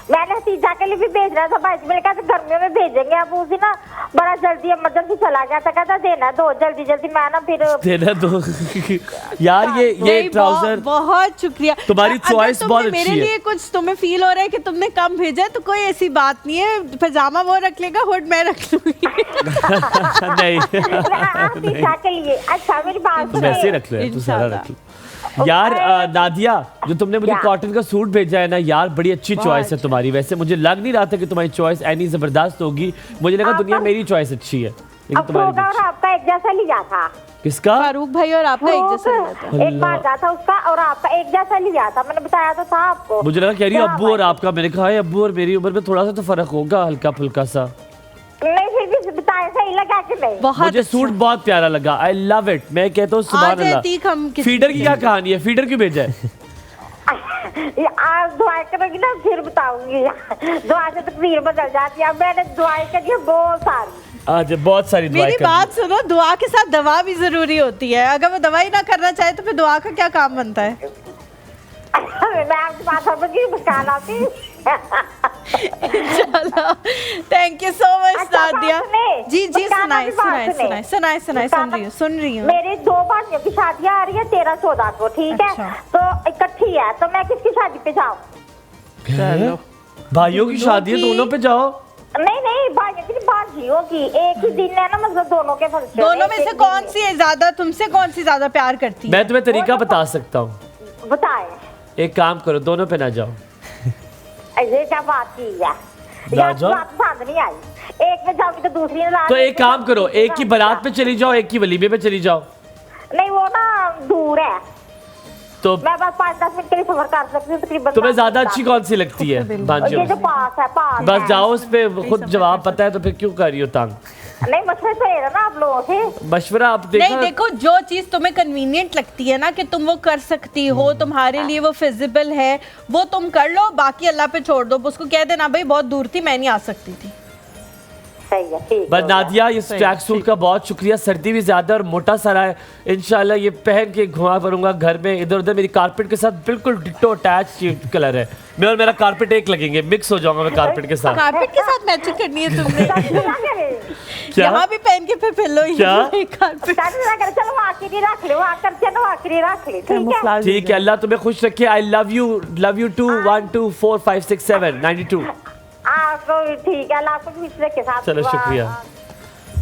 [SPEAKER 10] मैंने तीजा के लिए भी भेज रहा था भाई, मैंने कहा गर्मियों में भेजेंगे। अब उसी ना बड़ा जल्दी इमरजेंसी चला गया था, कहता देना दो जल्दी मैं ना फिर देना दो।
[SPEAKER 2] यार ये ट्राउजर,
[SPEAKER 1] बहुत शुक्रिया,
[SPEAKER 2] तुम्हारी चॉइस बहुत अच्छी है।
[SPEAKER 1] मेरे लिए कुछ तुम्हें फील हो रहा है कि तुमने कम भेजा है तो कोई ऐसी बात नहीं है, पजामा वो रख लेगा, हुड मैं रख लूंगी।
[SPEAKER 2] नहीं
[SPEAKER 10] तीजा के लिए। अच्छा मेरी बात
[SPEAKER 2] तुम ऐसे रख लो, तू सारा रख लो यार। नादिया, जो तुमने मुझे कॉटन का सूट भेजा है ना यार, बड़ी अच्छी चॉइस है तुम्हारी। वैसे मुझे लग नहीं रहा था कि तुम्हारी चॉइस ऐनी जबरदस्त होगी, मुझे लगा दुनिया मेरी चॉइस अच्छी है, लेकिन तुम्हारी
[SPEAKER 10] और आपका एक जैसा लिया था।
[SPEAKER 2] किसका?
[SPEAKER 1] फारूक भाई और आपका एक जैसा लिया था।
[SPEAKER 10] एक बार था उसका और आपका एक जैसा लिया था, मैंने बताया तो था आपको।
[SPEAKER 2] मुझे लगा कह रही अब्बू और आपका, मैंने कहा अब्बू और मेरी उम्र में थोड़ा सा तो फर्क होगा, हल्का फुल्का सा।
[SPEAKER 10] नहीं फिर भी बताया सही लगा कि नहीं?
[SPEAKER 2] मुझे सूट बहुत प्यारा लगा, आई लव इट। मैं कहता हूँ सुभान अल्लाह। फीडर की क्या कहानी है, फीडर क्यों भेजा है?
[SPEAKER 10] आप दुआएं करोगी ना फिर बताऊंगी। दुआ से तकदीर बदल जाती है। मैंने दुआएं करी बहुत सारी।
[SPEAKER 2] आज बहुत सारी दुआएं।
[SPEAKER 1] मेरी बात सुनो, दुआ के साथ दवा भी जरूरी होती है। अगर वो दवाई ना करना चाहे तो फिर दुआ का क्या काम बनता है?
[SPEAKER 10] मैं आपकी बात समझी, मुस्कान आती।
[SPEAKER 1] चलो, thank you so much Nadia. जी सुन रही हूँ।
[SPEAKER 10] मेरी 2 भाइयों की शादियाँ आ रही है 13-14 को, ठीक है? तो इकट्ठी है, तो मैं किसकी शादी पे जाऊँ?
[SPEAKER 2] चलो, भाइयों की शादी है, दोनों पे जाओ।
[SPEAKER 10] नहीं भाइयों की, भाइयों की एक ही दिन है ना, मतलब दोनों के फंक्शन।
[SPEAKER 1] दोनों में से कौन सी है ज्यादा, तुमसे कौन सी ज्यादा प्यार करती है?
[SPEAKER 2] मैं तुम्हें तरीका बता सकता हूँ।
[SPEAKER 10] बताए।
[SPEAKER 2] एक काम करो, दोनों पे ना जाओ।
[SPEAKER 10] ऐसे क्या बात की है?
[SPEAKER 2] बात
[SPEAKER 10] पसंद नहीं आई। एक में जाऊंगी तो दूसरी में
[SPEAKER 2] तो एक काम करो, एक की बारात पे चली जाओ, एक की वलीमे पे चली जाओ।
[SPEAKER 10] नहीं वो ना दूर है,
[SPEAKER 2] तो
[SPEAKER 10] मैं बस 5-10 मिनट के लिए सफर कर सकती हूँ तकरीबन।
[SPEAKER 2] तुम्हें ज्यादा अच्छी कौन सी लगती है?
[SPEAKER 10] ये जो पास है, पास
[SPEAKER 2] बस
[SPEAKER 10] है।
[SPEAKER 2] जाओ, उस पे खुद जवाब पता है तो फिर क्यों कर रही हो तंग?
[SPEAKER 10] नहीं मशवरा तो है ना आप लोगों से।
[SPEAKER 2] मशवरा आप देखो,
[SPEAKER 1] नहीं देखो, जो चीज तुम्हें कन्वीनियंट लगती है ना कि तुम वो कर सकती हो, तुम्हारे लिए वो फिजिबल है, वो तुम कर लो, बाकी अल्लाह पे छोड़ दो। उसको कह देना भाई बहुत दूर थी, मैं नहीं आ सकती थी।
[SPEAKER 10] सही है, ठीक
[SPEAKER 2] बस नादिया, ये ट्रैक सूट का बहुत शुक्रिया। सर्दी भी ज्यादा और मोटा सारा है, इंशाल्लाह ये पहन के घुमा करूंगा घर में इधर उधर। मेरी कारपेट के साथ बिल्कुल डिट्टो अटैच कलर है, मैं और मेरा कारपेट एक लगेंगे, मिक्स हो जाऊंगा मैं कारपेट के साथ।
[SPEAKER 1] कारपेट के साथ मैचिंग करनी है तुमने।
[SPEAKER 2] क्या?
[SPEAKER 1] यहाँ भी पहन के फिर लो
[SPEAKER 2] क्या?
[SPEAKER 1] कारपेट।
[SPEAKER 10] चलो आखिरी रख ले, वहाँ कर चलो आखिरी रख ले, ठीक है?
[SPEAKER 2] ठीक है, अल्लाह तुम्हें खुश रखे। I love you too 1 2 4 5 6 7 92।
[SPEAKER 10] आपको भी ठीक है, आपको भी मिश्रे के साथ।
[SPEAKER 2] चलो शुक्रिया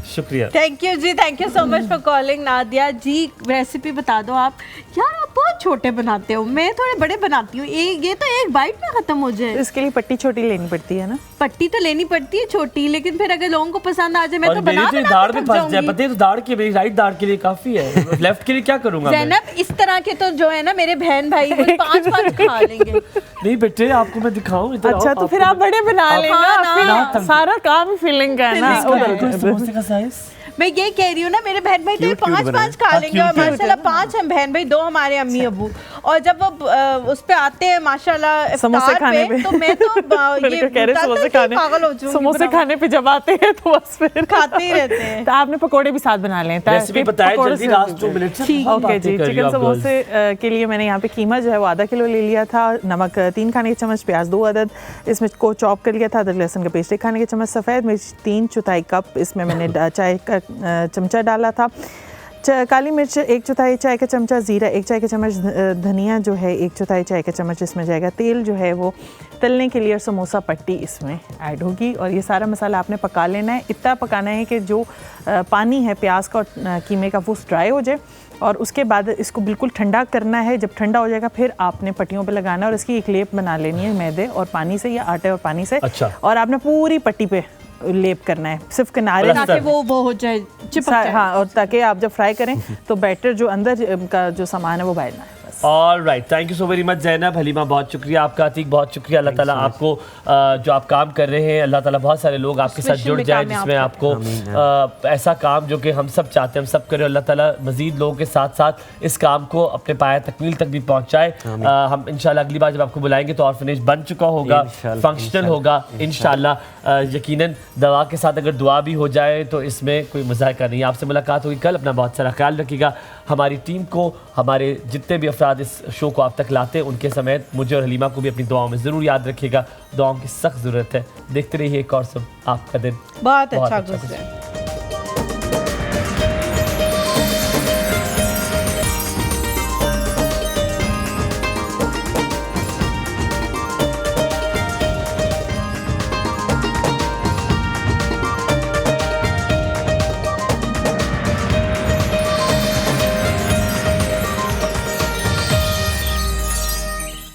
[SPEAKER 2] शुक्रिया।
[SPEAKER 1] Thank you ji, thank you so much for calling. Nadia ji recipe बता दो आप। यार आप बहुत छोटे बनाते हो, मैं थोड़े बड़े बनाती हूँ। ये तो एक बाइट में खत्म हो जाए।
[SPEAKER 3] इसके लिए पट्टी छोटी लेनी पड़ती है ना?
[SPEAKER 1] पट्टी तो लेनी पड़ती है छोटी, लेकिन फिर अगर लोगों को पसंद आ जाए मैं तो बना
[SPEAKER 2] मेरी दाढ़ में फंस जाए, पता है? तो दाढ़ के, मेरी राइट दाढ़ के लिए काफी है, लेफ्ट के लिए क्या करूंगा मैं?
[SPEAKER 1] ज़ैनब, इस तरह के तो जो है ना मेरे बहन भाई 5-5 खा लेंगे।
[SPEAKER 2] नहीं बेटे, आपको मैं दिखाऊं इधर।
[SPEAKER 3] अच्छा तो फिर आप बड़े बना लेना, सारा काम फिलिंग का है ना।
[SPEAKER 2] समोसे का साइज
[SPEAKER 1] मैं ये कह रही हूँ ना, मेरे बहन भाई तो 5-5 खा लेंगे, और माशाल्लाह 5 हम बहन भाई, 2 हमारे अम्मी अबू। और जब वो उस पे आते हैं माशाल्लाह
[SPEAKER 3] समोसे खाने पे,
[SPEAKER 1] तो मैं तो ये पागल हो जाऊंगी।
[SPEAKER 3] समोसे खाने पे जब आते हैं तो बस फिर
[SPEAKER 1] खाते ही रहते हैं।
[SPEAKER 3] तो आपने पकौड़े भी साथ बना लें।
[SPEAKER 2] रेसिपी बताएं जल्दी, लास्ट 2 मिनट से।
[SPEAKER 3] ओके जी, चिकन समोसे के लिए मैंने यहाँ पे कीमा जो है वो आधा किलो ले लिया था, नमक 3 खाने के चम्मच, प्याज 2 अदद इसमें को चॉप कर लिया था, अदरक लहसुन का पेस्ट 1 खाने के चम्मच, सफ़ेद मिर्च 3/4 कप इसमें मैंने चाय का चमचा डाला था, काली मिर्च 1/4 चाय का चमचा, ज़ीरा 1 चाय का चम्मच, धनिया जो है 1/4 चाय का चम्मच इसमें जाएगा, तेल जो है वो तलने के लिए, और समोसा पट्टी इसमें ऐड होगी। और ये सारा मसाला आपने पका लेना है, इतना पकाना है कि जो पानी है प्याज का और कीमे का वो ड्राई हो जाए, और उसके बाद इसको बिल्कुल ठंडा करना है। जब ठंडा हो जाएगा फिर आपने पट्टियों पे लगाना है, और इसकी एक लेप बना लेनी है मैदे और पानी से या आटे और पानी से।
[SPEAKER 2] अच्छा।
[SPEAKER 3] और आपने पूरी पट्टी पे लेप करना है, सिर्फ किनारे
[SPEAKER 1] ताकि वो हो जाए, चिपक जाए।
[SPEAKER 3] हाँ, और ताकि आप जब फ्राई करें तो बैटर जो अंदर का जो सामान है वो बाहर ना है।
[SPEAKER 2] All right, thank you so very much Zainab. Halima बहुत शुक्रिया आपका, अतीक बहुत शुक्रिया। अल्लाह ताला आपको जो आप काम कर रहे हैं, अल्लाह ताला बहुत सारे लोग आपके साथ जुड़ जाए जिसमें आपको ऐसा काम जो कि हम सब चाहते हैं हम सब करें। अल्लाह ताला मज़ीद लोगों के साथ साथ इस काम को अपने पाया तकमील तक भी पहुँचाए। हम इंशाल्लाह अगली बार जब आपको बुलाएंगे तो ऑर्फनेज बन चुका होगा, फंक्शनल होगा इंशाल्लाह। यकीनन दवा के साथ अगर दुआ भी हो जाए तो इसमें कोई मज़ाक़ा नहीं। आपसे मुलाकात होगी कल, अपना बहुत सारा ख्याल रखिएगा। हमारी टीम को, हमारे जितने भी अफराद इस शो को आप तक लाते हैं उनके समेत मुझे और हलीमा को भी अपनी दुआओं में ज़रूर याद रखिएगा। दुआओं की सख्त ज़रूरत है। देखते रहिए एक और सब, आपका दिन
[SPEAKER 1] बहुत अच्छा गुजरे।